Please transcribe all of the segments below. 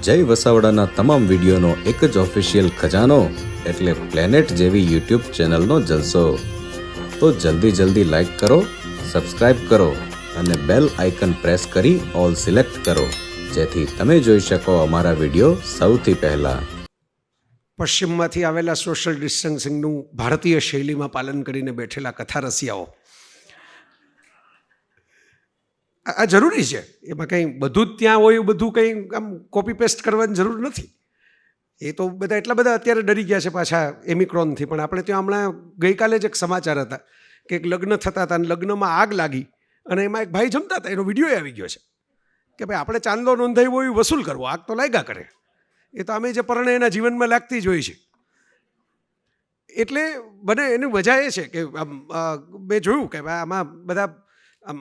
જય વસાવડાના તમામ વિડીયોનો એક જ ઓફિશિયલ ખજાનો એટલે પ્લેનેટ જેવી યુટ્યુબ ચેનલનો જલસો. તો જલ્દી લાઈક કરો, સબસ્ક્રાઇબ કરો અને બેલ આઇકન પ્રેસ કરી ઓલ સિલેક્ટ કરો, જેથી તમે જોઈ શકો અમારા વિડીયો સૌથી પહેલા. પશ્ચિમમાંથી આવેલા સોશિયલ ડિસ્ટન્સિંગનું ભારતીય શૈલીમાં પાલન કરીને બેઠેલા કથા રસિયાઓ, આ જરૂરી છે. એમાં કંઈ બધું જ ત્યાં હોય, બધું કંઈ આમ કોપી પેસ્ટ કરવાની જરૂર નથી. એ તો બધા એટલા બધા અત્યારે ડરી ગયા છે પાછા એમિક્રોનથી. પણ આપણે ત્યાં હમણાં ગઈકાલે જ એક સમાચાર હતા કે એક લગ્ન થતા હતા અને લગ્નમાં આગ લાગી અને એમાં એક ભાઈ જમતા હતા, એનો વિડીયો આવી ગયો છે કે ભાઈ આપણે ચાંદલો નોંધાવ્યો હોય વસૂલ કરવો, આગ તો લાગ્યા કરે. એ તો અમે જે પરણે એના જીવનમાં લાગતી જ હોય છે. એટલે મને એની મજા એ છે કે મેં જોયું કે આમાં બધા આમ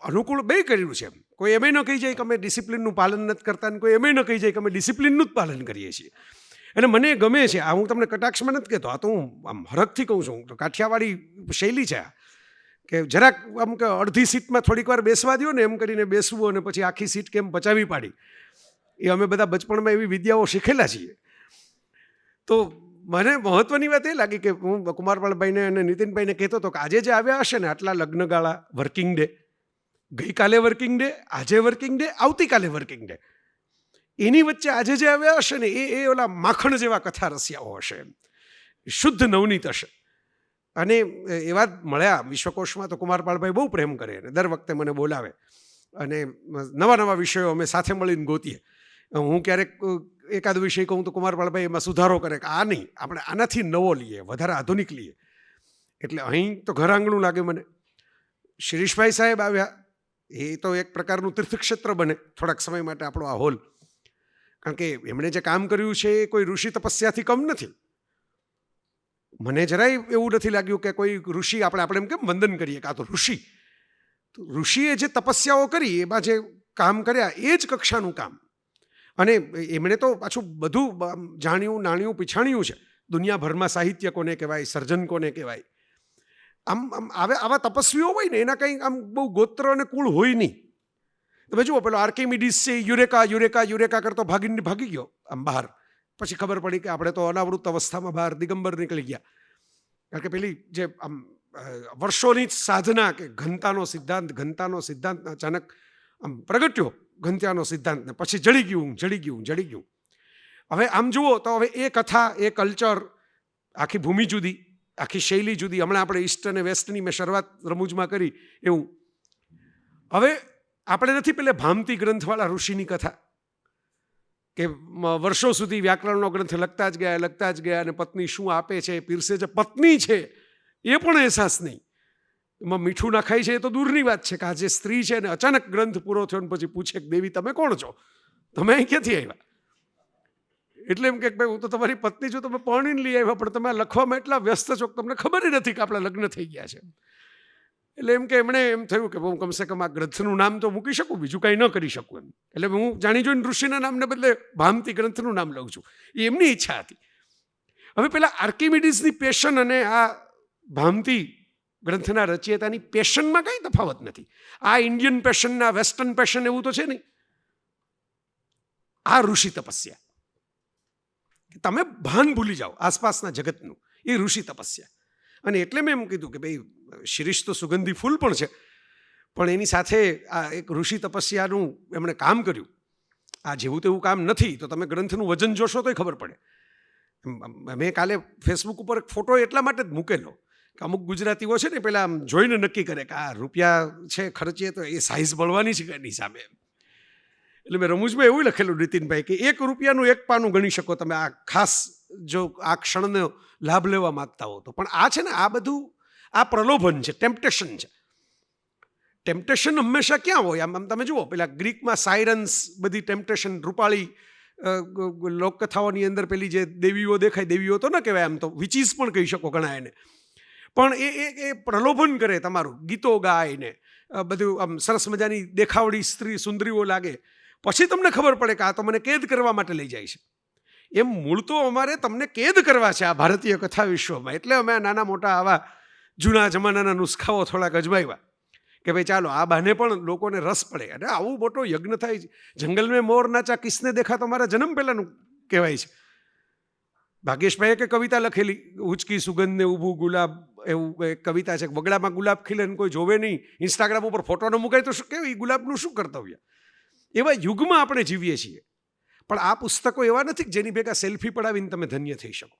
અનુકૂળ બે કર્યું છે. કોઈ એમ ન કહી જાય કે અમે ડિસિપ્લિનનું પાલન નથી કરતા, ને કોઈ એમ ન કહી જાય કે અમે ડિસિપ્લિનનું જ પાલન કરીએ છીએ. અને મને ગમે છે આ. હું તમને કટાક્ષમાં નથી કહેતો, આ તો હું આમ હરખથી કહું છું. તો કાઠિયાવાડી શૈલી છે આ, કે જરાક આમ કે અડધી સીટમાં થોડીક વાર બેસવા દો ને, એમ કરીને બેસવું અને પછી આખી સીટ કેમ પચાવી પાડી. એ અમે બધા બચપણમાં એવી વિદ્યાઓ શીખેલા છીએ. તો મને મહત્વની વાત એ લાગી કે હું કુમારપાળભાઈને અને નીતિનભાઈને કહેતો હતો કે આજે જે આવ્યા હશે ને આટલા લગ્નગાળા, વર્કિંગ ડે, ગઈકાલે વર્કિંગ ડે, આજે વર્કિંગ ડે, આવતીકાલે વર્કિંગ ડે, એની વચ્ચે આજે જે આવ્યા હશે ને એ ઓલા માખણ જેવા કથા રસિયાઓ હશે, શુદ્ધ નવનીત હશે. અને એવા જ મળ્યા વિશ્વકોશમાં. તો કુમારપાળભાઈ બહુ પ્રેમ કરે અને દર વખતે મને બોલાવે અને નવા વિષયો અમે સાથે મળીને ગોતીએ. હું ક્યારેક એકાદ વિષય કહું તો કુમારપાળભાઈ એમાં સુધારો કરે કે આ નહીં, આપણે આનાથી નવો લઈએ, વધારે આધુનિક લઈએ. એટલે અહીં તો ઘર આંગણું લાગે મને. શિરીષભાઈ સાહેબ આવ્યા, એ તો એક પ્રકારનું તીર્થક્ષેત્ર બને થોડાક સમય માટે આપણો આ હોલ. કારણ કે એમણે જે કામ કર્યું છે એ કોઈ ઋષિ તપસ્યાથી કમ નથી. મને જરાય એવું નથી લાગ્યું કે કોઈ ઋષિ આપણે એમ કેમ વંદન કરીએ કે આ તો ઋષિ. ઋષિએ જે તપસ્યાઓ કરી, એમાં જે કામ કર્યા એ જ કક્ષાનું કામ. અને એમણે તો પાછું બધું જાણ્યું, નાણ્યું, પીછાણ્યું છે. દુનિયાભરમાં સાહિત્ય કોને કહેવાય, સર્જન કોને કહેવાય. આમ આવા તપસ્વીઓ હોય ને એના કંઈ આમ બહુ ગોત્ર અને કુળ હોય નહીં. તમે જુઓ, પેલો આર્કિમિડીસ છે, યુરેકા કરતો ભાગી ગયો આમ બહાર. પછી ખબર પડી કે આપણે તો અનાવૃત અવસ્થામાં બહાર દિગંબર નીકળી ગયા. કારણ કે પેલી જે આમ વર્ષોની સાધના કે ઘનતાનો સિદ્ધાંત અચાનક આમ પ્રગટ્યો, ઘનતાનો સિદ્ધાંત, ને પછી જડી ગયું. હવે આમ જુઓ તો હવે એ કથા, એ કલ્ચર, આખી ભૂમિ જુદી, આખી શૈલી જુદી. હમણાં આપણે ઈસ્ટ અને વેસ્ટની મેં શરૂઆત રમૂજમાં કરી એવું. હવે આપણે નથી પેલે ભામતી ગ્રંથવાળા ઋષિની કથા કે વર્ષો સુધી વ્યાકરણનો ગ્રંથ લખતા જ ગયા અને પત્ની શું આપે છે, પીરસે જે પત્ની છે એ પણ અહેસાસ નહીં. એમાં મીઠું નાખાય છે એ તો દૂરની વાત છે, કે આ જે સ્ત્રી છે ને અચાનક ગ્રંથ પૂરો થયો ને પછી પૂછે કે દેવી તમે કોણ છો, તમે અહીં ક્યાંથી આવ્યા? એટલે એમ કે ભાઈ હું તો તમારી પત્ની છું, તમે પરણીને લઈ આવ્યા, પણ તમે લખવામાં એટલા વ્યસ્ત છો કે તમને ખબર નથી કે આપણા લગ્ન થઈ ગયા છે. એટલે એમ કે એમણે એમ થયું કે હું કમસે કમ આ ગ્રંથનું નામ તો મૂકી શકું, બીજું કાંઈ ન કરી શકું એમ. એટલે હું જાણી જોઈને ઋષિના નામને બદલે ભામતી ગ્રંથનું નામ લઉં છું. એ એમની ઈચ્છા હતી. હવે પેલા આર્કિમિડીસની પેશન અને આ ભામતી ગ્રંથના રચયિતાની પેશનમાં કંઈ તફાવત નથી. આ ઇન્ડિયન પેશનના વેસ્ટર્ન પેશન એવું તો છે નહીં. આ ઋષિ તપસ્યા, તમે ભાન ભૂલી જાઓ આસપાસના જગતનું, એ ઋષિ તપસ્યા. અને એટલે મેં એમ કીધું કે ભાઈ શિરીષ તો સુગંધી ફૂલ પણ છે, પણ એની સાથે આ એક ઋષિ તપસ્યાનું એમણે કામ કર્યું. આ જેવું તેવું કામ નથી. તો તમે ગ્રંથનું વજન જોશો તોય ખબર પડે. મેં કાલે ફેસબુક ઉપર એક ફોટો એટલા માટે જ મૂકેલો કે અમુક ગુજરાતીઓ છે ને પેલા આમ જોઈને નક્કી કરે કે આ રૂપિયા છે ખર્ચીએ તો એ સાઈઝ મળવાની છે કે એની સામે. એટલે મેં રમૂજમાં એવું લખેલું નીતિનભાઈ કે 1 રૂપિયાનું 1 પાનું ગણી શકો તમે, આ ખાસ જો આ ક્ષણનો લાભ લેવા માગતા હો તો. પણ આ છે ને આ બધું આ પ્રલોભન છે, ટેમ્પટેશન છે. ટેમ્પટેશન હંમેશા ક્યાં હોય? આમ તમે જુઓ, પેલા ગ્રીકમાં સાયરન્સ, બધી ટેમ્પટેશન, રૂપાળી લોકકથાઓની અંદર પેલી જે દેવીઓ દેખાય, દેવીઓ તો ન કહેવાય, આમ તો વિચીસ પણ કહી શકો ઘણા એને. પણ એ પ્રલોભન કરે તમારું, ગીતો ગાય ને બધું આમ સરસ મજાની દેખાવડી સ્ત્રી સુંદરીઓ લાગે. પછી તમને ખબર પડે કે આ તો મને કેદ કરવા માટે લઈ જાય છે. એમ મૂળ તો અમારે તમને કેદ કરવા છે આ ભારતીય કથા વિશ્વમાં. એટલે અમે નાના મોટા આવા જૂના જમાનાના નુસ્ખાઓ થોડાક અજમાવ્યા કે ભાઈ ચાલો આ બહાને પણ લોકોને રસ પડે. અને આવું મોટો યજ્ઞ થાય છે. જંગલ મેં મોર નાચા કિસને દેખા તો મારા જન્મ પહેલાંનું કહેવાય છે. ભાગ્યેશભાઈએ કે કવિતા લખેલી, ઉચકી સુગંધને ઊભું ગુલાબ, એવું એક કવિતા છે. વગડામાં ગુલાબ ખીલે ને કોઈ જોવે નહીં, ઇન્સ્ટાગ્રામ ઉપર ફોટો ન મુકાય તો શું કેવું, એ ગુલાબનું શું કર્તવ્ય? એવા યુગમાં આપણે જીવીએ છીએ. પણ આ પુસ્તકો એવા નથી કે જેની ભેગા સેલ્ફી પડાવીને તમે ધન્ય થઈ શકો.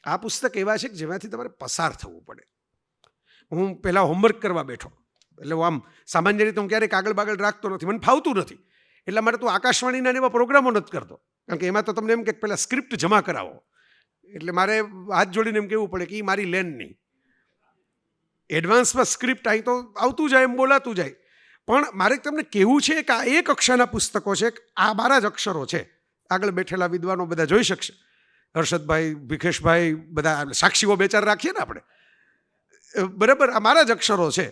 આ પુસ્તક એવા છે કે જેમાંથી તમારે પસાર થવું પડે. હું પહેલાં હોમવર્ક કરવા બેઠો, એટલે હું આમ સામાન્ય રીતે હું ક્યારેય કાગળ બાગળ રાખતો નથી, મને ફાવતું નથી. એટલા માટે તું આકાશવાણીના એવા પ્રોગ્રામો નથી કરતો, કારણ કે એમાં તો તમને એમ કે પહેલાં સ્ક્રિપ્ટ જમા કરાવો. એટલે મારે હાથ જોડીને એમ કહેવું પડે કે એ મારી લેન નહીં. એડવાન્સમાં સ્ક્રિપ્ટ અહીં તો આવતું જાય, એમ બોલાતું જાય. પણ મારે તમને કહેવું છે કે આ એ કક્ષાના પુસ્તકો છે, આ મારા જ અક્ષરો છે. આગળ બેઠેલા વિદ્વાનો બધા જોઈ શકશે, હર્ષદભાઈ, ભીખેશભાઈ, બધા સાક્ષીઓ બે ચાર રાખીએ ને આપણે, બરાબર, આ મારા જ અક્ષરો છે.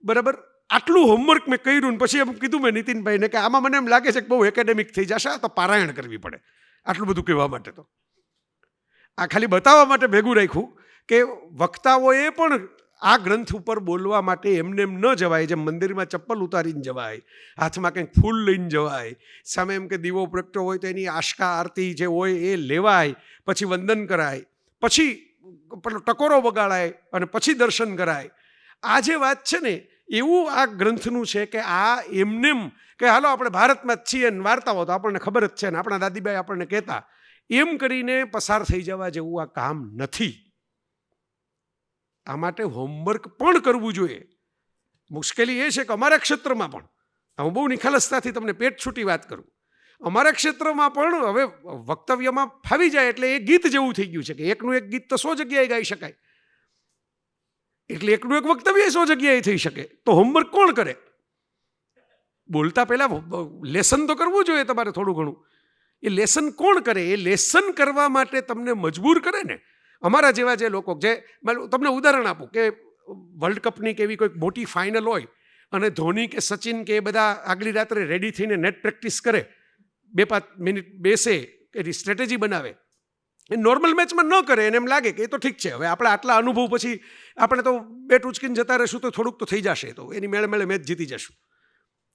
બરાબર, આટલું હોમવર્ક મેં કર્યું ને પછી એમ કીધું મેં નીતિનભાઈને કે આમાં મને એમ લાગે છે કે બહુ એકેડેમિક થઈ જશે, આ તો પારાયણ કરવી પડે આટલું બધું કહેવા માટે. તો આ ખાલી બતાવવા માટે ભેગું રાખ્યું કે વક્તાઓએ પણ આ ગ્રંથ ઉપર બોલવા માટે એમને એમ ન જવાય. જેમ મંદિરમાં ચપ્પલ ઉતારીને જવાય, હાથમાં કંઈક ફૂલ લઈને જવાય, સામે એમ કે દીવો પ્રગટ્યો હોય તો એની આશકા આરતી જે હોય એ લેવાય, પછી વંદન કરાય, પછી પેલો ટકોરો વગાડાય અને પછી દર્શન કરાય. આ જે વાત છે ને એવું આ ગ્રંથનું છે કે આ એમનેમ કે હાલો આપણે ભારતમાં જ છીએ ને વાર્તાઓ તો આપણને ખબર જ છે ને આપણા દાદીબાઈ આપણને કહેતા, એમ કરીને પસાર થઈ જવા જેવું આ કામ નથી. આ માટે હોમવર્ક પણ કરવું જોઈએ. મુશ્કેલી એ છે કે અમારા ક્ષેત્રમાં પણ, હું બહુ નિખાલસતાથી તમને પેટ છૂટી વાત કરું, અમારા ક્ષેત્રમાં પણ હવે વક્તવ્યમાં ફાવી જાય એટલે એ ગીત જેવું થઈ ગયું છે કે એકનું એક ગીત તો 100 જગ્યાએ ગાઈ શકાય, એટલે એકનું એક વક્તવ્ય 100 જગ્યાએ થઈ શકે. તો હોમવર્ક કોણ કરે? બોલતા પહેલા લેસન તો કરવું જોઈએ તમારે થોડું ઘણું. એ લેસન કોણ કરે? એ લેસન કરવા માટે તમને મજબૂર કરે ને અમારા જેવા જે લોકો. જે તમને ઉદાહરણ આપું કે વર્લ્ડ કપની કે એવી કોઈક મોટી ફાઇનલ હોય અને ધોની કે સચિન કે એ બધા આગલી રાત્રે રેડી થઈને નેટ પ્રેક્ટિસ કરે, 2-5 મિનિટ બેસે, એની સ્ટ્રેટેજી બનાવે. એ નોર્મલ મેચમાં ન કરે, એને એમ લાગે કે એ તો ઠીક છે, હવે આપણે આટલા અનુભવ પછી આપણે તો બેટ ઉચકીને જતા રહીશું તો થોડુંક તો થઈ જશે, તો એની મેળે મેળે મેચ જીતી જશું.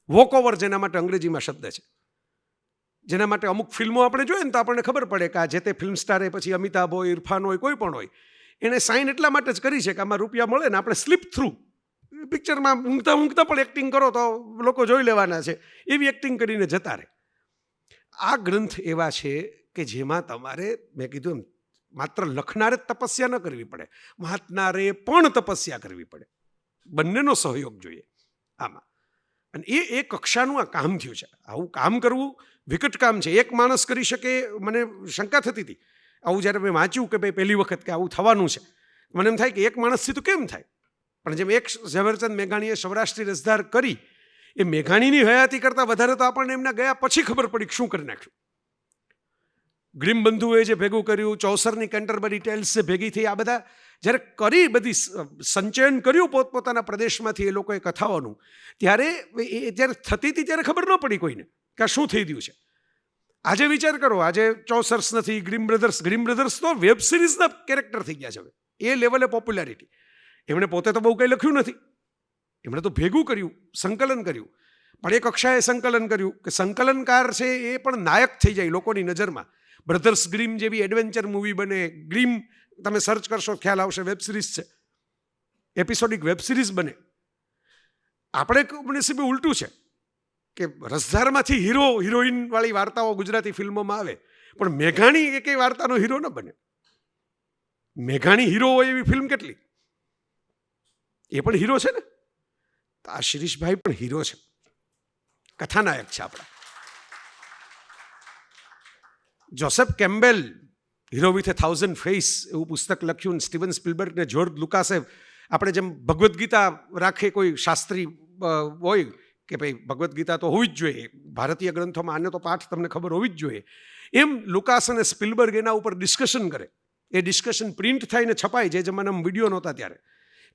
વોક ઓવર જેના માટે અંગ્રેજીમાં શબ્દ છે, જેના માટે અમુક ફિલ્મો આપણે જોઈએ ને તો આપણને ખબર પડે કે આ જે તે ફિલ્મ સ્ટારે, પછી અમિતાભ હોય, ઇરફાન હોય, કોઈ પણ હોય, એને સાઇન એટલા માટે જ કરી છે કે આમાં રૂપિયા મળે ને આપણે સ્લીપ થ્રુ પિક્ચરમાં ઊંઘતા ઊંઘતા પણ એક્ટિંગ કરો તો લોકો જોઈ લેવાના છે, એવી એક્ટિંગ કરીને જતા રહે. આ ગ્રંથ એવા છે કે જેમાં તમારે, મેં કીધું એમ, માત્ર લખનારે જ તપસ્યા ન કરવી પડે, વાંચનારે પણ તપસ્યા કરવી પડે. બંનેનો સહયોગ જોઈએ આમાં. અને એ કક્ષાનું આ કામ થયું છે. આવું કામ કરવું વિકટ કામ છે. એક માણસ કરી શકે, મને શંકા થતી હતી આવું જ્યારે મેં વાંચ્યું કે ભાઈ પહેલી વખત કે આવું થવાનું છે, મને એમ થાય કે એક માણસથી તો કેમ થાય. પણ જેમ એક ઝવેરચંદ મેઘાણીએ સૌરાષ્ટ્રી રસધાર કરી, એ મેઘાણીની હયાતી કરતાં વધારે તો આપણને એમના ગયા પછી ખબર પડી કે શું કરી નાખ્યું. ગ્રીમ બંધુએ જે ભેગું કર્યું, ચૌસરની કેન્ટરબરી ટેલ્સ જે ભેગી થઈ, આ બધા જ્યારે કરી, બધી સંચયન કર્યું પોતપોતાના પ્રદેશમાંથી એ લોકોએ કથાઓનું, ત્યારે એ જ્યારે થતી હતી ત્યારે ખબર ન પડી કોઈને કે આ શું થઈ ગયું છે. આજે વિચાર કરો, આજે ચોસર્સ નથી, ગ્રીમ બ્રધર્સ તો વેબ સિરીઝના કેરેક્ટર થઈ ગયા છે હવે, એ લેવલે પોપ્યુલારિટી. એમણે પોતે તો બહુ કંઈ લખ્યું નથી, એમણે તો ભેગું કર્યું, સંકલન કર્યું. પણ એ કક્ષાએ સંકલન કર્યું કે સંકલનકાર છે એ પણ નાયક થઈ જાય લોકોની નજરમાં. બ્રધર્સ ગ્રીમ જેવી એડવેન્ચર મૂવી બને, ગ્રીમ તમે સર્ચ કરશો ખ્યાલ આવશે, વેબ સિરીઝ છે, એપિસોડિક વેબ સિરીઝ બને. આપણે નસીબે ઉલટું છે કે રસધારમાંથી હીરો હિરોઈન વાળી વાર્તાઓ ગુજરાતી ફિલ્મોમાં આવે, પણ મેઘાણી એકેય વાર્તાનો હીરો ન બને. મેઘાણી હીરો હોય એવી ફિલ્મ કેટલી, એ પણ હીરો છે ને. તો આ શિરીષભાઈ પણ હીરો છે, કથાનાયક છે આપણા. જોસેફ કેમ્બેલ, હીરો વિથ 1000 ફેસ એવું પુસ્તક લખ્યું. સ્ટીવન સ્પિલબર્ગ ને જ્યોર્જ લુકાસે, આપણે જેમ ભગવદ્ ગીતા રાખે કોઈ શાસ્ત્રી હોય કે ભાઈ ભગવદ્ ગીતા તો હોવી જ જોઈએ, ભારતીય ગ્રંથોમાં આને તો પાઠ તમને ખબર હોવી જ જોઈએ, એમ લુકાસ અને સ્પિલબર્ગ એના ઉપર ડિસ્કશન કરે. એ ડિસ્કશન પ્રિન્ટ થઈને છપાય, જે જમાનામાં વિડીયો નહોતા ત્યારે,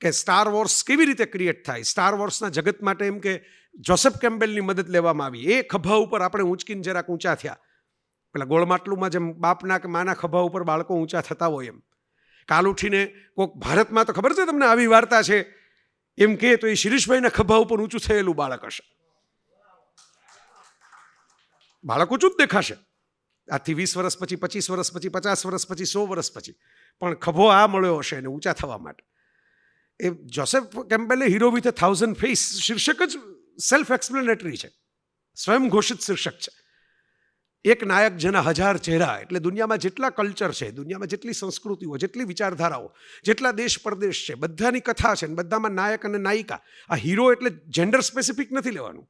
કે સ્ટાર વોર્સ કેવી રીતે ક્રિએટ થાય. સ્ટાર વોર્સના જગત માટે એમ કે જોસેફ કેમ્બેલની મદદ લેવામાં આવી. એ ખભા ઉપર આપણે ઊંચકીને જરાક ઊંચા થયા, પેલા ગોળમાટલુમાં જેમ બાપના કે માના ખભા ઉપર બાળકો ઊંચા થતા હોય એમ કાલ ઉઠીને કોઈક. ભારતમાં તો ખબર છે તમને આવી વાર્તા છે એમ કહે તો એ શિરીષભાઈના ખભા ઉપર ઊંચું થયેલું બાળક હશે. બાળક ઊંચું જ દેખાશે આજથી 20 વર્ષ પછી, 25 વર્ષ પછી, 50 વર્ષ પછી, 100 વર્ષ પછી, પણ ખભો આ મળ્યો હશે એને ઊંચા થવા માટે. એ જોસેફ કેમ્પબેલે હીરો વિથ 1000 ફેસ શીર્ષક જ સેલ્ફ એક્સપ્લેનેટરી છે, સ્વયં ઘોષિત શીર્ષક છે. એક નાયક જેના 1000 ચહેરા. એટલે દુનિયામાં જેટલા કલ્ચર છે, દુનિયામાં જેટલી સંસ્કૃતિઓ, જેટલી વિચારધારાઓ, જેટલા દેશ પરદેશ છે, બધાની કથા છે ને બધામાં નાયક અને નાયિકા. આ હીરો એટલે જેન્ડર સ્પેસિફિક નથી લેવાનું.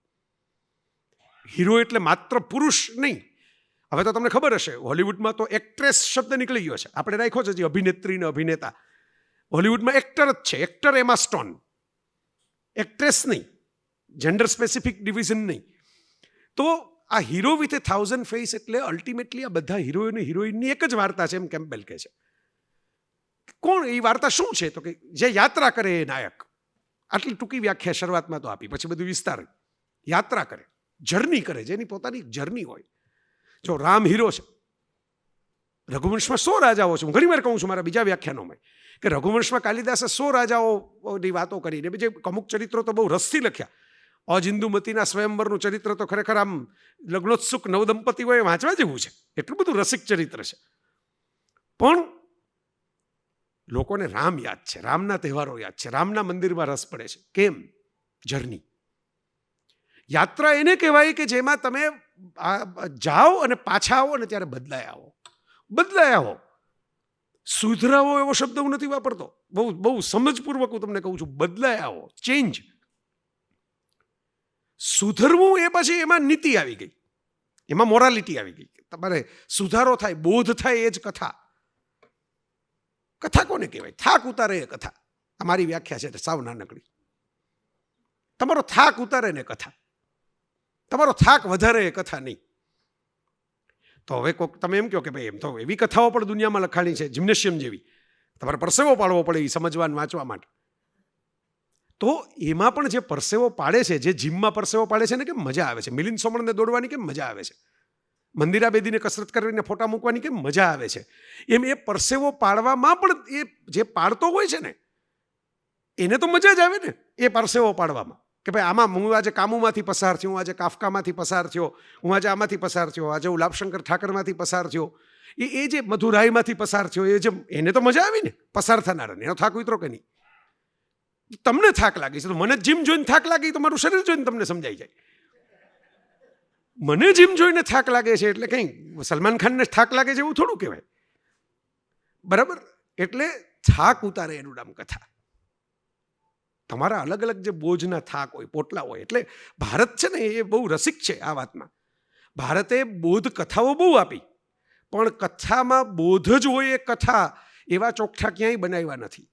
હીરો એટલે માત્ર પુરુષ નહીં. હવે તો તમને ખબર હશે હોલિવૂડમાં તો એક્ટ્રેસ શબ્દ નીકળી ગયો છે, આપણે રાખ્યો છે જે અભિનેત્રી ને અભિનેતા. હોલિવૂડમાં એક્ટર જ છે, એક્ટર એમા સ્ટોન, એક્ટ્રેસ નહીં, જેન્ડર સ્પેસિફિક ડિવિઝન નહીં. તો આ હીરો વિથ 1000 ફેસ એટલે અલ્ટિમેટલી આ બધા હીરો અને હિરોઈનની એક જ વાર્તા છે એમ કેમ્પબેલ કહે છે. કોણ એ વાર્તા શું છે? તો કે જે યાત્રા કરે એ નાયક. આટલી ટૂંકી વ્યાખ્યા શરૂઆતમાં તો આપી, પછી બધું વિસ્તાર. યાત્રા કરે, જર્ની કરે, જેની પોતાની જર્ની હોય. જો રામ હીરો છે, રઘુવંશમાં 100 રાજાઓ છે. હું ઘણી વાર કહું છું મારા બીજા વ્યાખ્યાનોમાં કે રઘુવંશમાં કાલિદાસે 100 રાજાઓની વાતો કરીને બીજે અમુક ચરિત્રો તો બહુ રસથી લખ્યા. અજિંદુમતીના સ્વયંવરનું ચરિત્ર તો ખરેખર આમ લગ્નોત્સુક નવદંપતિઓએ વાંચવા જેવું છે, એટલું બધું રસિક ચરિત્ર છે. પણ લોકોને રામ યાદ છે, રામના તહેવારો યાદ છે, રામના મંદિરમાં રસ પડે છે. કેમ? જર્ની. યાત્રા એને કહેવાય કે જેમાં તમે જાઓ અને પાછા આવો અને ત્યારે બદલાય આવો. સુધરાવો એવો શબ્દ હું નથી વાપરતો, બહુ સમજપૂર્વક હું તમને કહું છું. બદલાય આવો, ચેન્જ. સુધરવું એ પછી એમાં નીતિ આવી ગઈ, એમાં મોરાલિટી આવી ગઈ. તમારે સુધારો થાય, બોધ થાય, એ જ કથા. કથા કોને કહેવાય? થાક ઉતારે એ કથા. અમારી વ્યાખ્યા છે સાવ નાનકડી. તમારો થાક ઉતારે ને કથા, તમારો થાક વધારે એ કથા નહીં. તો હવે કોઈક તમે એમ કહો કે ભાઈ એમ તો એવી કથાઓ પણ દુનિયામાં લખાણી છે જિમ્નેશિયમ જેવી, તમારે પરસેવો પાડવો પડે એ સમજવા વાંચવા માટે. તો એમાં પણ જે પરસેવો પાડે છે, જે જીમમાં પરસેવો પાડે છે ને કેમ મજા આવે છે, મિલિંદ સોમણને દોડવાની કેમ મજા આવે છે, મંદિરા બેદીને કસરત કરીને ફોટા મૂકવાની કેમ મજા આવે છે, એમ એ પરસેવો પાડવામાં પણ એ જે પાડતો હોય છે ને એને તો મજા જ આવે ને એ પરસેવો પાડવામાં. કે ભાઈ આમાં હું આજે કામુમાંથી પસાર થયો, હું આજે કાફકામાંથી પસાર થયો, હું આજે આમાંથી પસાર થયો, આજે હું લાભશંકર ઠાકરમાંથી પસાર થયો, એ જે મધુરાયમાંથી પસાર થયો, એ જે એને તો મજા આવી ને પસાર થનારાને. એનો થાક ઉતરો કે નહીં? તમને થાક લાગે છે તો મને જીમ જોઈને થાક લાગે તો મારું શરીર જોઈને તમને સમજાઈ જાય. મને જીમ જોઈને થાક લાગે છે એટલે કંઈ સલમાન ખાનને થાક લાગે છે એવું થોડું કહેવાય. બરાબર? એટલે થાક ઉતારે એનું નામ કથા. તમારા અલગ અલગ જે બોજના થાક હોય, પોટલા હોય. એટલે ભારત છે ને એ બહુ રસિક છે આ વાતમાં. ભારતે બોધ કથાઓ બહુ આપી, પણ કથામાં બોધ જ હોય એ કથા એવા ચોકઠા ક્યાંય બનાવ્યા નથી.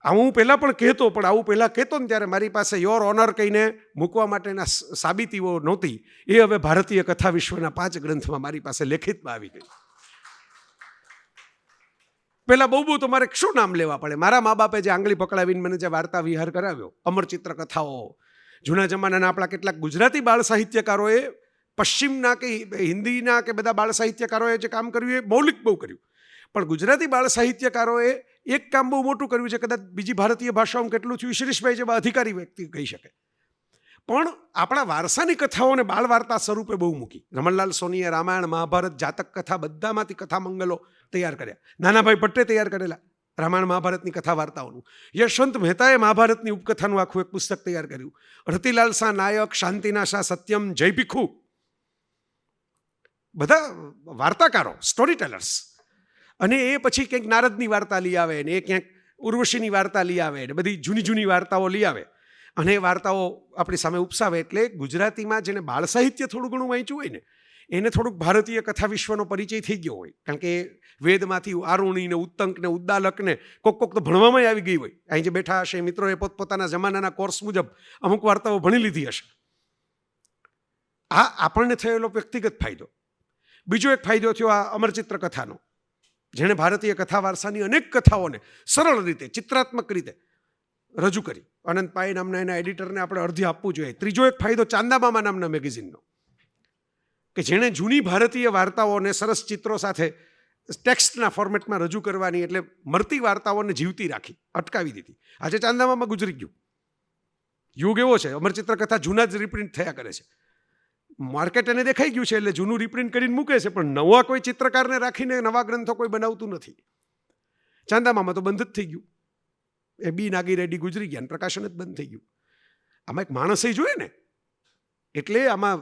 આવું હું પહેલાં પણ કહેતો, પણ આવું પહેલાં કહેતો ને ત્યારે મારી પાસે યોર ઓનર કહીને મૂકવા માટેના સાબિતીઓ નહોતી. એ હવે ભારતીય કથા વિશ્વના 5 ગ્રંથમાં મારી પાસે લેખિતમાં આવી ગઈ. પહેલાં બહુ તો મારે શું નામ લેવા પડે? મારા મા બાપે જે આંગળી પકડાવીને મને જે વાર્તા વિહાર કરાવ્યો, અમરચિત્ર કથાઓ, જૂના જમાનાના આપણા કેટલાક ગુજરાતી બાળ સાહિત્યકારોએ, પશ્ચિમના કે હિન્દીના કે બધા બાળ સાહિત્યકારોએ જે કામ કર્યું એ મૌલિક બહુ કર્યું. પણ ગુજરાતી બાળ સાહિત્યકારોએ એક કામ બહુ મોટું કર્યું છે, કદાચ બીજી ભારતીય ભાષાઓમાં કેટલું થયું શિરીષભાઈ જેવા અધિકારી વ્યક્તિ કહી શકે. પણ આપણા વારસાની કથાઓને બાળ વાર્તા સ્વરૂપે બહુ મૂકી. રમણલાલ સોનીએ રામાયણ, મહાભારત, જાતક કથા બધામાંથી કથા મંગલો તૈયાર કર્યા. નાનાભાઈ ભટ્ટે તૈયાર કરેલા રામાયણ મહાભારતની કથા વાર્તાઓનું. યશવંત મહેતાએ મહાભારતની ઉપકથાનું આખું એક પુસ્તક તૈયાર કર્યું. રતિલાલ શાહ નાયક, શાંતિના શાહ સત્યમ, જય ભીખુ, બધા વાર્તાકારો, સ્ટોરી ટેલર્સ. અને એ પછી કંઈક નારદની વાર્તા લઈ આવે ને એ ક્યાંક ઉર્વશીની વાર્તા લઈ આવે ને બધી જૂની વાર્તાઓ લઈ આવે અને એ વાર્તાઓ આપણી સામે ઉપસાવે. એટલે ગુજરાતીમાં જેને બાળ સાહિત્ય થોડું ઘણું વાંચ્યું હોય ને એને થોડુંક ભારતીય કથા વિશ્વનો પરિચય થઈ ગયો હોય. કારણ કે વેદમાંથી આરુણી ને ઉત્તંક ને ઉદ્દાલક ને કોક તો ભણવામાં આવી ગઈ હોય. અહીં જે બેઠા હશે મિત્રોએ પોતપોતાના જમાનાના કોર્સ મુજબ અમુક વાર્તાઓ ભણી લીધી હશે. આ આપણને થયેલો વ્યક્તિગત ફાયદો. બીજો એક ફાયદો થયો આ અમરચિત્ર કથાનો, જેણે ભારતીય કથા વારસાની અનેક કથાઓને સરળ રીતે, ચિત્રાત્મક રીતે રજૂ કરી. અનંત પાઈ નામના એના એડિટરને આપણે અર્ધ્ય આપવું જોઈએ. ત્રીજો એક ફાયદો ચાંદામામા નામના મેગેઝિનનો, કે જેણે જૂની ભારતીય વાર્તાઓને સરસ ચિત્રો સાથે ટેક્સ્ટના ફોર્મેટમાં રજૂ કરવાની, એટલે મરતી વાર્તાઓને જીવતી રાખી, અટકાવી દીધી. આજે ચાંદામામાં ગુજરી ગયું. યુગ એવો છે, અમરચિત્ર કથા જૂના જ રિપ્રિન્ટ થયા કરે છે. માર્કેટ એને દેખાઈ ગયું છે એટલે જૂનું રિપ્રિન્ટ કરીને મૂકે છે, પણ નવા કોઈ ચિત્રકારને રાખીને નવા ગ્રંથો કોઈ બનાવતું નથી. ચાંદામામાં તો બંધ જ થઈ ગયું. એ બી નાગી રેડ્ડી ગુજરી ગયા, પ્રકાશન જ બંધ થઈ ગયું. આમાં એક માણસે જોઈએ ને, એટલે આમાં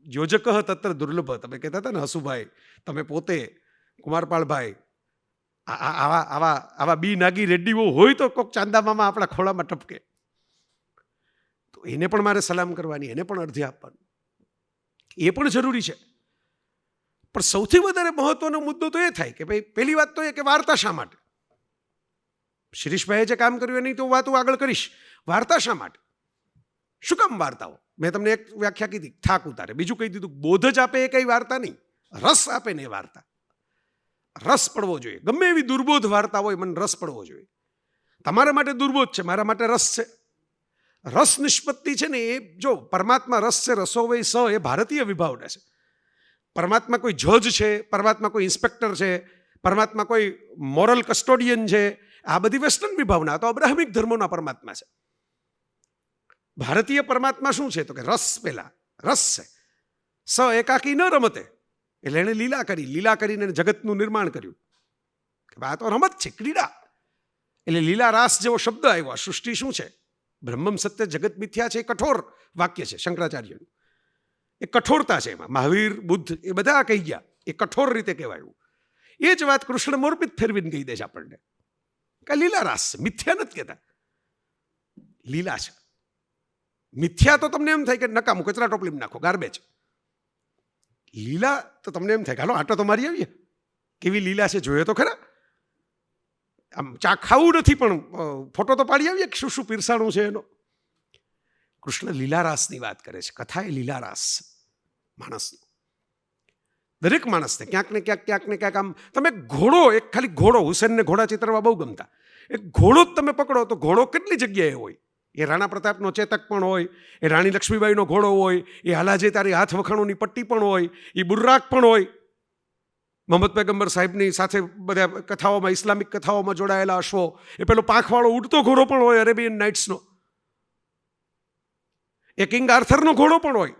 યોજક તત્ર દુર્લભ. તમે કહેતા હતા ને હસુભાઈ, તમે પોતે કુમારપાળભાઈ, આવા બી નાગી રેડ્ડીઓ હોય તો કોઈક ચાંદામામાં આપણા ખોળામાં ટપકે, તો એને પણ મારે સલામ કરવાની, એને પણ અર્ધ્ય આપવાનું, એ પણ જરૂરી છે. પણ સૌથી વધારે મહત્વનો મુદ્દો તો એ થાય કે ભાઈ, પહેલી વાત તો એ કે વાર્તા શા માટે? શિરીષભાઈએ જે કામ કર્યું એની તો વાતો આગળ કરીશ. વાર્તા શા માટે? શું કામ વાર્તાઓ? મેં તમને એક વ્યાખ્યા કીધી, થાક ઉતારે. બીજું કહી દીધું, બોધ જ આપે એ કઈ વાર્તા નહીં, રસ આપે ને એ વાર્તા. રસ પડવો જોઈએ. ગમે એવી દુર્બોધ વાર્તા હોય, મને રસ પડવો જોઈએ. તમારા માટે દુર્બોધ છે, મારા માટે રસ છે. રસ નિષ્પત્તિ છે ને, એ જો પરમાત્મા રસ છે, રસો વય સ, એ ભારતીય વિભાવના છે. પરમાત્મા કોઈ જજ છે, પરમાત્મા કોઈ ઇન્સ્પેક્ટર છે, પરમાત્મા કોઈ મોરલ કસ્ટોડિયન છે, આ બધી વેસ્ટર્ન વિભાવના. તો અબ્રાહમિક ધર્મોના પરમાત્મા છે. ભારતીય પરમાત્મા શું છે? તો કે રસ. પેલા રસ છે. સ એકાકી ન રમતે, એટલે એણે લીલા કરી, લીલા કરીને જગતનું નિર્માણ કર્યું. આ તો રમત છે, ક્રીડા. એટલે લીલા રાસ જેવો શબ્દ આવ્યો. આ સૃષ્ટિ શું છે? બ્રહ્મમ સત્ય જગત મિથ્યા છે, એ કઠોર વાક્ય છે શંકરાચાર્યનું. એ કઠોરતા છે એમાં. મહાવીર, બુદ્ધ એ બધા કહી ગયા, એ કઠોર રીતે કહેવાયું. એ જ વાત કૃષ્ણ મોરપિત ફેરવીને કહી દે છે આપણને કે લીલા રાસ છે, મિથ્યા નથી કહેતા, લીલા છે. મિથ્યા તો તમને એમ થાય કે નકામું, કચરા ટોપલીમાં નાખો, ગાર્બેજ. લીલા તો તમને એમ થાય કે હાલો આટો તો મારી આવીએ, કેવી લીલા છે જોઈએ તો ખરા. આમ ચા ખાવું નથી પણ ફોટો તો પાડી આવીએ કે શું શું પીરસાણું છે એનો. કૃષ્ણ લીલારાસની વાત કરે છે. કથા એ લીલારાસ માણસનો. દરેક માણસને ક્યાંક ને ક્યાંક આમ, તમે ઘોડો, એક ખાલી ઘોડો, હુસેનને ઘોડા ચિત્રવા બહુ ગમતા. એક ઘોડો જ તમે પકડો તો ઘોડો કેટલી જગ્યાએ હોય. એ રાણા પ્રતાપનો ચેતક પણ હોય, એ રાણી લક્ષ્મીબાઈનો ઘોડો હોય, એ હાલાજે તારી હાથ વખાણોની પટ્ટી પણ હોય, એ બુર્રાક પણ હોય. મોહમ્મદ પૈગંબર સાહેબની સાથે બધા કથાઓમાં, ઇસ્લામિક કથાઓમાં જોડાયેલા અશ્વો, એ પેલો પાંખવાળો ઉડતો ઘોડો પણ હોય, અરેબિયન નાઇટ્સનો. એ કિંગ આર્થરનો ઘોડો પણ હોય.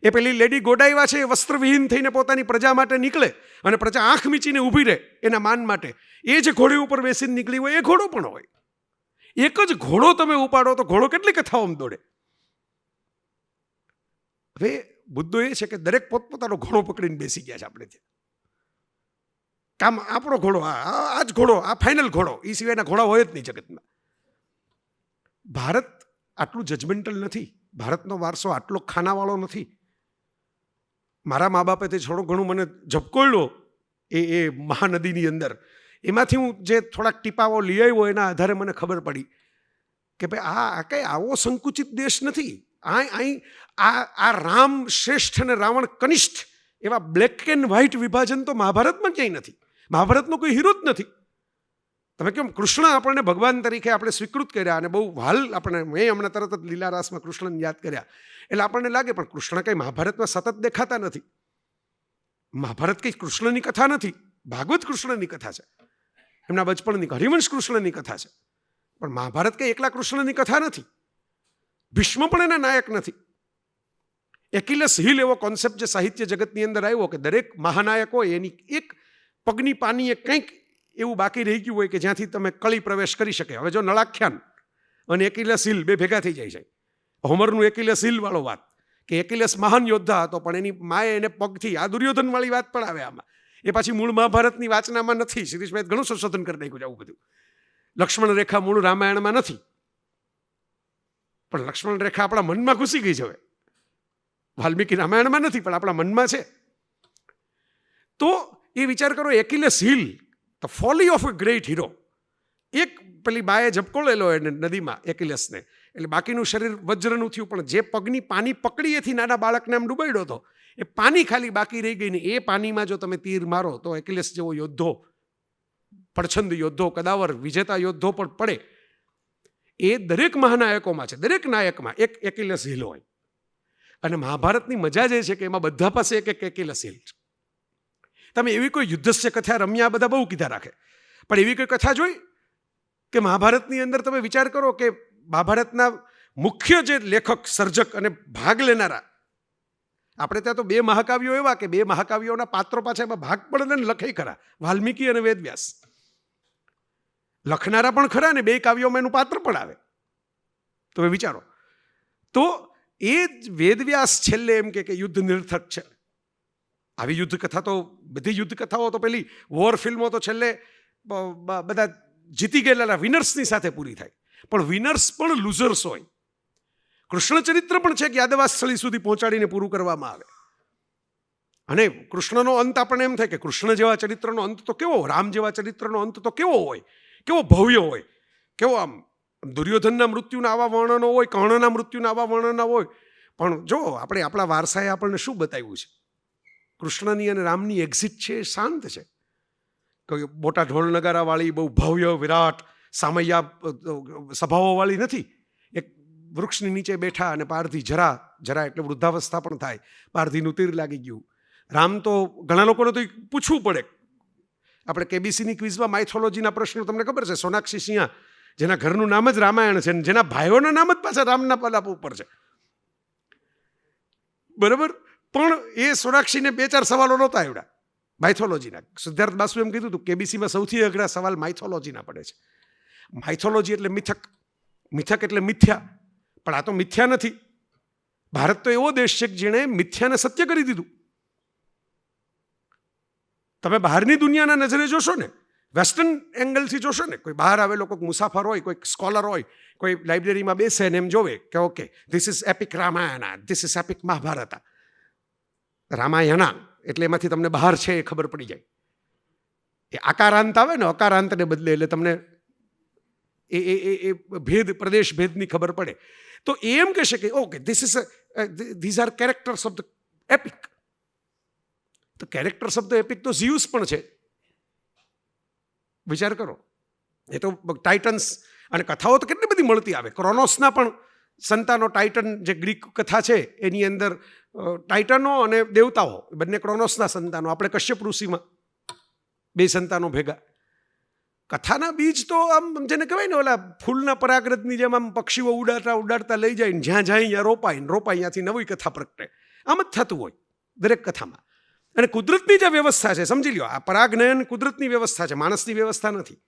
એ પેલી લેડી ગોડાઈવા છે, એ વસ્ત્રવિહીન થઈને પોતાની પ્રજા માટે નીકળે અને પ્રજા આંખ મીચીને ઊભી રહે એના માન માટે. એ જે ઘોડી ઉપર બેસીને નીકળી હોય, એ ઘોડો પણ હોય. એક જ ઘોડો તમે ઉપાડો તો ઘોડો કેટલી કથાઓમાં દોડે. હવે મુદ્દો એ છે કે દરેક પોતપોતાનો ઘોડો પકડીને બેસી ગયા છે આપણે ત્યાં. કામ આપણો ઘોડો, આ જ ઘોડો, આ ફાઇનલ ઘોડો, એ સિવાયના ઘોડા હોય જ નહીં જગતમાં. ભારત આટલું જજમેન્ટલ નથી. ભારતનો વારસો આટલો ખાનાવાળો નથી. મારા મા બાપે તે થોડું ઘણું મને ઝબકોળ્યો એ મહાનદીની અંદર. એમાંથી હું જે થોડાક ટીપાઓ લઈ આવ્યો, એના આધારે મને ખબર પડી કે ભાઈ આ કંઈ આવો સંકુચિત દેશ નથી. આ રામ શ્રેષ્ઠ અને રાવણ કનિષ્ઠ એવા બ્લેક એન્ડ વ્હાઇટ વિભાજન તો મહાભારતમાં ક્યાંય નથી. મહાભારતનો કોઈ હીરો જ નથી. તમે કેમ કૃષ્ણ આપણને ભગવાન તરીકે આપણે સ્વીકૃત કર્યા, અને બહુ હાલ આપણે, મેં હમણાં તરત જ લીલારાસમાં કૃષ્ણને યાદ કર્યા, એટલે આપણને લાગે પણ કૃષ્ણ કંઈ મહાભારતમાં સતત દેખાતા નથી. મહાભારત કંઈ કૃષ્ણની કથા નથી, ભાગવત કૃષ્ણની કથા છે, એમના બચપણની હરિવંશ કૃષ્ણની કથા છે. પણ મહાભારત કંઈ એકલા કૃષ્ણની કથા નથી. ભીષ્મ પણ એના નાયક નથી. એકિલસ હિલ એવો કોન્સેપ્ટ જે સાહિત્ય જગતની અંદર આવ્યો કે દરેક મહાનાયક હોય એની એક પગની પાનીએ કંઈક એવું બાકી રહી ગયું હોય કે જ્યાંથી તમે કળી પ્રવેશ કરી શકે. હવે જો નળાખ્યાન અને એકિલસ હિલ બે ભેગા થઈ જાય છે. હોમરનું એકિલસ હિલ વાળો વાત કે એકિલસ મહાન યોદ્ધા હતો, પણ એની માએ એને પગથી, આ દુર્યોધન વાળી વાત પણ આવે આમાં. એ પાછી મૂળ મહાભારતની વાચનામાં નથી. શિરીષભાઈ ઘણું સંશોધન કરી નાખ્યું છે આવું બધું. લક્ષ્મણ રેખા મૂળ રામાયણમાં નથી, પણ લક્ષ્મણ રેખા આપણા મનમાં ઘૂસી ગઈ છે. હવે વાલ્મીકી રામાયણમાં નથી, પણ આપણા મનમાં છે. તો એ વિચાર કરો, Achilles heel, the folly of a great hero. એક પેલી બાએ ઝબકોળેલો એને નદીમાં એકિલસને, એટલે બાકીનું શરીર વજ્રનું થયું, પણ જે પગની પાની પકડી એથી નાના બાળકને આમ ડૂબાડ્યો હતો, એ પાની ખાલી બાકી રહી ગઈ ને એ પાણીમાં જો તમે તીર મારો તો એકિલસ જેવો યોદ્ધો, પડછંદ યોદ્ધો, કદાવર વિજેતા યોદ્ધો પણ પડે. એ દરેક મહાનાયકોમાં છે, દરેક નાયકમાં એક એકિલસ હિલ હોય. અને મહાભારતની મજા જે છે કે એમાં બધા પાસે એક એક એકિલસ હિલ છે. તમે એવી કોઈ યુદ્ધસ્ય કથા રમ્યા બધા બહુ કીધા રાખે, પણ એવી કોઈ કથા જોઈ કે મહાભારતની અંદર તમે વિચાર કરો કે મહાભારતના મુખ્ય જે લેખક, સર્જક અને ભાગ લેનારા, આપણે ત્યાં તો 2 મહાકાવ્યો એવા કે 2 મહાકાવ્યોના પાત્રો પાછા એમાં ભાગ પડે ને લખે ખરા, વાલ્મીકી અને વેદવ્યાસ. લખનારા પણ ખરા ને 2 કાવ્યોમાં એનું પાત્ર પણ આવે. તમે વિચારો તો એ જ વેદવ્યાસ છેલ્લે એમ કે યુદ્ધ નિરર્થક છે. આવી યુદ્ધ કથા તો બધી યુદ્ધ કથાઓ તો પેલી વોર ફિલ્મો તો છેલ્લે બધા જીતી ગયેલા વિનર્સની સાથે પૂરી થાય, પણ વિનર્સ પણ લૂઝર્સ હોય. કૃષ્ણ ચરિત્ર પણ છે કે યાદવાસ્થળી સુધી પહોંચાડીને પૂરું કરવામાં આવે. અને કૃષ્ણનો અંત આપણને એમ થાય કે કૃષ્ણ જેવા ચરિત્રનો અંત તો કેવો, રામ જેવા ચરિત્રનો અંત તો કેવો હોય, કેવો ભવ્ય હોય, કેવો આમ દુર્યોધનના મૃત્યુના આવા વર્ણનો હોય, કર્ણના મૃત્યુના આવા વર્ણના હોય. પણ જો આપણે આપણા વારસાએ આપણને શું બતાવ્યું છે, કૃષ્ણની અને રામની એક્ઝિટ છે એ શાંત છે. કોઈ મોટા ઢોલ નગારાવાળી બહુ ભવ્ય વિરાટ સામૈયા સભાઓવાળી નથી. એક વૃક્ષની નીચે બેઠા અને પારધી જરા એટલે વૃદ્ધાવસ્થા પણ થાય, પારધીનું તીર લાગી ગયું. રામ તો ઘણા લોકોને તો પૂછવું પડે. આપણે કેબીસીની ક્વિઝમાં માઇથોલોજીના પ્રશ્નો તમને ખબર છે, સોનાક્ષી સિંહા જેના ઘરનું નામ જ રામાયણ છે, જેના ભાઈઓના નામ જ પાછા રામના પલાપ ઉપર છે, બરાબર. પણ એ સોનાક્ષીને 2-4 સવાલો નહોતા આવડ્યા માઇથોલોજીના. સિદ્ધાર્થ બાસુ એમ કીધું હતું કેબીસીમાં સૌથી અઘરા સવાલ માઇથોલોજીના પડે છે. માઇથોલોજી એટલે મિથક, મિથક એટલે મિથ્યા, પણ આ તો મિથ્યા નથી. ભારત તો એવો દેશ છે કે જેણે મિથ્યાને સત્ય કરી દીધું. તમે બહારની દુનિયાના નજરે જોશો ને, વેસ્ટર્ન એંગલથી જોશો ને, કોઈ બહાર આવેલો કોઈ મુસાફર હોય, કોઈ સ્કોલર હોય, કોઈ લાઇબ્રેરીમાં બેસે ને એમ જોવે કે okay this is epic Ramayana, this is epic Mahabharata. Ramayana એટલે એમાંથી તમને બહાર છે એ ખબર પડી જાય. એ આકારાંત આવે ને, અકારાંતને બદલે એટલે તમને એ ભેદ, પ્રદેશ ભેદની ખબર પડે. તો એમ કહેશે કે okay these are characters of the EPIC. તો કેરેક્ટર્સ ઓફ ધ એપિક તો ઝિયુસ પણ છે. વિચાર કરો, એ તો ટાઇટન્સ અને કથાઓ તો કેટલી બધી મળતી આવે. ક્રોનોસના પણ સંતાનો ટાઇટન, જે ગ્રીક કથા છે એની અંદર ટાઇટનો અને દેવતાઓ બંને ક્રોનોસના સંતાનો. આપણે કશ્યપ ઋષિમાં 2 સંતાનો ભેગા. કથાના બીજ તો આમ જેને કહેવાય ને ઓલા ફૂલના પરાગરજની જેમ આમ પક્ષીઓ ઉડાડતા લઈ જાય ને જ્યાં જાય અહીંયા રોપાય ત્યાંથી નવી કથા પ્રગટે. આમ જ થતું હોય દરેક કથામાં. અને કુદરતની જે વ્યવસ્થા છે, સમજી લ્યો, આ પરાગનયન કુદરતની વ્યવસ્થા છે, માણસની વ્યવસ્થા નથી.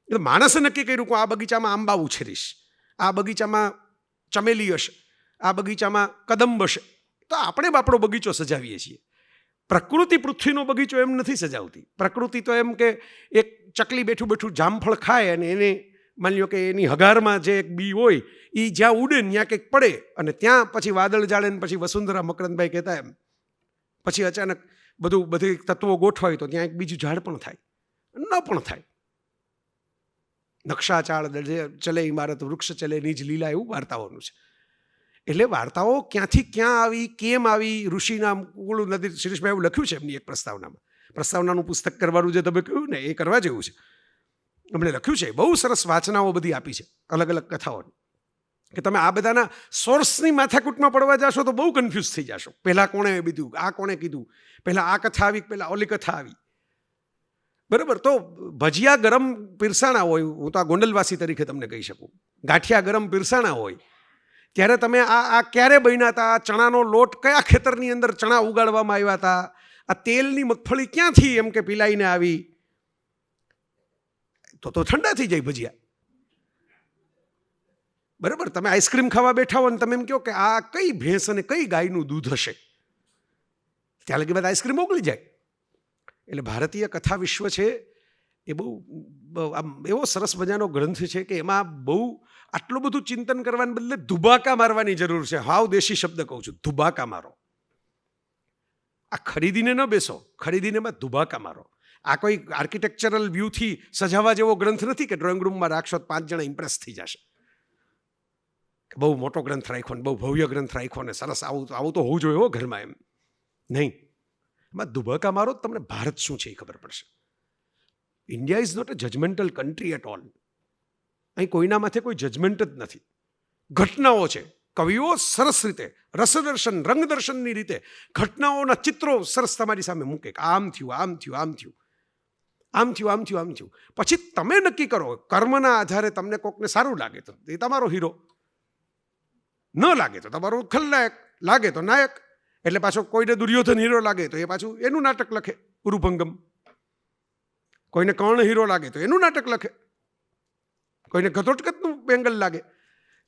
એટલે માણસે નક્કી કર્યું કે આ બગીચામાં આંબા ઉછેરીશ, આ બગીચામાં ચમેલી હશે, આ બગીચામાં કદંબ હશે. તો આપણે આપણો બગીચો સજાવીએ છીએ. પ્રકૃતિ પૃથ્વીનો બગીચો એમ નથી સજાવતી. પ્રકૃતિ તો એમ કે એક ચકલી બેઠું જામફળ ખાય અને એને માની લો કે એની હગારમાં જે એક બી હોય એ જ્યાં ઉડે ને ત્યાં કંઈક પડે અને ત્યાં પછી વાદળ જાળે ને પછી વસુંધરા મકરંદભાઈ કહેતા એમ પછી અચાનક બધી તત્વો ગોઠવાય તો ત્યાં એક બીજું ઝાડ પણ થાય, ન પણ થાય. નકશા ચાળ ચલે ઇમારત, વૃક્ષ ચલે નિજ લીલા, એવું વાર્તાઓનું છે. એટલે વાર્તાઓ ક્યાંથી ક્યાં આવી, કેમ આવી, ઋષિના ઓલું નદી શિરીષભાઈ એવું લખ્યું છે એમની એક પ્રસ્તાવનાનું પુસ્તક કરવાનું જે તમે કહ્યું ને એ કરવા જેવું છે. એમણે લખ્યું છે, બહુ સરસ વાચનાઓ બધી આપી છે અલગ અલગ કથાઓની. કે તમે આ બધાના સોર્સની માથાકૂટમાં પડવા જશો તો બહુ કન્ફ્યુઝ થઈ જશો. પહેલાં કોણે બીધું, આ કોણે કીધું, પહેલાં આ કથા આવી, પહેલાં ઓલી કથા આવી, બરાબર. તો ભજીયા ગરમ પીરસાણા હોય, હું તો આ ગોંડલવાસી તરીકે તમને કહી શકું, ગાંઠિયા ગરમ પીરસાણા હોય ત્યારે તમે આ ક્યારે બન્યા હતા, આ ચણાનો લોટ કયા ખેતરની અંદર ચણા ઉગાડવામાં આવ્યા હતા, આ તેલની મગફળી ક્યાંથી એમ કે પીલાઈને આવી, તો ઠંડા થઈ જાય ભજીયા, બરાબર. તમે આઈસ્ક્રીમ ખાવા બેઠા હો ને તમે એમ કહો કે આ કઈ ભેંસ અને કઈ ગાયનું દૂધ હશે, ત્યાં લગી બાદ આઈસ્ક્રીમ મોકલી જાય. એટલે ભારતીય કથા વિશ્વ છે એ બહુ આમ એવો સરસ મજાનો ગ્રંથ છે કે એમાં બહુ આટલું બધું ચિંતન કરવાને બદલે ધુબાકા મારવાની જરૂર છે. હાવ દેશી શબ્દ કહું છું, ધુબાકા મારો. આ ખરીદીને ન બેસો, ખરીદીને એમાં ધુબાકા મારો. આ કોઈ આર્કિટેક્ચરલ વ્યૂથી સજાવવા જેવો ગ્રંથ નથી કે ડ્રોઈંગ રૂમમાં રાખશો તો 5 જણા ઇમ્પ્રેસ થઈ જશે. બહુ મોટો ગ્રંથ રાખ્યો ને બહુ ભવ્ય ગ્રંથ રાખ્યો ને સરસ આવું તો હોવું જોઈએ હો ઘરમાં, એમ નહીં. એમાં ધુબાકા મારો જ તમને ભારત શું છે એ ખબર પડશે. India is not a judgmental country at all. અહીં કોઈના માથે કોઈ જજમેન્ટ જ નથી. ઘટનાઓ છે, કવિઓ સરસ રીતે રસદર્શન રંગદર્શનની રીતે ઘટનાઓના ચિત્રો સરસ તમારી સામે મૂકે કે આમ થયું આમ થયું આમ થયું આમ થયું આમ થયું આમ થયું. પછી તમે નક્કી કરો, કર્મના આધારે તમને કોકને સારું લાગે તો એ તમારો હીરો, ન લાગે તો તમારો ખલનાયક, લાગે તો નાયક. એટલે પાછો કોઈને દુર્યોધન હીરો લાગે તો એ પાછું એનું નાટક લખે ઉરુભંગમ, કોઈને કર્ણ હીરો લાગે તો એનું નાટક લખે, કોઈને ઘટોત્કચનું એંગલ લાગે.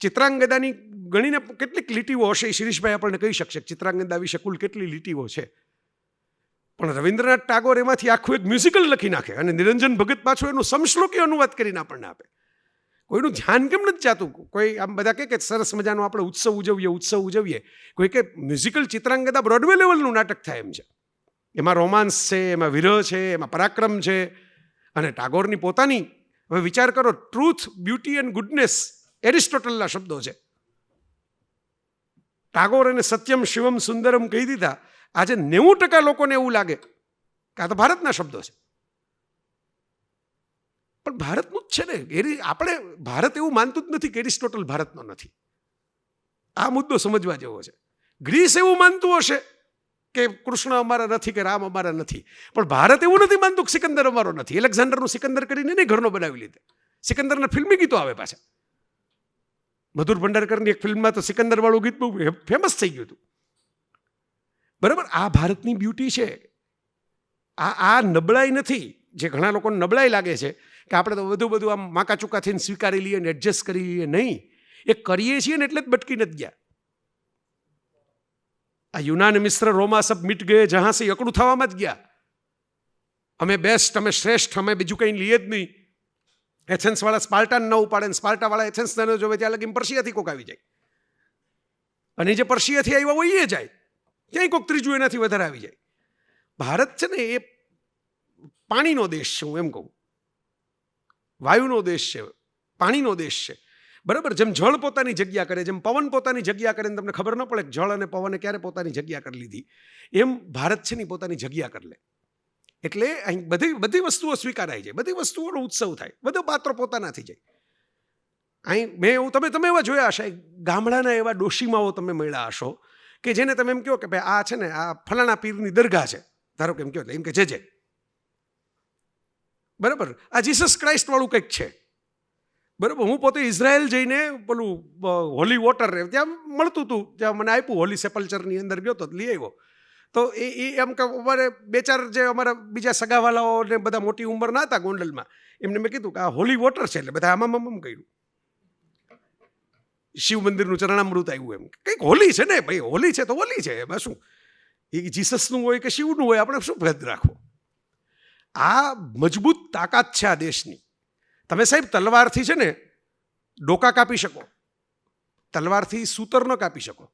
ચિત્રાંગદાની ગણીને કેટલીક લીટીઓ હશે એ શિરીષભાઈ આપણને કહી શકશે ચિત્રાંગદા વિશે કુલ કેટલી લીટીઓ છે. પણ રવિન્દ્રનાથ ટાગોર એમાંથી આખું એક મ્યુઝિકલ લખી નાખે અને નિરંજન ભગત પાછું એનું સમશ્લોકી અનુવાદ કરીને આપણને આપે. કોઈનું ધ્યાન કેમ નથી જાતું? કોઈ આમ બધા કહે કે સરસ મજાનો આપણે ઉત્સવ ઉજવીએ. કોઈ કે મ્યુઝિકલ ચિત્રાંગદા બ્રોડવે લેવલનું નાટક થાય એમ છે. એમાં રોમાન્સ છે, એમાં વિરહ છે, એમાં પરાક્રમ છે. અને ટાગોરની પોતાની, હવે વિચાર કરો, ટ્રુથ, બ્યુટી એન્ડ ગુડનેસ એરિસ્ટોટલના શબ્દો છે. ટાગોર અને સત્યમ શિવમ સુંદરમ કહી દીધા. આજે 90% લોકોને એવું લાગે કે આ તો ભારતના શબ્દો છે. પણ ભારતનું જ છે ને. આપણે ભારત એવું માનતું જ નથી કે એરિસ્ટોટલ ભારતનો નથી. આ મુદ્દો સમજવા જેવો છે. ગ્રીસ એવું માનતું હશે કે કૃષ્ણ અમારા નથી કે રામ અમારા નથી, પણ ભારત એવું નથી માનતું કે સિકંદર અમારો નથી. એલેક્ઝાન્ડરનું સિકંદર કરીને નહીં ઘરનો બનાવી લીધે. સિકંદરના ફિલ્મી ગીતો આવે પાછા. મધુર ભંડારકરની એક ફિલ્મમાં તો સિકંદર વાળું ગીત બહુ ફેમસ થઈ ગયું હતું. બરાબર, આ ભારતની બ્યુટી છે. આ નબળાઈ નથી જે ઘણા લોકોને નબળાઈ લાગે છે કે આપણે તો બધું આમ માકા ચૂકા થઈને સ્વીકારી લઈએ ને એડજસ્ટ કરી લઈએ. નહીં, એ કરીએ છીએ ને એટલે જ બટકી નથી ગયા. આ યુનાન મિશ્ર રોમા સબ મિટ ગયે જહાં સે એકડું થવામાં જ ગયા. અમે બેસ્ટ, અમે શ્રેષ્ઠ, અમે બીજું કંઈ લઈએ જ નહીં. એથેન્સ વાળા સ્પાર્ટાને ન ઉપાડે ને સ્પાર્ટા વાળા એથેન્સને ન જોવે ત્યાં લગી પર્શિયાથી કોક આવી જાય. અને જે પર્શિયાથી આવ્યા હોય એ જાય, ક્યાંય કોક ત્રીજું એનાથી વધારે આવી જાય. ભારત છે ને એ પાણીનો દેશ છે. હું એમ કહું, વાયુનો દેશ છે, પાણીનો દેશ છે. બરાબર, જેમ જળ પોતાની જગ્યા કરે, જેમ પવન પોતાની જગ્યા કરે, તમને ખબર ન પડે કે જળ અને પવને ક્યારે પોતાની જગ્યા કરી લીધી, એમ ભારત છે ને પોતાની જગ્યા કરી લે. એટલે અહીં બધી વસ્તુઓ સ્વીકારાય જાય, બધી વસ્તુઓનો ઉત્સવ થાય, બધા પાત્રો પોતાના થઈ જાય. અહીં મેં એવું તમે એવા જોયા હશે, ગામડાના એવા ડોશીમાઓ તમે મળ્યા હશો કે જેને તમે એમ કહો કે ભાઈ આ છે ને આ ફલાણા પીરની દરગાહ છે, ધારો કે એમ કહો એમ કે જે બરાબર આ જીસસ ક્રાઇસ્ટ વાળું કંઈક છે. બરાબર, હું પોતે ઇઝરાયલ જઈને પેલું હોલી વોટર ત્યાં મળતું હતું, ત્યાં મને આપ્યું, હોલી સેપલ્ચરની અંદર ગયો તો લઈ આવ્યો. તો એ એમ કે અમારે 2-4 જે અમારા બીજા સગાવાલાઓ ને બધા મોટી ઉંમરના હતા ગોંડલમાં, એમને મેં કીધું કે આ હોલી વોટર છે. એટલે બધા આમ કહ્યું, શિવ મંદિરનું ચરણામૃત આવ્યું. એમ કંઈક હોલી છે ને ભાઈ, હોલી છે તો હોલી છે, એમાં શું? એ જીસસનું હોય કે શિવનું હોય, આપણે શું ભેદ રાખવો? આ મજબૂત તાકાત છે આ દેશની. તમે સાહેબ તલવારથી છે ને ડોકા કાપી શકો, તલવારથી સૂતર ન કાપી શકો.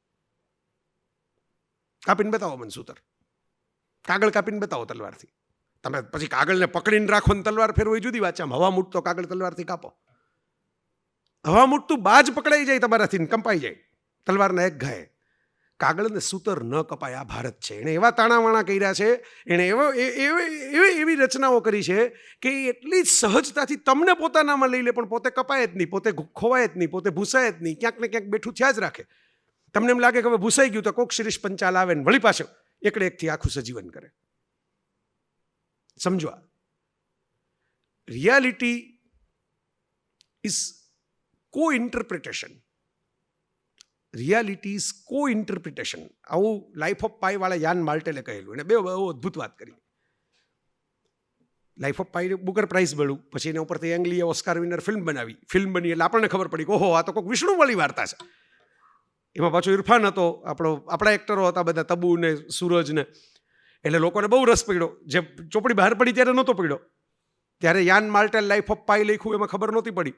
કાપીને બતાવો મને સૂતર, કાગળ કાપીને બતાવો તલવારથી. તમે પછી કાગળને પકડીને રાખો ને તલવાર ફેરવો એ જુદી વાત છે. આમ હવા મૂટતો કાગળ તલવારથી કાપો, હવા મૂટતું બાજ પકડાઈ જાય તમારાથી, કંપાઈ જાય તલવારના એક ઘાએ. કાગળને સૂતર ન કપાય. આ ભારત છે. એણે એવા તાણાવાણા કર્યા છે, એણે એવી રચનાઓ કરી છે કે એટલી જ સહજતાથી તમને પોતાનામાં લઈ લે, પણ પોતે કપાય જ નહીં, પોતે ખોવાય જ નહીં, પોતે ભૂસાય જ નહીં, ક્યાંક ને ક્યાંક બેઠું થયા જ રાખે. તમને એમ લાગે કે હવે ભૂસાઈ ગયું તો કોક શિરીષ પંચાલ આવે ને વળી પાછો એકડે એકથી આખું સજીવન કરે. સમજો, reality is co interpretation. Reality is co interpretation. આવું લાઈફ ઓફ પાઈ વાળા યાન માલ્ટેલે કહેલું. એને બહુ અદ્ભુત વાત કરી. Life of pi Booker prize મળ્યું, પછી એના ઉપરથી એંગ્લીએ ઓસ્કાર વિનર ફિલ્મ બનાવી. ફિલ્મ બની એટલે આપણને ખબર પડી કે ઓહો આ તો કોઈક વિષ્ણુવાળી વાર્તા છે. એમાં પાછો ઇરફાન હતો, આપણા એક્ટરો હતા બધા, તબુ ને સૂરજ ને. એટલે લોકોને બહુ રસ પડ્યો. જે ચોપડી બહાર પડી ત્યારે નહોતો પડ્યો, ત્યારે યાન માલ્ટેલ લાઈફ ઓફ પાઈ લખ્યું, એમાં ખબર નહોતી પડી.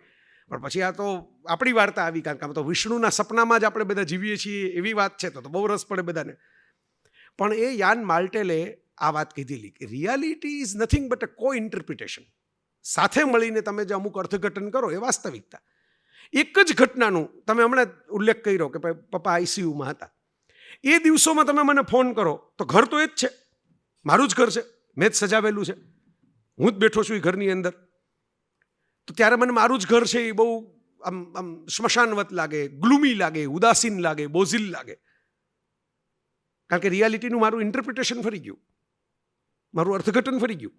પણ પછી આ તો આપણી વાર્તા આવી, કારણ કે આમ તો વિષ્ણુના સપનામાં જ આપણે બધા જીવીએ છીએ એવી વાત છે, તો બહુ રસ પડે બધાને. પણ એ યાન માલ્ટેલે આ વાત કીધેલી કે રિયાલિટી ઇઝ નથિંગ બટ અ કો ઇન્ટરપ્રિટેશન. સાથે મળીને તમે જે અમુક અર્થઘટન કરો એ વાસ્તવિકતા. એક જ ઘટનાનું તમે હમણાં ઉલ્લેખ કર્યો કે પપ્પા આઈસીયુમાં હતા. એ દિવસોમાં તમે મને ફોન કરો તો ઘર તો એ જ છે, મારું જ ઘર છે, મેં જ સજાવેલું છે, હું જ બેઠો છું એ ઘરની અંદર. તો ત્યારે મને મારું જ ઘર છે એ બહુ આમ સ્મશાનવત લાગે, ગ્લુમી લાગે, ઉદાસીન લાગે, બોઝિલ લાગે. કારણ કે રિયાલિટીનું મારું ઇન્ટરપ્રિટેશન ફરી ગયું, મારું અર્થઘટન ફરી ગયું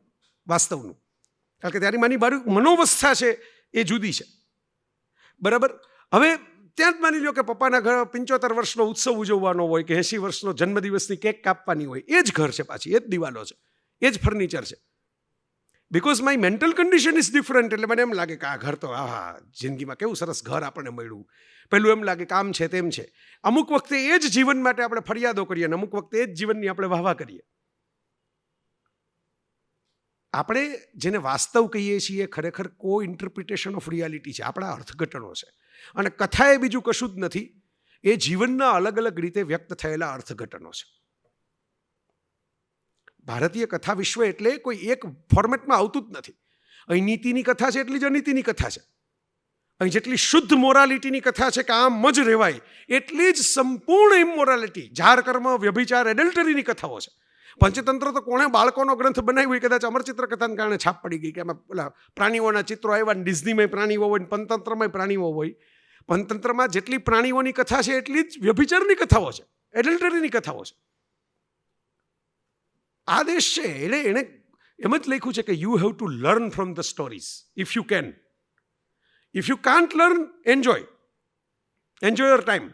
વાસ્તવનું. કારણ કે ત્યારે મારી મનોવસ્થા છે એ જુદી છે. બરાબર. હવે ત્યાં જ માની લો કે પપ્પાના ઘર 75 વર્ષનો ઉત્સવ ઉજવવાનો હોય કે 80 વર્ષનો જન્મદિવસની કેક કાપવાની હોય, એ જ ઘર છે, પાછી એ જ દિવાલો છે, એ જ ફર્નિચર છે. Because my mental condition is different. એટલે મને એમ લાગે કે આ ઘર તો જિંદગીમાં કેવું સરસ ઘર આપણને મળ્યું. પેલું એમ લાગે કામ છે તેમ છે. અમુક વખતે એ જ જીવન માટે આપણે ફરિયાદો કરીએ અને અમુક વખતે એ જ જીવનની આપણે વાહવા કરીએ. આપણે જેને વાસ્તવ કહીએ છીએ ખરેખર કો ઇન્ટરપ્રિટેશન ઓફ રિયાલિટી છે, આપણા અર્થઘટનો છે. અને કથા એ બીજું કશું જ નથી, એ જીવનના અલગ અલગ રીતે વ્યક્ત થયેલા અર્થઘટનો છે. ભારતીય કથા વિશ્વ એટલે કોઈ એક ફોર્મેટમાં આવતું જ નથી. અહીં નીતિની કથા છે એટલી જ અનીતિની કથા છે. અહીં જેટલી શુદ્ધ મોરાલિટીની કથા છે કે આમ જ રહેવાય, એટલી જ સંપૂર્ણ ઇમોરાલિટી, જાર કર્મ, વ્યભિચાર, એડલ્ટરીની કથાઓ છે. પંચતંત્ર તો કોણે બાળકોનો ગ્રંથ બનાવ્યો, કદાચ અમરચિત્ર કથાને કારણે છાપ પડી ગઈ કે એમાં પેલા પ્રાણીઓના ચિત્રો આવ્યા ને ડિઝનીમાં પ્રાણીઓ હોય ને પંચતંત્રમાં પ્રાણીઓ હોય. પંચતંત્રમાં જેટલી પ્રાણીઓની કથા છે એટલી જ વ્યભિચારની કથાઓ છે, એડલ્ટરીની કથાઓ છે. આ દેશ છે એટલે એણે એમ જ લખ્યું છે કે you have to learn from the stories if you can. If you can't learn, enjoy your time.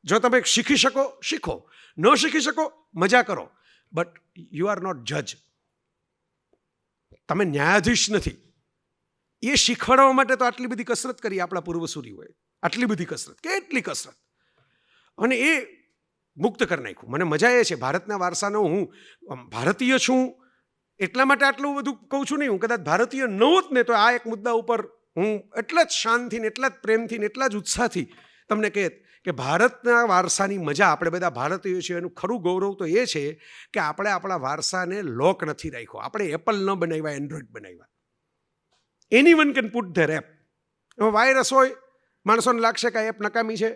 જો તમે શીખી શકો શીખો, ન શીખી શકો મજા કરો, બટ યુ આર નોટ જજ. તમે ન્યાયાધીશ નથી. એ શીખવાડવા માટે તો આટલી બધી કસરત કરી આપણા પૂર્વસૂરીઓએ, આટલી બધી કસરત, કેટલી કસરત, અને એ મુક્ત કરી નાખ્યું. મને મજા એ છે ભારતના વારસાનો, હું ભારતીય છું એટલા માટે આટલું બધું કહું છું નહીં. હું કદાચ ભારતીય ન હોત ને તો આ એક મુદ્દા ઉપર હું એટલા જ શાંતિથી ને એટલા જ પ્રેમથી ને એટલા જ ઉત્સાહથી તમને કહેત કે ભારતના વારસાની મજા, આપણે બધા ભારતીયો છીએ એનું ખરું ગૌરવ તો એ છે કે આપણે આપણા વારસાને લોક નથી રાખ્યો. આપણે એપલ ન બનાવ્યા, એન્ડ્રોઈડ બનાવ્યા. Any one can put there app. એમાં વાયરસ હોય, માણસોને લાગશે કે આ એપ નકામી છે,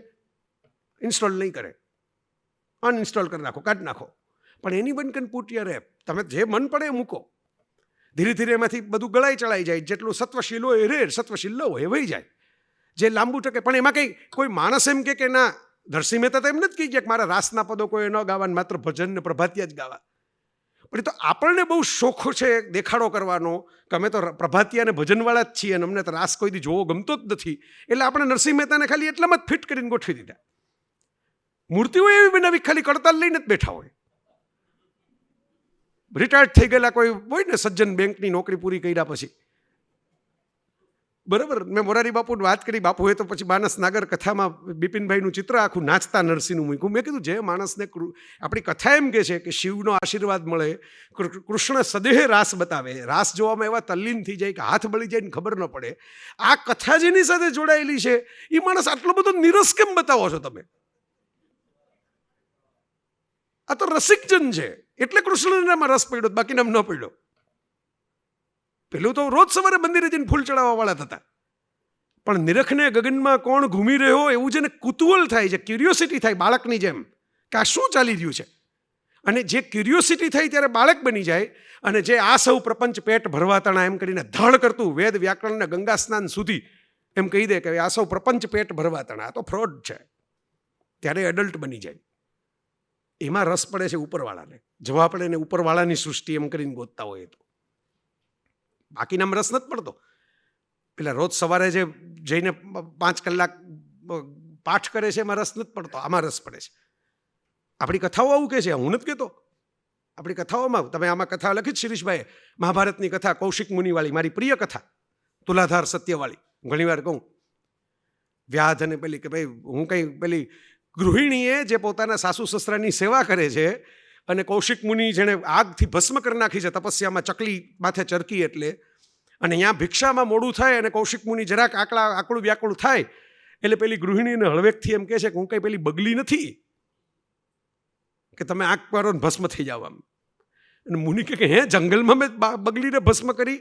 ઇન્સ્ટોલ નહીં કરે, અનઇન્સ્ટોલ કરી નાખો, કાઢી નાખો. પણ any one can put your app. તમે જે મન પડે એ મૂકો. ધીરે ધીરે એમાંથી બધું ગળાઈ ચડાઈ જાય. જેટલું સત્વશીલ હોય એ રેર, સત્વશીલ ન હોય એ વહી જાય. જે લાંબુ ટકે, પણ એમાં કંઈ કોઈ માણસ એમ કે ના, નરસિંહ મહેતા તો એમ નથી કહી ગયા કે મારા રાસના પદો કોઈ ન ગાવા, માત્ર ભજન ને પ્રભાતિયા જ ગાવા. પણ એ તો આપણને બહુ શોખ છે દેખાડો કરવાનો કે અમે તો પ્રભાતિયા ને ભજનવાળા જ છીએ અને અમને તો રાસ કોઈ દી જોવો ગમતો જ નથી. એટલે આપણે નરસિંહ મહેતાને ખાલી એટલામાં જ ફિટ કરીને ગોઠવી દીધા. મૂર્તિઓ એવી બનાવી ખાલી કડતાલ લઈને જ બેઠા હોય. રિટાયર્ડ થઈ ગયેલા કોઈ હોય ને સજ્જન, બેંકની નોકરી પૂરી કર્યા પછી, બરાબર. મેં મોરારી બાપુની વાત કરી, બાપુએ તો પછી માનસ નાગર કથામાં બિપિનભાઈનું ચિત્ર આખું નાચતા નરસિંહનું મૂક્યું. મેં કીધું જે માણસને આપણી કથા એમ કે છે કે શિવનો આશીર્વાદ મળે, કૃષ્ણ સદેહ રાસ બતાવે, રાસ જોવામાં એવા તલ્લીન થઈ જાય કે હાથ બળી જાય ને ખબર ન પડે. આ કથા જેની સાથે જોડાયેલી છે એ માણસ આટલો બધો નિરસ કેમ બતાવો છો તમે? આ તો રસિકજન છે એટલે કૃષ્ણને એમાં રસ પડ્યો, બાકીને ન પડ્યો. પેલું તો રોજ સવારે મંદિરે જઈને ફૂલ ચડાવવા વાળા થતા. પણ નિરખને ગગનમાં કોણ ઘૂમી રહ્યો એવું જેને કુતૂહલ થાય છે, ક્યુરિયોસિટી થાય બાળકની જેમ કે આ શું ચાલી રહ્યું છે, અને જે ક્યુરિયોસિટી થાય ત્યારે બાળક બની જાય, અને જે આ સૌ પ્રપંચ પેટ ભરવાતાણા એમ કરીને ધડ કરતું વેદ વ્યાકરણને ગંગા સ્નાન સુધી એમ કહી દે કે આ સૌ પ્રપંચ પેટ ભરવાતાણા, આ તો ફ્રોડ છે, ત્યારે એડલ્ટ બની જાય. એમાં રસ પડે છે ઉપરવાળાને. જવા પડે ને ઉપરવાળાની સૃષ્ટિ એમ કરીને ગોતતા હોય તો બાકીનામાં રસ નથી પડતો. પેલા રોજ સવારે જે જઈને 5 કલાક પાઠ કરે છે એમાં રસ નથી પડતો, આમાં રસ પડે છે. આપણી કથાઓ આવું કે છે, હું નથી કહેતો. આપણી કથાઓમાં તમે આમાં કથા લખી જ શિરીષભાઈએ, મહાભારતની કથા કૌશિક મુનિવાળી, મારી પ્રિય કથા, તુલાધાર સત્યવાળી. ઘણીવાર કહું વ્યાધ અને પેલી કે ભાઈ હું કંઈ પેલી ગૃહિણીએ જે પોતાના સાસુ સસરાની સેવા કરે છે, અને કૌશિક મુનિ જેણે આગથી ભસ્મ કરી નાખી છે તપસ્યામાં, ચકલી માથે ચરકી એટલે, અને અહીંયા ભિક્ષામાં મોડું થાય અને કૌશિક મુનિ જરાક આકળું વ્યાકળું થાય એટલે પેલી ગૃહિણીને હળવેકથી એમ કહે છે કે હું કંઈ પેલી બગલી નથી કે તમે આંખ પાડો ને ભસ્મ થઈ જાવ આમ. અને મુનિ કે હે જંગલમાં મેં બગલીને ભસ્મ કરી,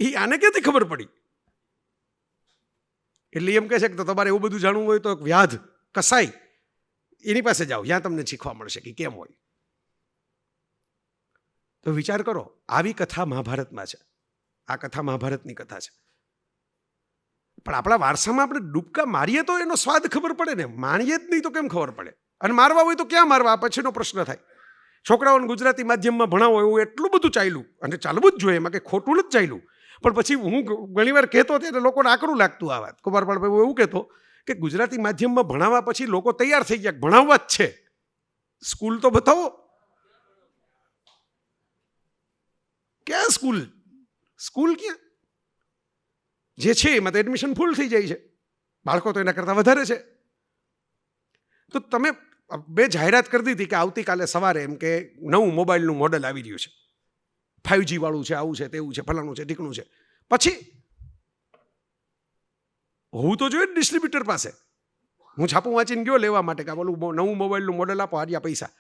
એ આને ક્યાંથી ખબર પડી? એટલે એમ કહે છે કે તો તમારે એવું બધું જાણવું હોય તો વ્યાધ કસાઈ એની પાસે જાઓ, ત્યાં તમને શીખવા મળશે કે કેમ હોય. તો વિચાર કરો, આવી કથા મહાભારતમાં છે. આ કથા મહાભારતની કથા છે. પણ આપણા વારસામાં આપણે ડૂબકા મારીએ તો એનો સ્વાદ ખબર પડે ને, માણીએ જ નહીં તો કેમ ખબર પડે? અને મારવા હોય તો ક્યાં મારવા, પછીનો પ્રશ્ન થાય. છોકરાઓને ગુજરાતી માધ્યમમાં ભણાવો એવું એટલું બધું ચાલ્યું, અને ચાલવું જ જોઈએ, એમાં કંઈ ખોટું નથી ચાલ્યું. પણ પછી હું ઘણીવાર કહેતો ત્યારે લોકોને આકરું લાગતું આ વાત. કુમારપાળ એવું કહેતો કે ગુજરાતી માધ્યમમાં ભણાવવા પછી લોકો તૈયાર થઈ ગયા, ભણાવવા જ છે, સ્કૂલ તો બતાવો. ક્યાં સ્કૂલ? સ્કૂલ ક્યાં? જે છે એમાં તો એડમિશન ફૂલ થઈ જાય છે, બાળકો તો એના કરતાં વધારે છે. તો તમે બે જાહેરાત કરી દીધી કે આવતીકાલે સવારે એમ કે નવું મોબાઈલનું મોડલ આવી રહ્યું છે, 5G વાળું છે, આવું છે, તેવું છે, ફલાણું છે, ઢીકણું છે. પછી હોવું તો જોઈએ ડિસ્ટ્રીબ્યુટર પાસે. હું છાપું વાંચીને ગયો લેવા માટે કે બોલું નવું મોબાઈલનું મોડલ આપો, આર્યા પૈસા,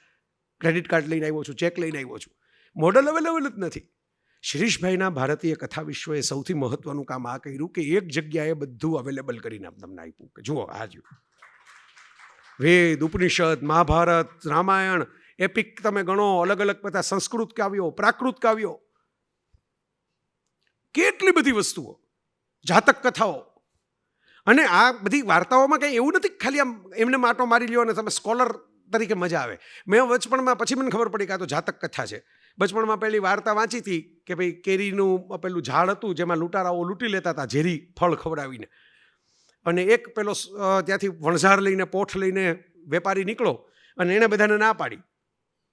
ક્રેડિટ કાર્ડ લઈને આવ્યો છું, ચેક લઈને આવ્યો છું. મોડલ અવેલેબલ જ નથી. શિરીષભાઈના ભારતીય કથા વિશ્વએ સૌથી મહત્વનું કામ આ કર્યું કે એક જગ્યાએ બધું અવેલેબલ કરીને તમને આપ્યું કે જુઓ આ જો વેદ, ઉપનિષદ, મહાભારત, રામાયણ, એપિક તમે ગણો, અલગ અલગ બધા સંસ્કૃત કાવ્યો, પ્રાકૃત કાવ્યો, કેટલી બધી વસ્તુઓ, જાતક કથાઓ. અને આ બધી વાર્તાઓમાં કંઈ એવું નથી ખાલી આમ એમને માટો મારી લ્યો અને તમે સ્કોલર તરીકે મજા આવે. મેં બચપણમાં પછી મને ખબર પડી કે આ તો જાતક કથા છે. બચપણમાં પહેલી વાર્તા વાંચી હતી કે ભાઈ કેરીનું પેલું ઝાડ હતું જેમાં લૂંટારાઓ લૂંટી લેતા હતા ઝેરી ફળ ખવડાવીને, અને એક પેલો ત્યાંથી વણઝાર લઈને પોઠ લઈને વેપારી નીકળો અને એણે બધાને ના પાડી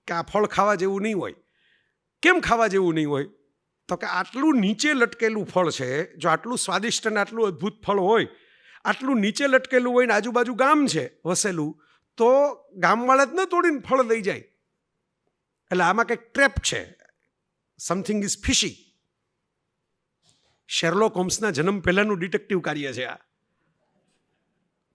કે આ ફળ ખાવા જેવું નહીં હોય. કેમ ખાવા જેવું નહીં હોય? તો કે આટલું નીચે લટકેલું ફળ છે, જો આટલું સ્વાદિષ્ટ અને આટલું અદ્ભુત ફળ હોય, આટલું નીચે લટકેલું હોય ને આજુબાજુ ગામ છે વસેલું, તો ગામવાળા જ ન તોડીને ફળ લઈ જાય. એટલે આમાં કંઈક ટ્રેપ છે, સમથિંગ ઇઝ ફિશી. શેરલોક હોમ્સના જન્મ પહેલાંનું ડિટેક્ટિવ કાર્ય છે આ.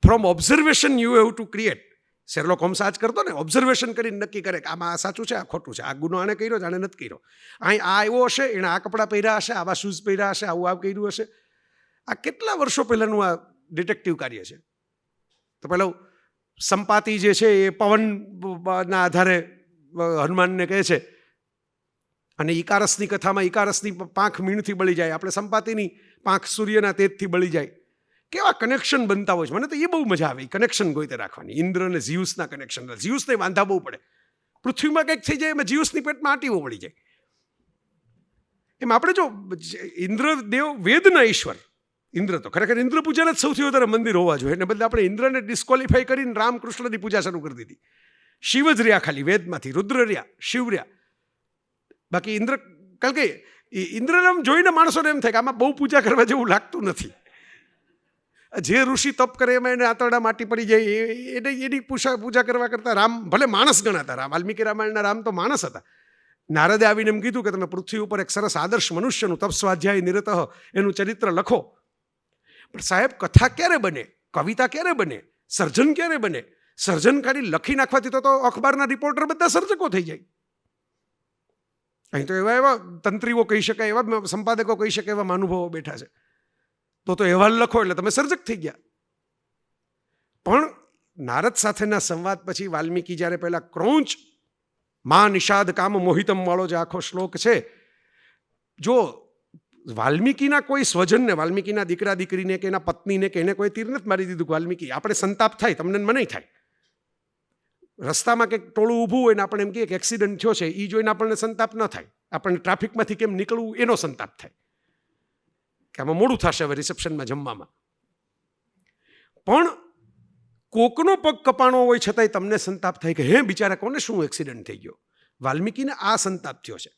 From observation you have to create. Sherlock Holmes આ જ કરતો ને, ઓબ્ઝર્વેશન કરીને નક્કી કરે કે આમાં આ સાચું છે, આ ખોટું છે, આ ગુનો આને કર્યો છે, આને નથી કર્યો, અહીં આ આવ્યો હશે, એણે આ કપડાં પહેર્યા હશે, આવા શૂઝ પહેર્યા હશે, આવું આ કર્યું હશે. આ કેટલા વર્ષો પહેલાંનું આ ડિટેક્ટિવ કાર્ય છે. તો પેલો સંપાતિ જે છે એ પવનના આધારે હનુમાનને કહે છે, અને ઇકારસની કથામાં ઇકારસની પાંખ મીણથી બળી જાય, આપણે સંપાતિની પાંખ સૂર્યના તેજથી બળી જાય. કેવા કનેક્શન બનતા હોય છે. મને તો એ બહુ મજા આવે કનેક્શન ગોઈતે રાખવાની. ઇન્દ્ર અને ઝિયુસના કનેક્શન. ઝિયુસને વાંધા બહુ પડે, પૃથ્વીમાં કંઈક થઈ જાય એમાં ઝિયુસની પેટમાં આટીઓ મળી જાય. એમ આપણે જો ઇન્દ્રદેવ વેદના ઈશ્વર, ઇન્દ્ર તો ખરેખર ઇન્દ્ર પૂજાના જ સૌથી વધારે મંદિર હોવા જોઈએ, એને બદલે આપણે ઇન્દ્રને ડિસ્કોલિફાઈ કરીને રામકૃષ્ણની પૂજા શરૂ કરી દીધી. શિવ જ રહ્યા ખાલી વેદમાંથી, રુદ્ર રહ્યા, શિવ રહ્યા, બાકી ઇન્દ્ર. કારણ કે ઇન્દ્રને જોઈને માણસોને એમ થાય કે આમાં બહુ પૂજા કરવા જેવું લાગતું નથી. જે ઋષિ તપ કરે એમાં એને આંતરડા માટી પડી જાય, એની પૂજા કરવા કરતાં રામ ભલે માણસ ગણાતા. રામ વાલ્મીકી રામાયણના રામ તો માણસ હતા. નારદે આવીને એમ કીધું કે તમે પૃથ્વી ઉપર એક સરસ આદર્શ મનુષ્યનું તપ સ્વાધ્યાય નિરતઃ એનું ચરિત્ર લખો. પણ સાહેબ કથા ક્યારે બને, કવિતા ક્યારે બને, સર્જન ક્યારે બને? સર્જન ખાલી લખી નાખવાથી તો અખબારના રિપોર્ટર બધા સર્જકો થઈ જાય. અહીં તો એવા તંત્રીઓ કહી શકાય, એવા સંપાદકો કહી શકે એવા મહાનુભાવો બેઠા છે. તો અહેવાલ લખો એટલે તમે સર્જક થઈ ગયા. પણ નારદ સાથેના સંવાદ પછી વાલ્મીકી જ્યારે પહેલા ક્રૌંચ મા નિષાદ કામ મોહિતમ વાળો જે આખો શ્લોક છે, જો વાલ્મીકીના કોઈ સ્વજનને, વાલ્મીકીના દીકરા દીકરીને કે એના પત્નીને કે એને કોઈ તીર નથી મારી દીધું. વાલ્મીકી આપણે સંતાપ થાય, તમને મને થાય. રસ્તામાં કંઈક ટોળું ઊભું હોય ને આપણે એમ કહીએ કે એક્સિડન્ટ થયો છે, એ જોઈને આપણને સંતાપ ન થાય. આપણને ટ્રાફિકમાંથી કેમ નીકળવું એનો સંતાપ થાય કે આમાં મોડું થશે હવે રિસેપ્શનમાં જમવામાં. પણ કોકનો પગ કપાણો હોય છતાંય તમને સંતાપ થાય કે હે બિચારા કોને શું એક્સિડન્ટ થઈ ગયો. વાલ્મીકીને આ સંતાપ થયો છે.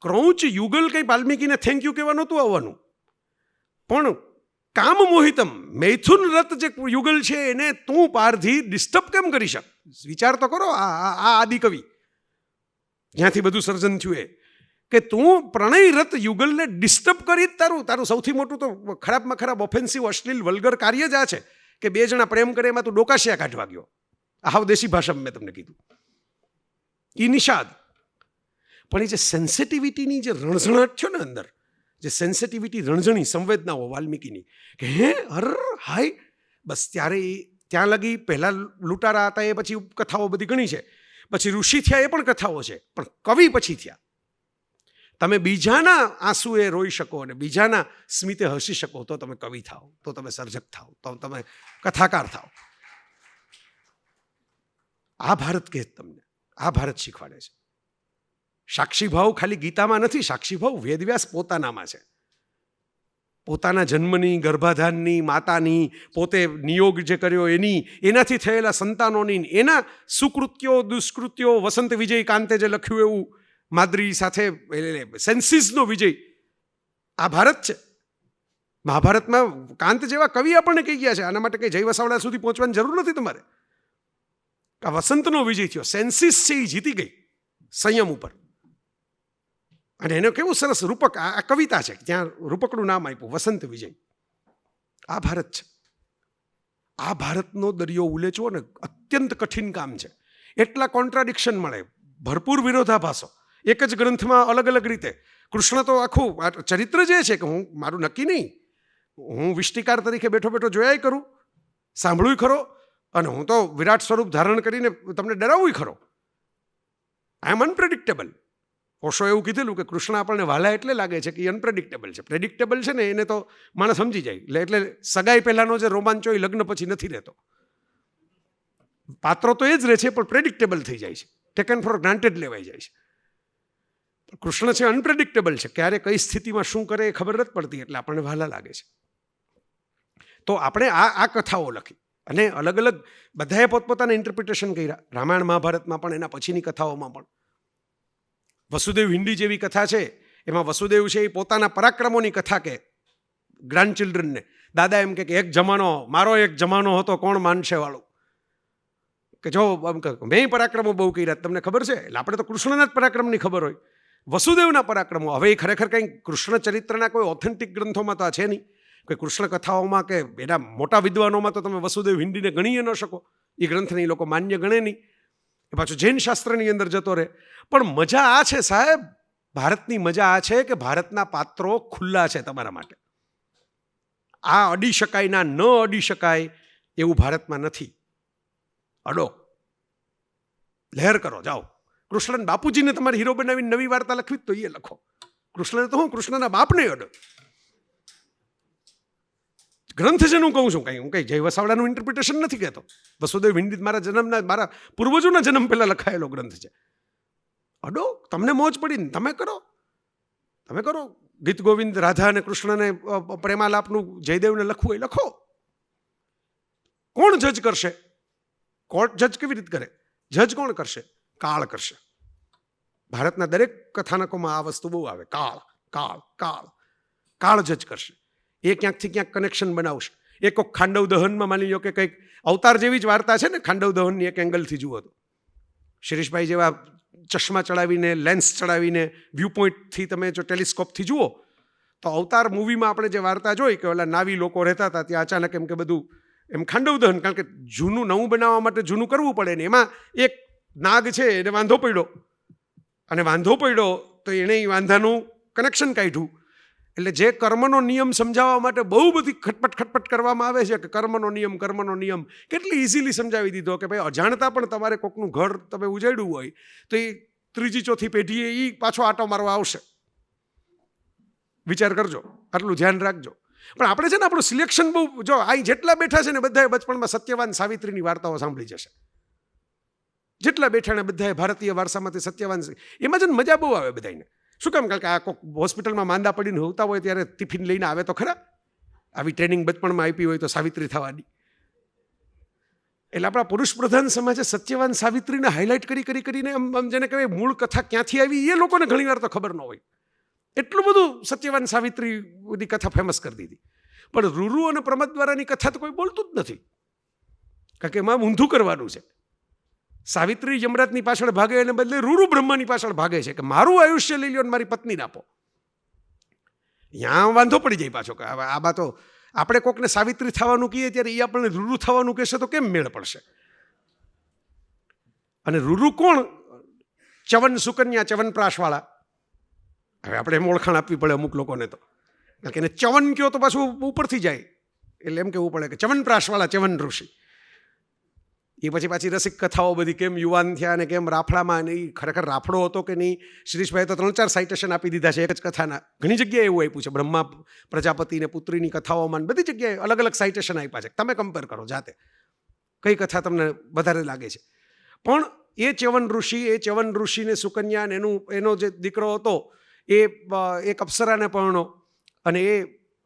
ક્રૌંચ યુગલ કંઈ વાલ્મીકીને થેન્ક યુ કહેવા નહોતું આવવાનું, પણ કામ મોહિતમ મૈથુન રત જે યુગલ છે એને તું પારધી ડિસ્ટર્બ કેમ કરી શક? વિચાર તો કરો. આ આદિકવિ જ્યાંથી બધું સર્જન થયું એ કે તું પ્રણય રત યુગલને ડિસ્ટર્બ કરી તારું સૌથી મોટું તો ખરાબમાં ખરાબ ઓફેન્સિવ અશ્લીલ વલ્ગર કાર્ય જ આ છે કે બે જણા પ્રેમ કરે એમાં તું ડોકાશિયા કાઢવા ગયો. હાવ દેશી ભાષામાં મેં તમને કીધું. એ નિષાદ. પણ એ જે સેન્સિટિવિટીની જે રણઝણાટ થયો ને અંદર, જે સેન્સિટિવિટી રણઝણી સંવેદનાઓ વાલ્મીકીની કે હે હર હાય, બસ ત્યારે ત્યાં લગી પહેલાં લૂંટારા હતા એ પછી કથાઓ બધી ઘણી છે, પછી ઋષિ થયા એ પણ કથાઓ છે, પણ કવિ પછી થયા. તમે બીજાના આંસુએ રોઈ શકો અને બીજાના સ્મિતે હસી શકો તો તમે કવિ થાઓ, તો તમે સર્જક થાઓ, તો તમે કથાકાર થાઓ. આ ભારત કહે તમને, આ ભારત શીખવાડે છે. સાક્ષીભાવ ખાલી ગીતામાં નથી, સાક્ષીભાવ વેદવ્યાસ પોતાનામાં છે. પોતાના જન્મની, ગર્ભાધાનની, માતાની, પોતે નિયોગ જે કર્યો એની, એનાથી થયેલા સંતાનોની, એના સુકૃત્યો દુષ્કૃત્યો, વસંત વિજય કાંતે જે લખ્યું એવું માદ્રી સાથે સેન્સીસનો વિજય, આ ભારત છે. મહાભારતમાં કાંત જેવા કવિ આપણને કહી ગયા છે, આના માટે કંઈ જય વસાવડા સુધી પહોંચવાની જરૂર નથી તમારે. આ વસંતનો વિજય થયો, સેન્સીસ છે એ જીતી ગઈ સંયમ ઉપર. અને એને કેવું સરસ રૂપક, આ કવિતા છે, ત્યાં રૂપકનું નામ આપ્યું વસંત વિજય. આ ભારત છે. આ ભારતનો દરિયો ઉલેચવો ને અત્યંત કઠિન કામ છે. એટલા કોન્ટ્રાડિક્શન મળે, ભરપૂર વિરોધાભાસો એક જ ગ્રંથમાં અલગ અલગ રીતે. કૃષ્ણ તો આખું ચરિત્ર જે છે કે હું મારું નક્કી નહીં, હું વિષ્ટિકાર તરીકે બેઠો બેઠો જોયાય કરું, સાંભળ્યું ખરો, અને હું તો વિરાટ સ્વરૂપ ધારણ કરીને તમને ડરાવું ખરો. આઈ એમ અનપ્રેડિક્ટેબલ. ઓશો એવું કીધેલું કે કૃષ્ણ આપણને વાલા એટલે લાગે છે કે એ અનપ્રેડિક્ટેબલ છે. પ્રેડિક્ટેબલ છે ને એને તો માણસ સમજી જાય. એટલે સગાઈ પહેલાનો જે રોમાંચો એ લગ્ન પછી નથી રહેતો. પાત્રો તો એ જ રહે છે પણ પ્રેડિક્ટેબલ થઈ જાય છે, ટેકન ફોર ગ્રાન્ટેડ લેવાઈ જાય છે. કૃષ્ણ છે અનપ્રેડિક્ટેબલ છે, ક્યારે કઈ સ્થિતિમાં શું કરે એ ખબર નથી પડતી, એટલે આપણને વાલા લાગે છે. તો આપણે આ કથાઓ લખી અને અલગ અલગ બધાએ પોતપોતાના ઇન્ટરપ્રિટેશન કર્યા. રામાયણ મહાભારતમાં પણ, એના પછીની કથાઓમાં પણ. વસુદેવ હિન્દી જેવી કથા છે, એમાં વસુદેવ છે એ પોતાના પરાક્રમોની કથા કે ગ્રાન્ડ ચિલ્ડ્રનને. દાદા એમ કે એક જમાનો, મારો એક જમાનો હતો, કોણ માનશે વાળું, કે જો મેં પરાક્રમો બહુ કર્યા, તમને ખબર છે. એટલે આપણે તો કૃષ્ણના જ પરાક્રમની ખબર હોય, વસુદેવના પરાક્રમો. હવે એ ખરેખર કંઈ કૃષ્ણ ચરિત્રના કોઈ ઓથેન્ટિક ગ્રંથોમાં તો આ છે નહીં, કે કૃષ્ણ કથાઓમાં કે એના મોટા વિદ્વાનોમાં તો તમે વસુદેવ હિન્દીને ગણી ન શકો. એ ગ્રંથને એ લોકો માન્ય ગણે નહીં, એ પાછું જૈન શાસ્ત્રની અંદર જતો રહે. પણ મજા આ છે સાહેબ, ભારતની મજા આ છે કે ભારતના પાત્રો ખુલ્લા છે તમારા માટે. આ અડી શકાય ના ન અડી શકાય એવું ભારતમાં નથી. અડો, લહેર કરો, જાઓ. કૃષ્ણ બાપુજીને તમારે હીરો બનાવીને નવી વાર્તા લખવી તો એ લખો. કૃષ્ણને તો હું કૃષ્ણના બાપને અડો. ગ્રંથ છે હું કહું છું, હું કઈ જય વસાવડાનું ઇન્ટરપ્રિટેશન નથી કહેતો. વસુદેવ હિન્દી મારા પૂર્વજોના જન્મ પહેલા લખાયેલો ગ્રંથ છે. અડો, તમને મોજ પડીને તમે કરો. ગીત ગોવિંદ, રાધા અને કૃષ્ણને પ્રેમાલાપનું જયદેવને લખવું એ લખો. કોણ જજ કરશે? કોર્ટ જજ કેવી રીતે કરે? જજ કોણ કરશે? કાળ કરશે. ભારતના દરેક કથાનકોમાં આ વસ્તુ બહુ આવે, કાળ કાળ કાળ. કાળ જજ કરશે. એ ક્યાંકથી ક્યાંક કનેક્શન બનાવશે. એક ખાંડવ દહનમાં માની લો કે કંઈક અવતાર જેવી જ વાર્તા છે ને, ખાંડવ દહનની એક એંગલથી જુઓ તો. શિરીષભાઈ જેવા ચશ્મા ચડાવીને, લેન્સ ચડાવીને, વ્યૂ પોઈન્ટથી તમે જો ટેલિસ્કોપથી જુઓ તો અવતાર મૂવીમાં આપણે જે વાર્તા જોઈ કે ઓલા નાવી લોકો રહેતા હતા, ત્યાં અચાનક એમ કે બધું એમ ખાંડવ દહન, કારણ કે જૂનું નવું બનાવવા માટે જૂનું કરવું પડે ને, એમાં એક નાગ છે એને વાંધો પડ્યો, અને વાંધો પડ્યો તો એણે એ વાંધાનું કનેક્શન કાઢ્યું. એટલે જે કર્મનો નિયમ સમજાવવા માટે બહુ બધી ખટપટ કરવામાં આવે છે કે કર્મનો નિયમ કેટલી ઇઝીલી સમજાવી દીધો કે ભાઈ અજાણતા પણ તમારે કોકનું ઘર તમે ઉજાડ્યું હોય તો એ ત્રીજી ચોથી પેઢીએ એ પાછો આટો મારવા આવશે. વિચાર કરજો, આટલું ધ્યાન રાખજો. પણ આપણે છે ને આપણું સિલેક્શન બહુ, જો અહીં જેટલા બેઠા છે ને બધાએ બચપણમાં સત્યવાન સાવિત્રીની વાર્તાઓ સાંભળી જશે. જેટલા બેઠા ને બધાએ ભારતીય વારસામાંથી સત્યવાન, એમાં છે ને મજા બહુ આવે બધાને. શું કામ? કારણ કે આ કોઈક હોસ્પિટલમાં માંદા પડીને હોતા હોય ત્યારે ટિફિન લઈને આવે તો ખરા. આવી ટ્રેનિંગ બચપણમાં આપી હોય તો સાવિત્રી થવાની. એટલે આપણા પુરુષ પ્રધાન સમાજે સત્યવાન સાવિત્રીને હાઇલાઇટ કરીને આમ જેને કહેવાય મૂળ કથા ક્યાંથી આવી એ લોકોને ઘણીવાર તો ખબર ન હોય. એટલું બધું સત્યવાન સાવિત્રી બધી કથા ફેમસ કરી દીધી. પણ રૂરુ અને પ્રમદ દ્વારાની કથા તો કોઈ બોલતું જ નથી, કારણ કે એમાં ઊંધું કરવાનું છે. સાવિત્રી યમરાજની પાછળ ભાગે એને બદલે રૂરુ બ્રહ્માની પાછળ ભાગે છે કે મારું આયુષ્ય લઈ લ્યો અને મારી પત્નીને આપો. ત્યાં વાંધો પડી જાય પાછો કે આ બા તો આપણે કોકને સાવિત્રી થવાનું કહીએ ત્યારે એ આપણને રૂરુ થવાનું કહેશે તો કેમ મેળ પડશે? અને રૂરુ કોણ? ચવન સુકન્યા, ચવનપ્રાશવાળા. હવે આપણે એમ ઓળખાણ આપવી પડે અમુક લોકોને તો, કારણ કે એને ચવન કયો તો પાછું ઉપરથી જાય, એટલે એમ કહેવું પડે કે ચવનપ્રાશવાળા, ચવન ઋષિ. એ પછી પાછી રસિક કથાઓ બધી કેમ યુવાન થયા અને કેમ રાફડામાં, અને એ ખરેખર રાફડો હતો કે નહીં. શિરીષભાઈએ તો 3-4 સાઇટેશન આપી દીધા છે એક જ કથાના. ઘણી જગ્યાએ એવું આપ્યું છે, બ્રહ્મા પ્રજાપતિ ને પુત્રીની કથાઓમાં બધી જગ્યાએ અલગ અલગ સાઇટેશન આપ્યા છે. તમે કમ્પેર કરો જાતે કઈ કથા તમને વધારે લાગે છે. પણ એ ચ્યવન ઋષિને સુકન્યા ને એનો જે દીકરો હતો એ એક અપ્સરાને પરણો, અને એ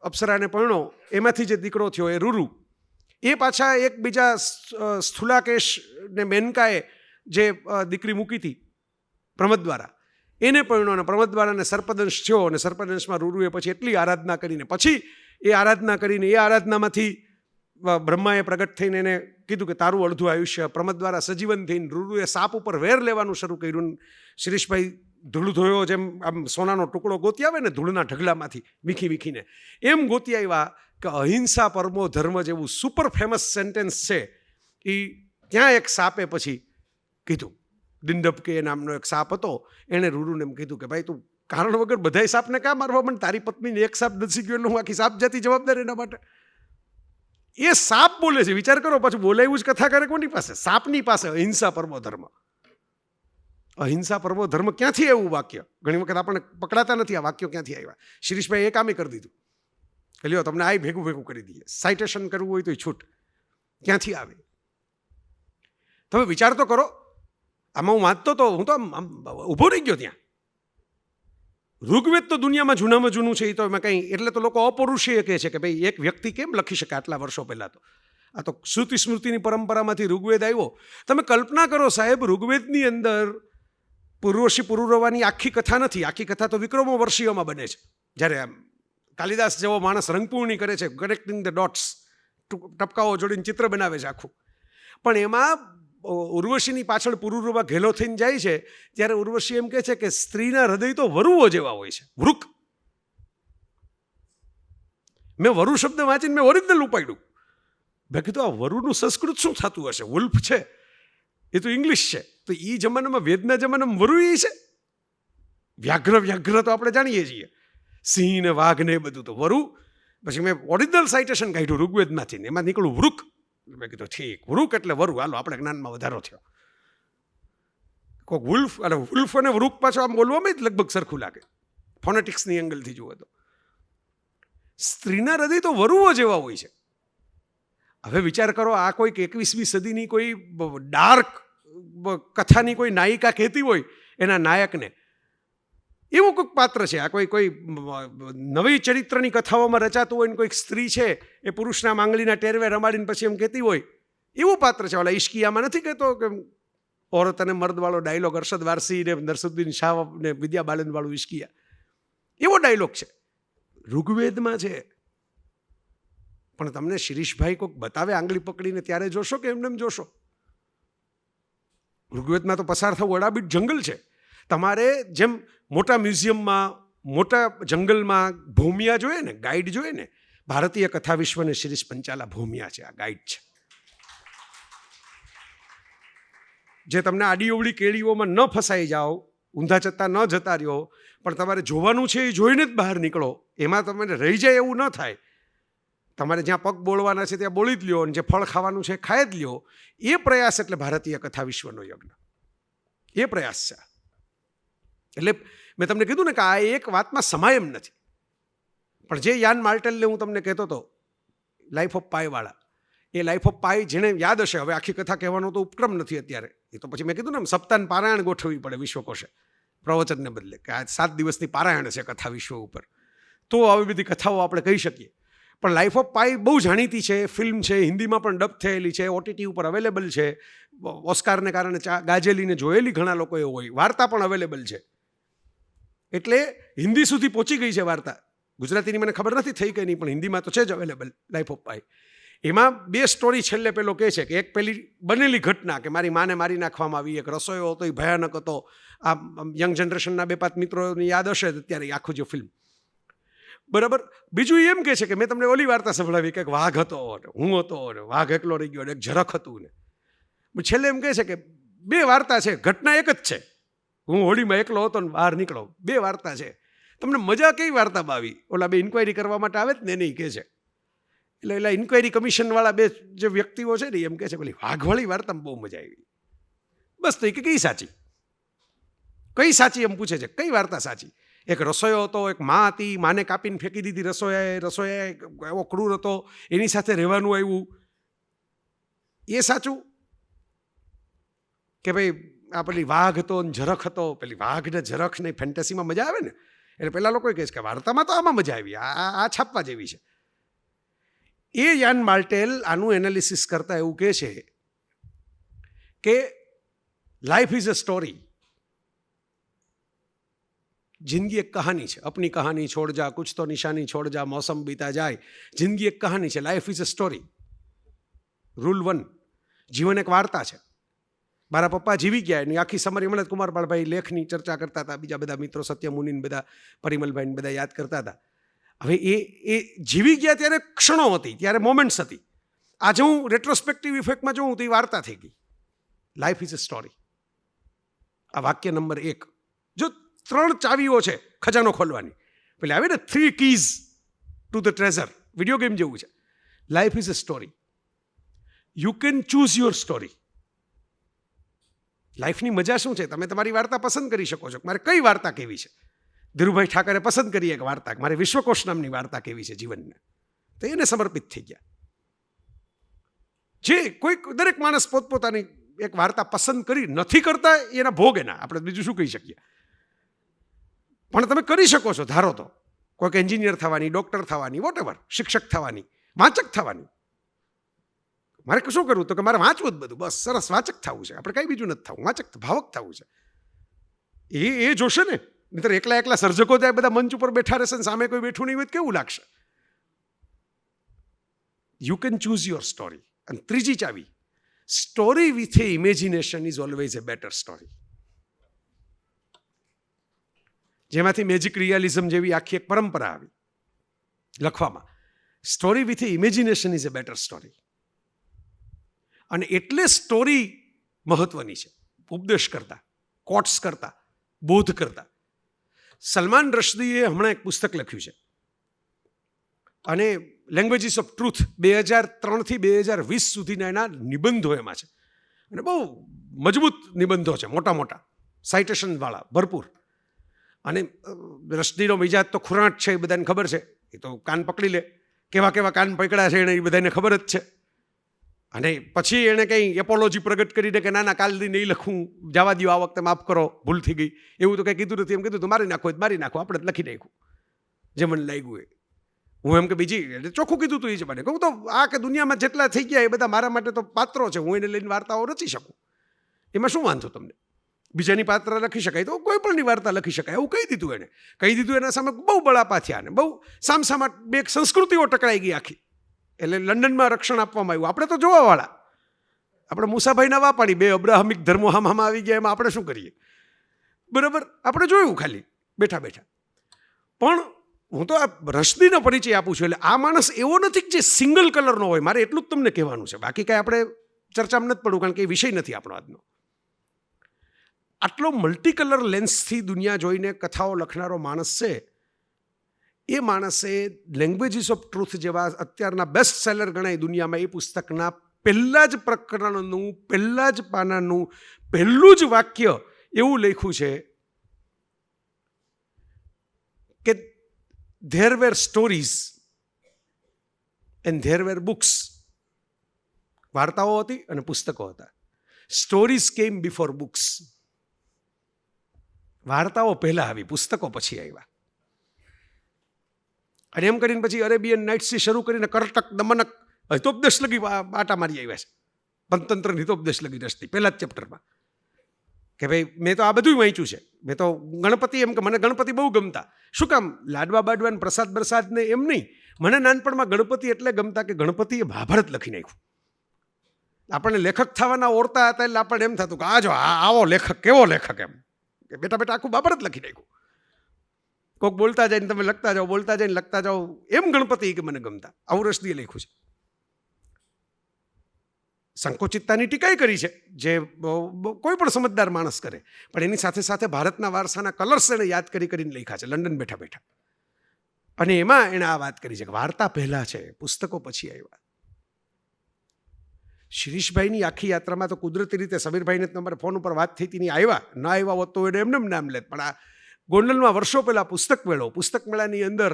અપ્સરાને પરણો એમાંથી જે દીકરો થયો એ રૂરુ. એ પાછા એક બીજા સ્થુલાકેશ ને મેનકાએ જે દીકરી મૂકી હતી પ્રમદદ્વારા, એને પરણ્યો, અને પ્રમદદ્વારાને સર્પદંશ થયો, અને સર્પદંશમાં રૂરુએ પછી એટલી આરાધના કરીને, પછી એ આરાધનામાંથી બ્રહ્માએ પ્રગટ થઈને એને કીધું કે તારું અડધું આયુષ્ય પ્રમદદ્વારા સજીવન થઈને રૂરુએ સાપ ઉપર વેર લેવાનું શરૂ કર્યું. શિરીષભાઈ ધૂળ ધોયો જેમ આમ સોનાનો ટુકડો ગોતી આવે ને ધૂળના ઢગલામાંથી વીખીને, એમ ગોતી આવ્યા કે અહિંસા પરમો ધર્મ જેવું સુપર ફેમસ સેન્ટેન્સ છે એ ત્યાં એક સાપે પછી કીધું. દિંડબકે નામનો એક સાપ હતો, એણે રૂરુને એમ કીધું કે ભાઈ તું કારણ વગર બધાય સાપને કાં મારવા, પણ તારી પત્નીને એક સાપ દસી ગયો એટલે હું આખી સાપ જાતિ જવાબદાર એના માટે. એ સાપ બોલે છે, વિચાર કરો. પાછું બોલાવ્યું જ કથા કરે કોની પાસે? સાપની પાસે. અહિંસા પરમો ધર્મ. અહિંસા પરમો ધર્મ ક્યાંથી એવું વાક્ય? ઘણી વખત આપણને પકડાતા નથી આ વાક્યો ક્યાંથી આવ્યા. શિરીષભાઈ એ કામે કરી દીધું કે લ્યો તમને આ ભેગું કરી દઈએ, સાઇટેશન કરવું હોય તો છૂટ. ક્યાંથી આવે તમે વિચાર તો કરો. આમાં હું વાંચતો તો હું તો આમ ઊભો રહી ગયો ત્યાં. ઋગ્વેદ તો દુનિયામાં જૂનામાં જૂનું છે. એ તો એમાં કંઈ, એટલે તો લોકો અપૌરુષીય કહે છે કે ભાઈ એક વ્યક્તિ કેમ લખી શકે આટલા વર્ષો પહેલાં. તો આ તો શ્રુતિ સ્મૃતિની પરંપરામાંથી ઋગ્વેદ આવ્યો. તમે કલ્પના કરો સાહેબ, ઋગ્વેદની અંદર પૂર્વશી પુરુરવાની આખી કથા નથી. આખી કથા તો વિક્રમો વર્ષીઓમાં બને છે. જ્યારે આમ કાલિદાસ જેવો માણસ રંગપૂર્ણી કરે છે, કનેક્ટિંગ ધ ડોટ્સ, ટપકાઓ જોડીને ચિત્ર બનાવે છે આખું. પણ એમાં ઉર્વશીની પાછળ પુરુરવા ઘેલો થઈને જાય છે ત્યારે ઉર્વશી એમ કહે છે કે સ્ત્રીના હૃદય તો વરુઓ જેવા હોય છે. વૃક. મેં વરુ શબ્દ વાંચીને મેં ઓરિજિનલ ઉપાડ્યું. મેં કીધું આ વરુનું સંસ્કૃત શું થતું હશે? વુલ્ફ છે એ તો ઇંગ્લિશ છે, તો એ જમાનામાં વેદના જમાનામાં વરુ એ છે. વ્યાઘ્ર તો આપણે જાણીએ છીએ, સિંહ ને વાઘ ને એ બધું તો વરુ. પછી મેં ઓરિજિનલ સાઇટેશન કાઢ્યું ઋગ્વેદમાંથી, એમાં નીકળ્યું વૃક. મેં કીધું ઠીક, વૃક એટલે વરુ, હાલો આપણે જ્ઞાનમાં વધારો થયો. કોઈક વુલ્ફ અને વુલ્ફ અને વૃક પાછો આમ બોલવામાં જ લગભગ સરખું લાગે ફોનેટિક્સની એંગલથી જુઓ તો. સ્ત્રીના હૃદય તો વરુઓ જેવા હોય છે. હવે વિચાર કરો, આ કોઈક 21મી સદીની કોઈ ડાર્ક કથાની કોઈ નાયિકા કહેતી હોય એના નાયકને, એવું કોઈક પાત્ર છે. આ કોઈ નવી ચરિત્રની કથાઓમાં રચાતું હોય ને કોઈક સ્ત્રી છે એ પુરુષના માંગલીના ટેરવે રમાડીને પછી એમ કહેતી હોય, એવું પાત્ર છે. ઓલા ઈશ્કિયામાં નથી કહેતો કે ઓરત અને મર્દવાળો ડાયલોગ, અરશદ વારસી ને નરસુદ્દીન શાહ ને વિદ્યા બાલનવાળું ઈશ્કિયા, એવો ડાયલોગ છે ઋગ્વેદમાં છે. પણ તમને શિરીષભાઈ કોઈક બતાવે આંગળી પકડીને ત્યારે જોશો કે એમને જોશો? ઋગ્વેદમાં તો પસાર થવું અડાબીટ જંગલ છે. તમારે જેમ મોટા મ્યુઝિયમમાં, મોટા જંગલમાં ભૂમિયા જોઈએ ને, ગાઈડ જોઈએ ને, ભારતીય કથા વિશ્વને શિરીષ પંચાલા ભૂમિયા છે, આ ગાઈડ છે. જે તમને આડી અવળી કેળીઓમાં ન ફસાઈ જાઓ, ઊંધા ચત્તા ન જતા રહ્યો, પણ તમારે જોવાનું છે એ જોઈને જ બહાર નીકળો. એમાં તમને રહી જાય એવું ન થાય. તમારે જ્યાં પગ બોળવાના છે ત્યાં બોળી જ લ્યો, અને જે ફળ ખાવાનું છે ખાઈ જ લ્યો. એ પ્રયાસ એટલે ભારતીય કથા વિશ્વનો યજ્ઞ, એ પ્રયાસ છે. એટલે મેં તમને કીધું ને કે આ એક વાતમાં સમાય એમ નથી. પણ જે યાન માર્ટેલને હું તમને કહેતો હતો, લાઈફ ઓફ પાઈવાળા, એ લાઈફ ઓફ પાઈ જેને યાદ હશે, હવે આખી કથા કહેવાનો તો ઉપક્રમ નથી અત્યારે, એ તો પછી મેં કીધું ને સપ્તાહ પારાયણ ગોઠવવી પડે વિશ્વકોશે પ્રવચનને બદલે, કે આ 7 દિવસની પારાયણ છે કથા વિશ્વ ઉપર, તો આવી બધી કથાઓ આપણે કહી શકીએ. પણ લાઈફ ઓફ પાઈ બહુ જાણીતી છે, ફિલ્મ છે, હિન્દીમાં પણ ડબ થયેલી છે, OTT ઉપર અવેલેબલ છે, ઓસ્કારને કારણે ગાજેલીને જોયેલી ઘણા લોકોએ હોય, વાર્તા પણ અવેલેબલ છે. એટલે હિન્દી સુધી પહોંચી ગઈ છે વાર્તા. ગુજરાતીની મને ખબર નથી થઈ કે નહીં, પણ હિન્દીમાં તો છે જ અવેલેબલ લાઈફ ઓફ પાઈ. એમાં 2 સ્ટોરી છેલ્લે પેલો કહે છે કે એક પેલી બનેલી ઘટના કે મારી માને મારી નાખવામાં આવી, એક રસોઈયો હતો એ ભયાનક હતો. આ યંગ જનરેશનના 2-5 મિત્રોને યાદ હશે અત્યારે આખું જે ફિલ્મ, બરાબર. બીજું એમ કહે છે કે મેં તમને ઓલી વાર્તા સંભળાવી કે વાઘ હતો, હું હતો, વાઘ એકલો રહી ગયો, એક ઝરખ હતું ને. છેલ્લે એમ કહે છે કે 2 વાર્તા છે, ઘટના એક જ છે, હું હોડીમાં એકલો હતો ને બહાર નીકળો. 2 વાર્તા છે. તમને મજા કઈ વાર્તામાં આવી? ઓલા 2 ઇન્ક્વાયરી કરવા માટે આવે જ ને એને કહે છે એટલે એટલે ઇન્ક્વાયરી કમિશનવાળા બે જે વ્યક્તિઓ છે ને એમ કહે છે પેલી વાઘવાળી વાર્તામાં બહુ મજા આવી. બસ તો એ કે કઈ સાચી એમ પૂછે છે. કઈ વાર્તા સાચી? એક રસોઈયો હતો, એક મા હતી, માને કાપીને ફેંકી દીધી રસોઈયાએ એવો ક્રૂર હતો, એની સાથે રહેવાનું આવ્યું, એ સાચું? કે ભાઈ આ પેલી વાઘ હતો ને ઝરખ હતો, પેલી વાઘ ને ઝરખ ને ફેન્ટેસીમાં મજા આવે ને, એટલે પેલા લોકો કહે છે કે વાર્તામાં તો આમાં મજા આવી, આ છાપવા જેવી છે. એ યાન માર્ટેલ આનું એનાલિસિસ કરતા એવું કહે છે કે લાઈફ ઇઝ અ સ્ટોરી. જિંદગી એક કહાની છે. અપની કહાની છોડ જા, કુછ તો નિશાની છોડ જા, મોસમ બીતા જાય. જિંદગી એક કહાની છે. Life is a story. Rule 1. જીવન એક વાર્તા છે. મારા પપ્પા જીવી ગયા એની આખી સમરી હમણાં જ કુમારપાળભાઈ લેખની ચર્ચા કરતા હતા, બીજા બધા મિત્રો સત્યમુનિને બધા પરિમલભાઈને બધા યાદ કરતા હતા. હવે એ જીવી ગયા ત્યારે ક્ષણો હતી, ત્યારે મોમેન્ટ્સ હતી. આજે હું રેટ્રોસ્પેક્ટિવ ઇફેક્ટમાં જોઉં તો એ વાર્તા થઈ ગઈ. Life is a story. આ વાક્ય નંબર 1. જો 3 ચાવીઓ છે ખજાનો ખોલવાની, પેલી આવે ને 3 keys to the treasure, video game જેવું છે. Life is a story. You can choose your story. લાઈફની મજા શું છે? તમે તમારી વાર્તા પસંદ કરી શકો છો. મારે કઈ વાર્તા કેવી છે? ધીરુભાઈ ઠાકરે પસંદ કરી એક વાર્તા, મારે વિશ્વકોશ નામની વાર્તા કેવી છે જીવનને, તો એને સમર્પિત થઈ ગયા. જે કોઈ દરેક માણસ પોતપોતાની એક વાર્તા પસંદ કરી, નથી કરતા એના ભોગ એના, આપણે બીજું શું કહી શકીએ. પણ તમે કરી શકો છો ધારો તો. કોઈક એન્જિનિયર થવાની, ડૉક્ટર થવાની, વોટેવર, શિક્ષક થવાની, વાંચક થવાની. મારે શું કરવું? તો કે મારે વાંચવું જ બધું, બસ સરસ વાંચક થવું છે, આપણે કંઈ બીજું નથી થવું, વાંચક ભાવક થવું છે. એ જોશે ને, નહીતર એકલા સર્જકો ત્યાં બધા મંચ ઉપર બેઠા રહેશે ને સામે કોઈ બેઠું નહીં હોય કેવું લાગશે? You can choose your story. અને ત્રીજી ચાવી, story with a imagination is always a better story. જેમાંથી મેજિક રિયાલિઝમ જેવી આખી એક પરંપરા આવી લખવામાં. Story with a imagination is a better story. અને એટલે સ્ટોરી મહત્વની છે ઉપદેશ કરતા, કોટ્સ કરતા, બોધ કરતા. સલમાન રશ્દીએ હમણાં એક પુસ્તક લખ્યું છે અને લેંગ્વેજીસ ઓફ ટ્રુથ 2003 થી 2020 સુધીના એના નિબંધો એમાં છે. અને બહુ મજબૂત નિબંધો છે, મોટા સાઇટેશનવાળા ભરપૂર. અને રશ્દીનો મિજાજ તો ખુરાટ છે, એ બધાને ખબર છે. એ તો કાન પકડી લે, કેવા કાન પકડ્યા છે એને એ બધાને ખબર જ છે. અને પછી એણે કંઈ એપોલોજી પ્રગટ કરીને કે ના કાલથી નહીં લખું, જવા દો, આ વખતે માફ કરો, ભૂલ થઈ ગઈ, એવું તો કંઈ કીધું નથી. એમ કીધું તો મારી નાખો, આપણે જ લખી નાખ્યું જે મને લાગ્યું એ. હું એમ કે બીજી એટલે ચોખ્ખું કીધું તું એ જ મને કહું તો આ કે દુનિયામાં જેટલા થઈ ગયા એ બધા મારા માટે તો પાત્રો છે, હું એને લઈને વાર્તાઓ રચી શકું, એમાં શું વાંધો તમને? બીજાની પાત્ર લખી શકાય તો કોઈ પણની વાર્તા લખી શકાય, એવું કહી દીધું એના સામે બહુ બળાપા થયા ને બહુ સામસામા બે સંસ્કૃતિઓ ટકરાઈ ગઈ આખી. એટલે લંડનમાં રક્ષણ આપવામાં આવ્યું. આપણે તો જોવાવાળા, આપણે મુસાભાઈના વા પાડી, બે અબ્રાહમિક ધર્મો હામાં આવી ગયા, એમાં આપણે શું કરીએ? બરાબર, આપણે જોયું ખાલી બેઠા. પણ હું તો આ રશ્દીનો પરિચય આપું છું. એટલે આ માણસ એવો નથી કે જે સિંગલ કલરનો હોય, મારે એટલું જ તમને કહેવાનું છે. બાકી કાંઈ આપણે ચર્ચામાં નથી પડવું, કારણ કે એ વિષય નથી આપણો આજનો. આટલો મલ્ટી કલર લેન્સથી દુનિયા જોઈને કથાઓ લખનારો માણસ છે. એ માણસે લેંગ્વેજીસ ઓફ ટ્રુથ જેવા અત્યારના બેસ્ટ સેલર ગણાય દુનિયામાં, એ પુસ્તકના પહેલા જ પ્રકરણનું પહેલા જ પાનાનું પહેલું જ વાક્ય એવું લખ્યું છે કે there were stories and there were books. વાર્તાઓ હતી અને પુસ્તકો હતા. સ્ટોરીઝ કેમ બિફોર બુક્સ. વાર્તાઓ પહેલા આવી, પુસ્તકો પછી આવ્યા. અને એમ કરીને પછી અરેબિયન નાઇટ્સથી શરૂ કરીને કરટક, દમનક, હિતોપદેશ લગી આટા મારી આવ્યા છે. પંચતંત્રની હિતોપદેશ લગી રસ્તી પહેલા જ ચેપ્ટરમાં. કે ભાઈ મેં તો આ બધું વાંચ્યું છે. મેં તો ગણપતિ, એમ કે મને ગણપતિ બહુ ગમતા. શું કામ? લાડવા બાડવા ને પ્રસાદ બરસાદને એમ નહીં, મને નાનપણમાં ગણપતિ એટલે ગમતા કે ગણપતિએ મહાભારત લખી નાખ્યું. આપણને લેખક થવાના ઓરતા હતા એટલે આપણને એમ થતું કે આ જો આવો લેખક, કેવો લેખક, એમ કે બેટા આખું મહાભારત લખી નાખ્યું. કોઈક બોલતા જાય ને તમે લખતા જાઓ, બોલતા જાય ને લખતા જાઓ, એમ ગણપતિ કે મને ગમતા. આવું રશ્દીએ લખ્યું છે. સંકોચિતતાની ટીકાઈ કરી છે જે કોઈ પણ સમજદાર માણસ કરે, પણ એની સાથે ભારતના વારસાના કલર્સ એણે યાદ કરીને લખ્યા છે લંડન બેઠા. અને એમાં એણે આ વાત કરી છે કે વાર્તા પહેલાં છે, પુસ્તકો પછી આવ્યા. શિરીષભાઈની આખી યાત્રામાં તો કુદરતી રીતે સમીરભાઈને તમારે ફોન ઉપર વાત થઈ હતી, આવ્યા ના આવ્યા હોત તો એને એમને નામ લેત. પણ આ ગોંડલમાં વર્ષો પહેલાં પુસ્તક મેળાની અંદર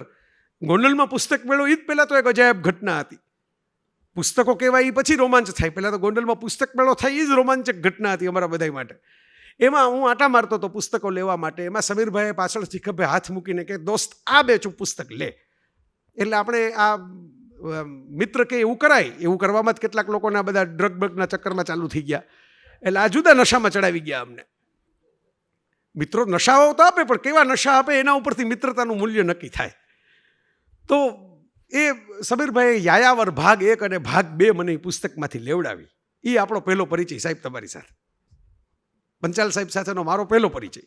ગોંડલમાં પુસ્તક મેળો એ જ પહેલાં તો એક અજાયબ ઘટના હતી. પુસ્તકો કહેવાય એ પછી રોમાંચ થાય, પહેલાં તો ગોંડલમાં પુસ્તક મેળો થાય એ જ રોમાંચક ઘટના હતી અમારા બધા માટે. એમાં હું આટા મારતો હતો પુસ્તકો લેવા માટે, એમાં સમીરભાઈએ પાછળથી ખભે હાથ મૂકીને કે દોસ્ત આ બે પુસ્તક લે. એટલે આપણે આ મિત્ર કે એવું કરાય, એવું કરવામાં જ કેટલાક લોકોના બધા ડ્રગ બ્રગના ચક્કરમાં ચાલુ થઈ ગયા. એટલે આ જુદા નશામાં ચડાવી ગયા અમને. મિત્રો નશાઓ તો આપે, પણ કેવા નશા આપે એના ઉપરથી મિત્રતાનું મૂલ્ય નક્કી થાય. તો એ સમીરભાઈએ યાયાવર ભાગ 1 અને ભાગ 2 મને એ પુસ્તકમાંથી લેવડાવી. એ આપણો પહેલો પરિચય સાહેબ તમારી સાથે, પંચાલ સાહેબ સાથેનો મારો પહેલો પરિચય.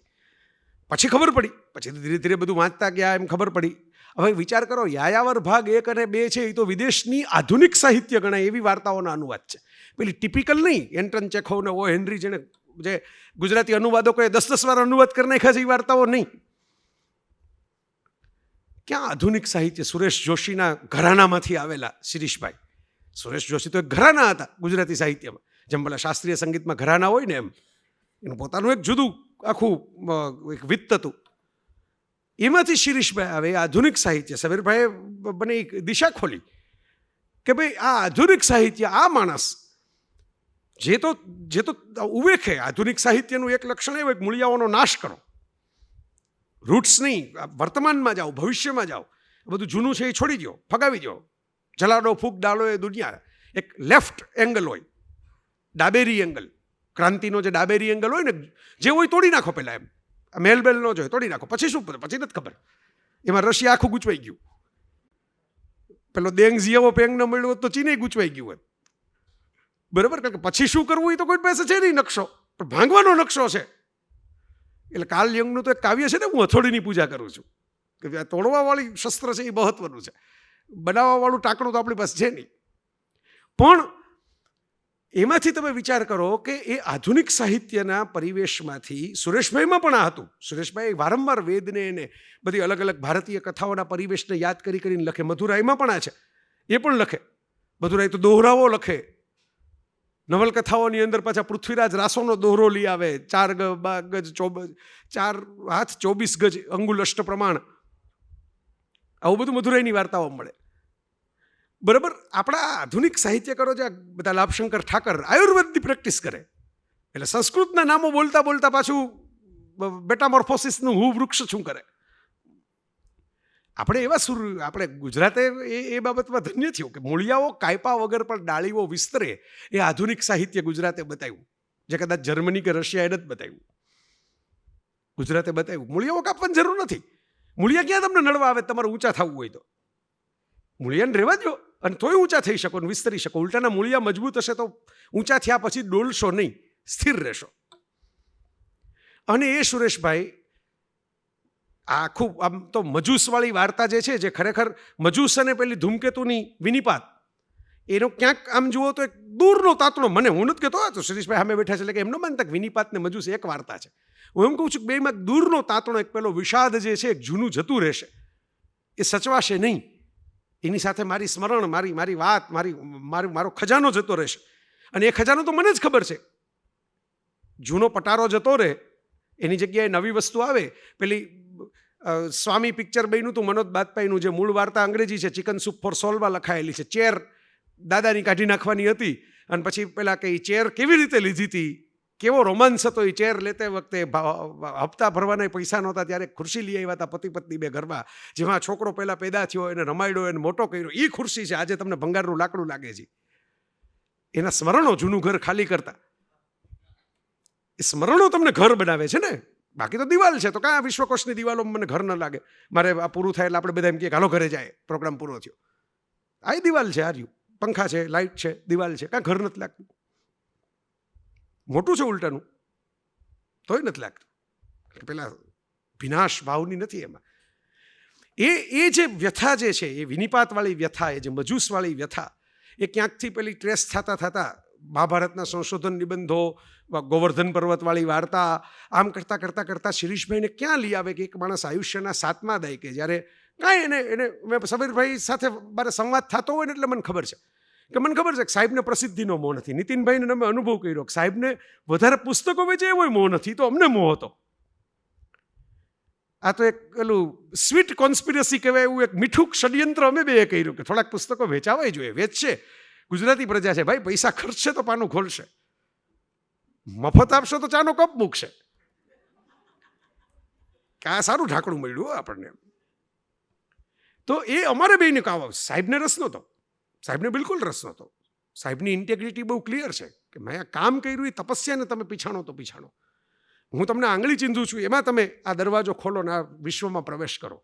પછી ખબર પડી, પછી ધીરે ધીરે બધું વાંચતા ગયા એમ ખબર પડી. હવે વિચાર કરો, યાયાવર ભાગ 1 અને 2 છે એ તો વિદેશની આધુનિક સાહિત્ય ગણાય એવી વાર્તાઓના અનુવાદ છે. પેલી ટિપિકલ નહીં, એન્ટન ચેખોવ ને ઓ હેનરી જેને જે ગુજરાતી અનુવાદકોએ 10-10 વાર અનુવાદ કરી નાખ્યા છે એ વાર્તાઓ નહીં. ક્યાં આધુનિક સાહિત્ય? સુરેશ જોશીના ઘરાનામાંથી આવેલા શિરીષભાઈ. સુરેશ જોશી તો એક ઘરાના હતા ગુજરાતી સાહિત્યમાં, જેમ પેલા શાસ્ત્રીય સંગીતમાં ઘરાના હોય ને એમ એનું પોતાનું એક જુદું આખું એક વિત્ત હતું. એમાંથી શિરીષભાઈ આવે આધુનિક સાહિત્ય. સમીરભાઈએ મને એક દિશા ખોલી કે ભાઈ આ આધુનિક સાહિત્ય, આ માણસ જે તો ઉવેખે આધુનિક સાહિત્યનું એક લક્ષણ એવું એક મૂળિયાઓનો નાશ કરો, રૂટ્સ નહીં, વર્તમાનમાં જાઓ, ભવિષ્યમાં જાઓ, બધું જૂનું છે એ છોડી દો, ફગાવી દો, જલાડો ફૂક ડાળો એ દુનિયા. એક લેફ્ટ એંગલ હોય, ડાબેરી એંગલ, ક્રાંતિનો જે ડાબેરી એંગલ હોય ને, જે હોય તોડી નાખો પહેલાં. એમ મેલબેલ ન જોઈએ, તોડી નાખો. પછી શું? પછી નથી ખબર. એમાં રશિયા આખું ગૂંચવાઈ ગયું. પેલો દેંગ ઝિયાવો પેંગ ન મળ્યો હોત તો ચીને ગૂંચવાઈ ગયું હોત. બરાબર? કારણ કે પછી શું કરવું એ તો કોઈ પાસે છે નહીં નકશો, પણ ભાંગવાનો નકશો છે. એટલે કાર્લ યંગનું તો એક કાવ્ય છે ને, હું હથોડીની પૂજા કરું છું, કે તોડવાવાળી શસ્ત્ર છે એ મહત્વનું છે, બનાવવાવાળું ટાંકણું તો આપણી પાસે છે નહીં. પણ એમાંથી તમે વિચાર કરો કે એ આધુનિક સાહિત્યના પરિવેશમાંથી સુરેશભાઈમાં પણ આ હતું. સુરેશભાઈ વારંવાર વેદને એને બધી અલગ અલગ ભારતીય કથાઓના પરિવેશને યાદ કરીને લખે. મધુરાઈમાં પણ આ છે, એ પણ લખે. મધુરાઈ તો દોહરાઓ લખે. નવલકથાઓની અંદર પાછા પૃથ્વીરાજ રાસોનો દોહરો લઈ આવે, 4 હાથ 24 ગજ અંગુલ અષ્ટ પ્રમાણ. આવું બધું મધુરાઈની વાર્તાઓ મળે. બરાબર? આપણા આધુનિક સાહિત્યકારો જે બધા લાભશંકર ઠાકર આયુર્વેદની પ્રેક્ટિસ કરે, એટલે સંસ્કૃતના નામો બોલતા બોલતા પાછું બેટામોર્ફોસિસનું વૃક્ષ શું કરે. આપણે એવા આપણે ગુજરાતે એ બાબતમાં ધન્ય થયું કે મૂળિયાઓ કાયપા વગર પણ ડાળીઓ વિસ્તરે એ આધુનિક સાહિત્ય ગુજરાતે બતાવ્યું, જે કદાચ જર્મની કે રશિયાએ નથી બતાવ્યું. ગુજરાતે બતાવ્યું. મૂળિયાઓ કાપવાની જરૂર નથી. મૂળિયા ક્યાં તમને નડવા આવે? તમારે ઊંચા થવું હોય તો મૂળિયાને રહેવા દો, અને તોય ઊંચા થઈ શકો ને વિસ્તરી શકો. ઉલટાના મૂળિયા મજબૂત હશે તો ઊંચા થયા પછી ડોલશો નહીં, સ્થિર રહેશો. અને એ સુરેશભાઈ આખું આમ તો મજૂસવાળી વાર્તા જે છે, જે ખરેખર મજૂસ અને પેલી ધૂમકેતુની વિનિપાત, એનો ક્યાંક આમ જુઓ તો એક દૂરનો તાતણો. મને, હું નથી કહેતો, તો શિરીષભાઈ સામે બેઠા છે એટલે કે એમ ન માનતા કે વિનિપાત ને મજૂસ એક વાર્તા છે. હું એમ કહું છું કે બેમાં દૂરનો તાતણો, એક પેલો વિષાદ જે છે એક જૂનું જતું રહેશે, એ સચવાશે નહીં. એની સાથે મારી સ્મરણ, મારી વાત, મારો ખજાનો જતો રહેશે. અને એ ખજાનો તો મને જ ખબર છે. જૂનો પટારો જતો રહે, એની જગ્યાએ નવી વસ્તુ આવે. પેલી સ્વામી પિક્ચર બન્યું હતું મનોજ બાજપાઈનું, જે મૂળ વાર્તા અંગ્રેજી છે, ચિકન સૂપ ફોર સોલમાં લખાયેલી છે. ચેર દાદાની કાઢી નાખવાની હતી, અને પછી પેલા કે ચેર કેવી રીતે લીધી હતી, કેવો રોમાન્સ હતો એ ચેર લેતે વખતે. હપ્તા ભરવાના પૈસા નહોતા ત્યારે ખુરશી લઈ આવ્યા હતા પતિ પત્ની બે ઘરમાં, જેમાં છોકરો પહેલા પેદા થયો, એને રમાડ્યો, એને મોટો કર્યો. એ ખુરશી છે આજે તમને ભંગારનું લાકડું લાગે છે. એના સ્મરણો જૂનું ઘર ખાલી કરતા, એ સ્મરણો તમને ઘર બનાવે છે ને. બાકી તો દિવાલ છે, તો કાં વિશ્વકોશની દિવાલો મને ઘર ન લાગે. મારે આ પૂરું થાય એટલે આપણે બધા એમ કે હાલો ઘરે જાય, પ્રોગ્રામ પૂરો થયો. આ દિવાલ છે, આર્યું પંખા છે, લાઇટ છે, દિવાલ છે, કાં ઘર નથી લાગતું. મોટું છે ઉલટાનું, તોય નથી લાગતું. પેલા વિનાશ ભાવની નથી એમાં. એ જે વ્યથા જે છે, એ વિનિપાતવાળી વ્યથા, એ જે મજૂસવાળી વ્યથા, એ ક્યાંકથી પેલી ટ્રેસ થતા મહાભારતના સંશોધન નિબંધો, ગોવર્ધન પર્વતવાળી વાર્તા, આમ કરતાં કરતાં કરતાં શિરીષભાઈને ક્યાં લઈ આવે કે એક માણસ આયુષ્યના 7મા દાયકે જ્યારે કાંઈ એને મેં સબીરભાઈ સાથે મારે સંવાદ થતો હોય ને એટલે મને ખબર છે કે સાહેબને પ્રસિદ્ધિનો મોહ નથી. નીતિનભાઈને અમે અનુભવ કર્યો કે સાહેબને વધારે પુસ્તકો વેચે એવો મોહ નથી, તો અમને મોહ હતો. આ તો એક પેલું સ્વીટ કોન્સ્પિરસી કહેવાય એવું એક મીઠું ષડયંત્ર અમે બે કર્યું કે થોડાક પુસ્તકો વેચાવાય જોઈએ. વેચશે, ગુજરાતી પ્રજા છે ભાઈ, પૈસા ખર્ચશે તો પાનું ખોલશે, મફત આપશો તો ચાનો કપ મૂકશે. કે આ સારું ઢાંકણું મળ્યું આપણને. તો એ અમારે બેયને કામ આવશે. સાહેબને રસ નહોતો, સાહેબને બિલકુલ રસ નહોતો. સાહેબની ઇન્ટેગ્રિટી બહુ ક્લિયર છે કે મેં આ કામ કર્યું એ તપસ્યાને તમે પીછાણો તો પીછાણો. હું તમને આંગળી ચીંધું છું, એમાં તમે આ દરવાજો ખોલો ને આ વિશ્વમાં પ્રવેશ કરો.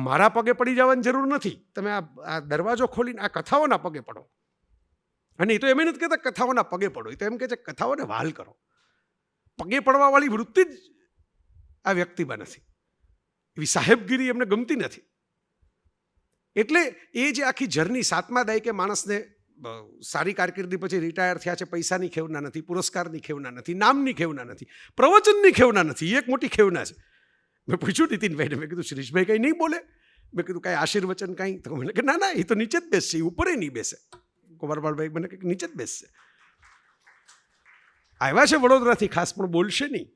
મારા પગે પડી જવાની જરૂર નથી. તમે આ દરવાજો ખોલીને આ કથાઓના પગે પડો. અને એ તો એમ નથી કહેતા કથાઓના પગે પડો, એ તો એમ કહે છે કથાઓને વહાલ કરો. પગે પડવાવાળી વૃત્તિ જ આ વ્યક્તિમાં નથી. એવી સાહેબગીરી એમને ગમતી નથી. એટલે એ જે આખી જર્ની 7મા દાયકે માણસને સારી કારકિર્દી પછી રિટાયર થયા છે, પૈસાની ખેવના નથી, પુરસ્કારની ખેવના નથી, નામની ખેવના નથી, પ્રવચનની ખેવના નથી. એ એક મોટી ખેવના છે. મેં પૂછ્યું નીતિનભાઈને, મેં કીધું શિરીષભાઈ કંઈ નહીં બોલે? મેં કીધું કાંઈ આશીર્વચન કાંઈ? તો મને કે ના એ તો નીચે જ બેસશે, ઉપર નહીં બેસે. કુંવરબાળભાઈ મને કંઈક નીચે જ બેસશે. આવ્યા છે વડોદરાથી ખાસ, પણ બોલશે નહીં.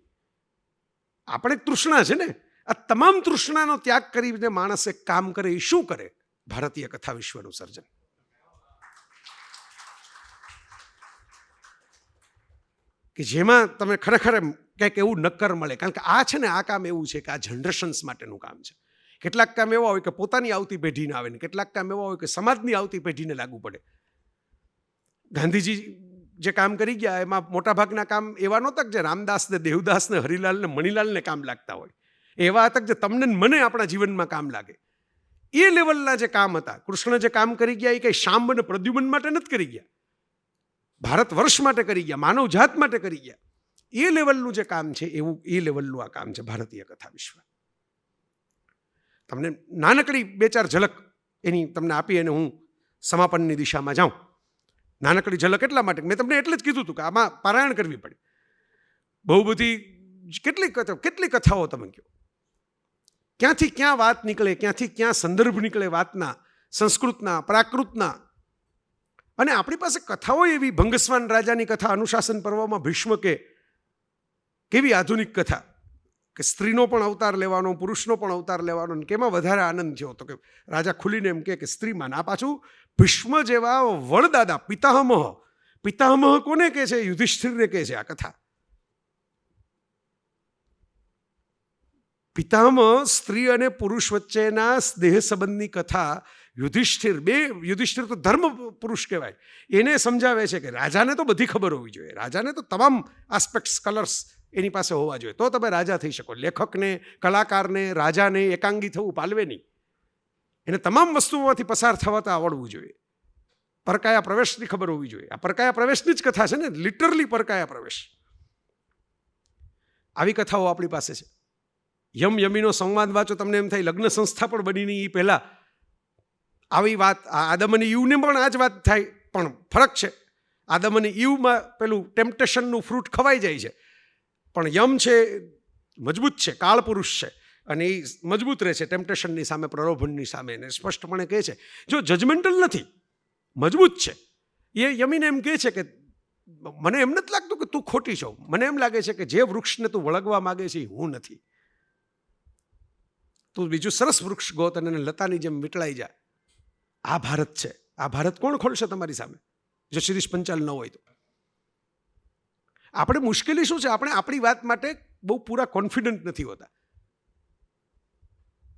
આપણે તૃષ્ણા છે ને, આ તમામ તૃષ્ણાનો ત્યાગ કરીને માણસ એક કામ કરે. એ શું કરે? ભારતીય કથા વિશ્વનું સર્જન. કે જેમાં તમે ખરેખર કંઈક એવું નક્કર મળે. કારણ કે આ છે ને, આ કામ એવું છે કે આ જનરેશન્સ માટેનું કામ છે. કેટલાક કામ એવા હોય કે પોતાની આવતી પેઢીને આવે ને કેટલાક કામ એવા હોય કે સમાજની આવતી પેઢીને લાગુ પડે. ગાંધીજી જે કામ કરી ગયા એમાં મોટાભાગના કામ એવા નહોતા કે જે રામદાસને, દેવદાસને, હરિલાલને, મણિલાલને કામ લાગતા હોય. એવા હતા કે જે તમને મને આપણા જીવનમાં કામ લાગે. એ લેવલના જે કામ હતા. કૃષ્ણ જે કામ કરી ગયા એ કંઈ શાંબ અને પ્રદ્યુમન માટે નથી કરી ગયા, ભારત વર્ષ માટે કરી ગયા, માનવ જાત માટે કરી ગયા. એ લેવલનું જે કામ છે એવું એ લેવલનું આ કામ છે ભારતીય કથા વિશ્વ. તમને નાનકડી 2-4 ઝલક એની તમને આપી અને હું સમાપનની દિશામાં જાઉં. નાનકડી ઝલક એટલા માટે મેં તમને એટલે જ કીધું હતું કે આમાં પારાયણ કરવી પડે. બહુ બધી કેટલી કથાઓ તમે કહો, ક્યાંથી ક્યાં વાત નીકળે, ક્યાંથી ક્યાં સંદર્ભ નીકળે વાતના, સંસ્કૃતના, પ્રાકૃતના. અને આપણી પાસે કથાઓ એવી, ભંગસ્વાન રાજાની કથા અનુશાસન પર્વમાં ભીષ્મ કેવી આધુનિક કથા કે સ્ત્રીનો પણ અવતાર લેવાનો, પુરુષનો પણ અવતાર લેવાનો. ને કેમાં વધારે આનંદ થયો તો કે રાજા ખુલીને એમ કે સ્ત્રીમાં. આ પાછું ભીષ્મ જેવા વડદાદા, પિતામહ કોને કહે છે? યુધિષ્ઠિરને કહે છે આ કથા. પિતામહ સ્ત્રી અને પુરુષ વચ્ચેના સ્નેહ સંબંધની કથા યુધિષ્ઠિર તો ધર્મ પુરુષ કહેવાય, એને સમજાવે છે કે રાજાને તો બધી ખબર હોવી જોઈએ, રાજાને તો તમામ આસ્પેક્ટ્સ, કલર્સ એની પાસે હોવા જોઈએ, તો તમે રાજા થઈ શકો. લેખકને, કલાકારને, રાજાને એકાંગી થવું પાલવે નહીં. એને તમામ વસ્તુઓમાંથી પસાર થવા તો આવડવું જોઈએ. પરકાયા પ્રવેશની ખબર હોવી જોઈએ. આ પરકાયા પ્રવેશની જ કથા છે ને, લિટરલી પરકાયા પ્રવેશ. આવી કથાઓ આપણી પાસે છે. યમીનો સંવાદ વાંચો, તમને એમ થાય લગ્ન સંસ્થા પણ બની નહીં એ પહેલાં આવી વાત. આદમ અને ઈવને પણ આ જ વાત થાય, પણ ફરક છે. આદમ અને ઈવમાં પેલું ટેમ્પટેશનનું ફ્રૂટ ખવાઈ જાય છે, પણ યમ છે મજબૂત છે, કાળ પુરુષ છે, અને એ મજબૂત રહે છે ટેમ્પટેશનની સામે, પ્રલોભનની સામે. એને સ્પષ્ટપણે કહે છે, જો જજમેન્ટલ નથી, મજબૂત છે. એ યમીને એમ કહે છે કે મને એમ નથી લાગતું કે તું ખોટી છો, મને એમ લાગે છે કે જે વૃક્ષને તું વળગવા માગે છે એ હું નથી. તું બીજું સરસ વૃક્ષ ગોત અને લતાની જેમ વીંટળાઈ જા. આ ભારત છે. આ ભારત કોણ ખોલશે તમારી સામે જો શિરીષ પંચાલ ન હોય તો? આપણે મુશ્કેલી શું છે? આપણે આપણી વાત માટે બહુ પૂરા કોન્ફિડન્ટ નથી હોતા.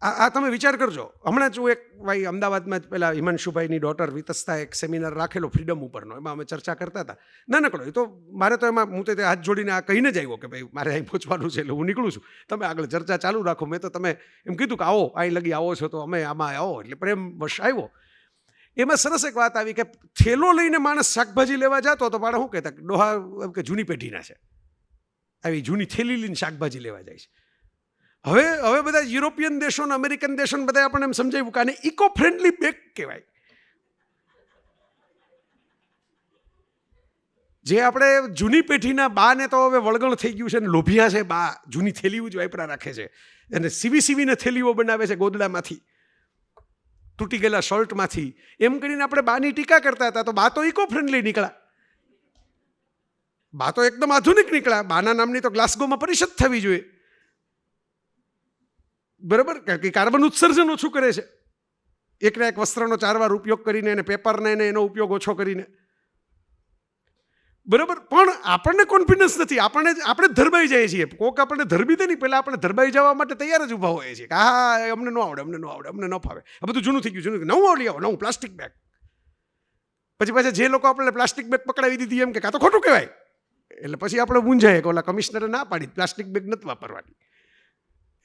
આ તમે વિચાર કરજો. હમણાં જ હું એક ભાઈ અમદાવાદમાં જ પેલા હિમાંશુભાઈની ડોટર વિતસ્તા એક સેમિનાર રાખેલો ફ્રીડમ ઉપરનો, એમાં અમે ચર્ચા કરતા હતા. નાનકડો, એ તો મારે તો એમાં હું તો હાથ જોડીને આ કહીને જ આવ્યો કે ભાઈ મારે અહીં પહોંચવાનું છે, એટલે હું નીકળું છું, તમે આગળ ચર્ચા ચાલુ રાખો. મેં તો તમે એમ કીધું કે આવો, અહીં લગી આવો છો તો અમે આમાં આવો, એટલે પ્રેમવશ આવ્યો. એમાં સરસ એક વાત આવી કે થેલો લઈને માણસ શાકભાજી લેવા જતો તો મારે શું કહેતા કે ડોહા કે જૂની પેઢીના છે, આવી જૂની થેલી લઈને શાકભાજી લેવા જાય છે. હવે બધા યુરોપિયન દેશો ને અમેરિકન દેશો ને બધા આપણને એમ સમજાવ્યું કે આને ઇકો ફ્રેન્ડલી બેગ કહેવાય. જે આપણે જૂની પેઢીના બાને તો હવે વળગણ થઈ ગયું છે ને લોભિયા છે, બા જૂની થેલીઓ જ વાપરા રાખે છે અને સીવીને થેલીઓ બનાવે છે ગોદડામાંથી, તૂટી ગયેલા શર્ટમાંથી. એમ કરીને આપણે બાની ટીકા કરતા હતા, તો બા તો ઇકો ફ્રેન્ડલી નીકળ્યા, બા તો એકદમ આધુનિક નીકળ્યા. બાના નામની તો ગ્લાસગોમાં પરિષદ થવી જોઈએ, બરાબર, કારણ કે કાર્બન ઉત્સર્જન ઓછું કરે છે. એકના એક વસ્ત્રનો 4 વાર ઉપયોગ કરીને અને પેપરને એનો ઉપયોગ ઓછો કરીને, બરાબર. પણ આપણને કોન્ફિડન્સ નથી, આપણે ધરબાઈ જઈએ છીએ. કોક આપણને ધરબી દે નહીં, પહેલાં આપણે ધરબાઈ જવા માટે તૈયાર જ ઊભા હોઈએ છીએ કે હા અમને ન આવડે, અમને ન ફાવે, આ બધું જૂનું થઈ ગયું, નવું લઈ આવો, નવું પ્લાસ્ટિક બેગ. પછી પાછા જે લોકો આપણને પ્લાસ્ટિક બેગ પકડાવી દીધી એમ કે કાં તો ખોટું કહેવાય, એટલે પછી આપણે મૂંઝાઈએ કે ઓલા કમિશનરે ના પાડી પ્લાસ્ટિક બેગ નથી વાપરવાની.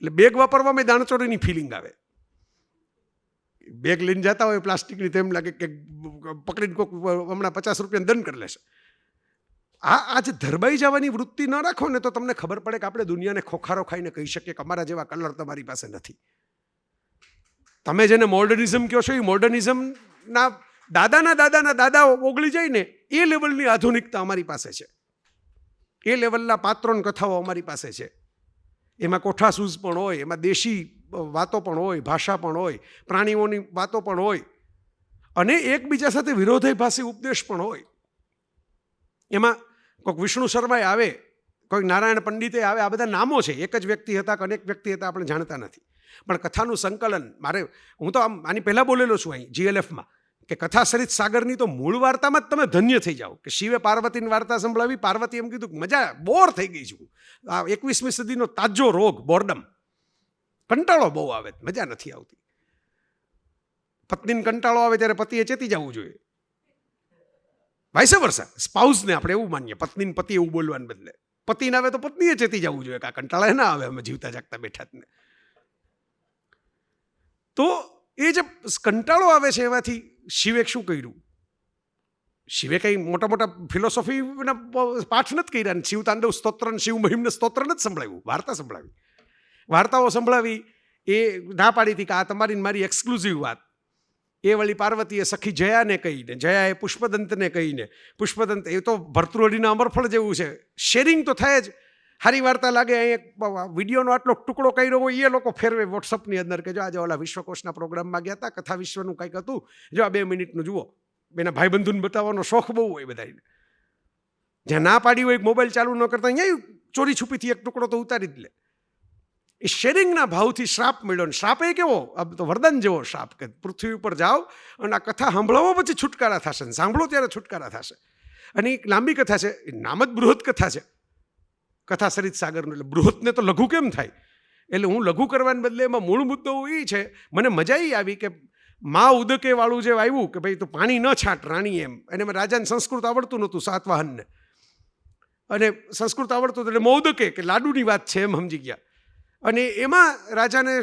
એટલે બેગ વાપરવામાં દાણચોરીની ફિલિંગ આવે. બેગ લઈને જતા હોય પ્લાસ્ટિકની, તેમ લાગે કે પકડીને કોઈક હમણાં 50 રૂપિયાનો દંડ કરી લેશે. આ જે ધરબાઈ જવાની વૃત્તિ ન રાખો ને તો તમને ખબર પડે કે આપણે દુનિયાને ખોખારો ખાઈને કહી શકીએ કે અમારા જેવા કલર તમારી પાસે નથી. તમે જેને મોડર્નિઝમ કહો છો એ મોડર્નિઝમના દાદા ઓગળી જાય ને એ લેવલની આધુનિકતા અમારી પાસે છે, એ લેવલના પાત્રો કથાઓ અમારી પાસે છે. એમાં કોઠાસૂઝ પણ હોય, એમાં દેશી વાતો પણ હોય, ભાષા પણ હોય, પ્રાણીઓની વાતો પણ હોય, અને એકબીજા સાથે વિરોધાભાસી ઉપદેશ પણ હોય. એમાં કોઈક વિષ્ણુ શર્માએ આવે, કોઈક નારાયણ પંડિતે આવે, આ બધા નામો છે. એક જ વ્યક્તિ હતા કે અનેક વ્યક્તિ હતા આપણે જાણતા નથી. પણ કથાનું સંકલન હું તો આની પહેલાં બોલેલો છું અહીં GLF-માં કે કથા સરિત સાગરની તો મૂળ વાર્તામાં જ તમે ધન્ય થઈ જાઓ. કે શિવે પાર્વતીની વાર્તા સંભળાવી, પાર્વતી એમ કીધું મજા, બોર થઈ ગઈ છું. આ 21મી સદીનો તાજો રોગ બોર્ડમ, કંટાળો બહુ આવે, મજા નથી આવતી. પત્નીને કંટાળો આવે ત્યારે પતિએ ચેતી જવું જોઈએ, વાઇસ વર્સા. સ્પાઉસને આપણે એવું માનીએ, પત્નીને પતિ એવું બોલવાને બદલે પતિને આવે તો પત્નીએ ચેતી જવું જોઈએ કે આ કંટાળા ના આવે અમે જીવતા જાગતા બેઠા જ ને. તો એ જે કંટાળો આવે છે એમાંથી શિવે શું કર્યું? શિવે કંઈ મોટા મોટા ફિલોસોફીના પાઠ નથી કર્યા. શિવ તાંડવ સ્તોત્ર, શિવ મહિમને સ્તોત્ર નથી સંભળાવ્યું, વાર્તા સંભળાવી. વાર્તાઓ સંભળાવી એ ના પાડી હતી કે આ તમારી મારી એક્સક્લુઝિવ વાત. એ વળી પાર્વતીએ સખી જયાને કહીને, જયાએ પુષ્પદંતને કહીને, પુષ્પદંત એ તો ભર્તૃહરિના અમરફળ જેવું છે, શેરિંગ તો થાય જ. સારી વાર્તા લાગે, અહીં વિડીયોનો આટલો ટુકડો કર્યો હોય એ લોકો ફેરવે વોટ્સઅપની અંદર કે જો આજે ઓલા વિશ્વકોશના પ્રોગ્રામમાં ગયા હતા, કથા વિશ્વનું કંઈક હતું, જો આ 2 મિનિટનું જુઓ. એના ભાઈબંધુને બતાવવાનો શોખ બહુ હોય બધાને. જ્યાં ના પાડી હોય મોબાઈલ ચાલુ ન કરતા અહીંયા ચોરી છુપીથી એક ટુકડો તો ઉતારી જ લે. એ શેરિંગના ભાવથી શ્રાપ મળ્યો. ને શ્રાપ એ કેવો, તો વરદાન જેવો શ્રાપ કે પૃથ્વી ઉપર જાઓ અને આ કથા સાંભળવો પછી છુટકારા થશે, ને સાંભળો ત્યારે છુટકારા થશે. અને એક લાંબી કથા છે, નામ જ બૃહદ કથા છે, કથા સરિત સાગરનું. એટલે બૃહદને તો લઘુ કેમ થાય? એટલે હું લઘુ કરવાને બદલે એમાં મૂળ મુદ્દો એ છે, મને મજા આવી કે મા ઉદકે વાળું જે આવ્યું કે ભાઈ તું પાણી ન છાંટ રાણી એમ. અને એમાં રાજાને સંસ્કૃત આવડતું નહોતું, સાતવાહનને, અને સંસ્કૃત આવડતું એટલે મૌદકે કે લાડુની વાત છે એમ સમજી ગયા. અને એમાં રાજાને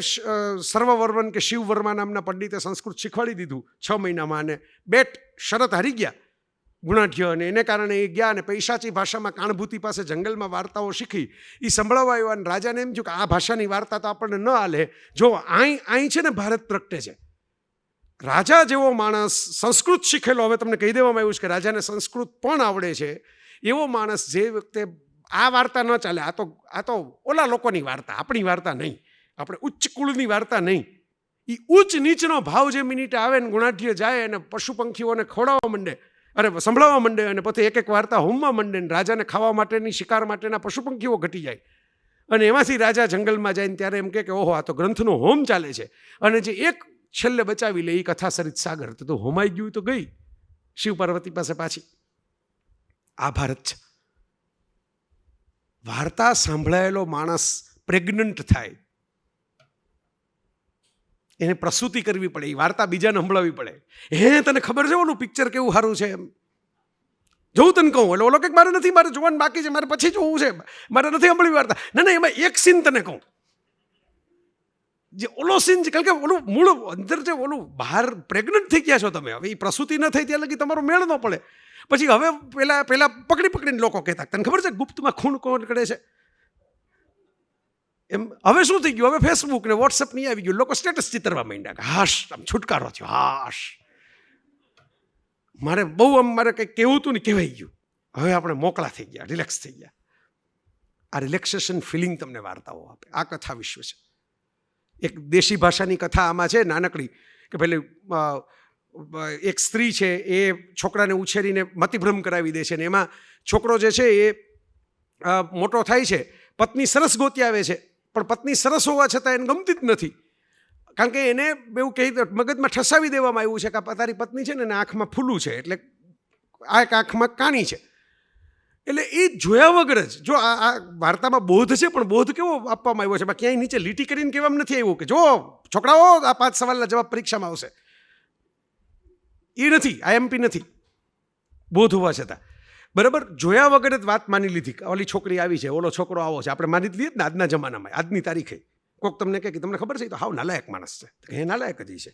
સર્વવર્મન કે શિવવર્મા નામના પંડિતે સંસ્કૃત શીખવાડી દીધું 6 મહિનામાં. અને બેટ શરત હારી ગયા ગુણાઢ્ય, અને એને કારણે એ ગયા અને પૈશાચી ભાષામાં કાણભૂતિ પાસે જંગલમાં વાર્તાઓ શીખી. એ સંભળાવવા આવ્યા અને રાજાને એમ થયું કે આ ભાષાની વાર્તા તો આપણને ન હાલે, જો અહીં છે ને ભારત પ્રગટે છે. રાજા જેવો માણસ સંસ્કૃત શીખેલો, હવે તમને કહી દેવામાં આવ્યું છે કે રાજાને સંસ્કૃત પણ આવડે છે, એવો માણસ જે વખતે આ વાર્તા ન ચાલે, આ તો ઓલા લોકોની વાર્તા, આપણી વાર્તા નહીં, આપણે ઉચ્ચ કુળની વાર્તા નહીં. એ ઉચ્ચ નીચનો ભાવ જે મિનિટે આવે ને ગુણાઢ્ય જાય અને પશુ પંખીઓને ખવડાવવા માંડે, અરે સંભળાવવા માંડે, અને પછી એક વાર્તા હોમવા માંડે, ને રાજાને ખાવા માટેની શિકાર માટેના પશુ પંખીઓ ઘટી જાય. અને એમાંથી રાજા જંગલમાં જાય ને ત્યારે એમ કે ઓહો આ તો ગ્રંથનો હોમ ચાલે છે. અને જે એક છેલ્લે બચાવી લે એ કથા સરિત સાગર, તો હોમાઈ ગયું તો ગઈ શિવ પાર્વતી પાસે પાછી. આ ભારત છે. વાર્તા સાંભળાયેલો માણસ પ્રેગ્નન્ટ થાય, એને પ્રસૂતિ કરવી પડે, એ વાર્તા બીજાને સંભળાવવી પડે. તને ખબર છે ઓલું પિક્ચર કેવું સારું છે એમ, જોઉં તને કહું, એટલે ઓલો કંઈક મારે નથી, મારે જોવાનું બાકી છે, મારે પછી જોવું છે, મારે નથી સાંભળવી વાર્તા. ના એમાં એક સીન તને કહું, જે ઓલો સીન છે, કારણ કે ઓલું મૂળ અંદર જે ઓલું બહાર પ્રેગ્નન્ટ થઈ ગયા છો તમે, હવે એ પ્રસૂતિ ન થઈ ત્યાં લગી તમારો મેળ ન પડે. પછી હવે પેલા પકડીને લોકો કહેતા, તને ખબર છે ગુપ્તમાં ખૂન કોણ કરે છે એમ. હવે શું થઈ ગયું, હવે ફેસબુક ને વોટ્સઅપ નહીં આવી ગયું, લોકો સ્ટેટસ ચિતરવા માંડ્યા કે હાશ આમ છુટકારો થયો, હાશ મારે કંઈક કહેવું હતું ને કહેવાઈ ગયું. હવે આપણે મોકળા થઈ ગયા, રિલેક્સ થઈ ગયા. આ રિલેક્સેશન ફિલિંગ તમને વાર્તાઓ આપે. આ કથા વિશ્વ છે. એક દેશી ભાષાની કથા આમાં છે નાનકડી, કે પેલી એક સ્ત્રી છે એ છોકરાને ઉછેરીને મતિભ્રમ કરાવી દે છે, ને એમાં છોકરો જે છે એ મોટો થાય છે, પત્ની સરસ ગોતી આવે છે, પણ પત્ની સરસ હોવા છતાં એને ગમતી જ નથી, કારણ કે એને એવું કહી મગજમાં ઠસાવી દેવામાં આવ્યું છે કે તારી પત્ની છે ને એના આંખમાં ફૂલું છે, એટલે આ એક આંખમાં કાણી છે. એટલે એ જોયા વગર જ, જો આ વાર્તામાં બોધ છે, પણ બોધ કેવો આપવામાં આવ્યો છે, ક્યાંય નીચે લીટી કરીને કહેવામાં નથી આવ્યું કે જો છોકરાઓ આ 5 સવાલના જવાબ પરીક્ષામાં આવશે. એ નથી, IMP નથી, બોધ હોવા છતાં. બરાબર, જોયા વગર જ વાત માની લીધી. ઓલી છોકરી આવી છે, ઓલો છોકરો આવો છે, આપણે માની લઈએ ને આજના જમાનામાં, આજની તારીખે. કોઈક તમને કહે કે તમને ખબર છે તો હાવ નાલાયક માણસ છે, એ નાલાયક જ છે.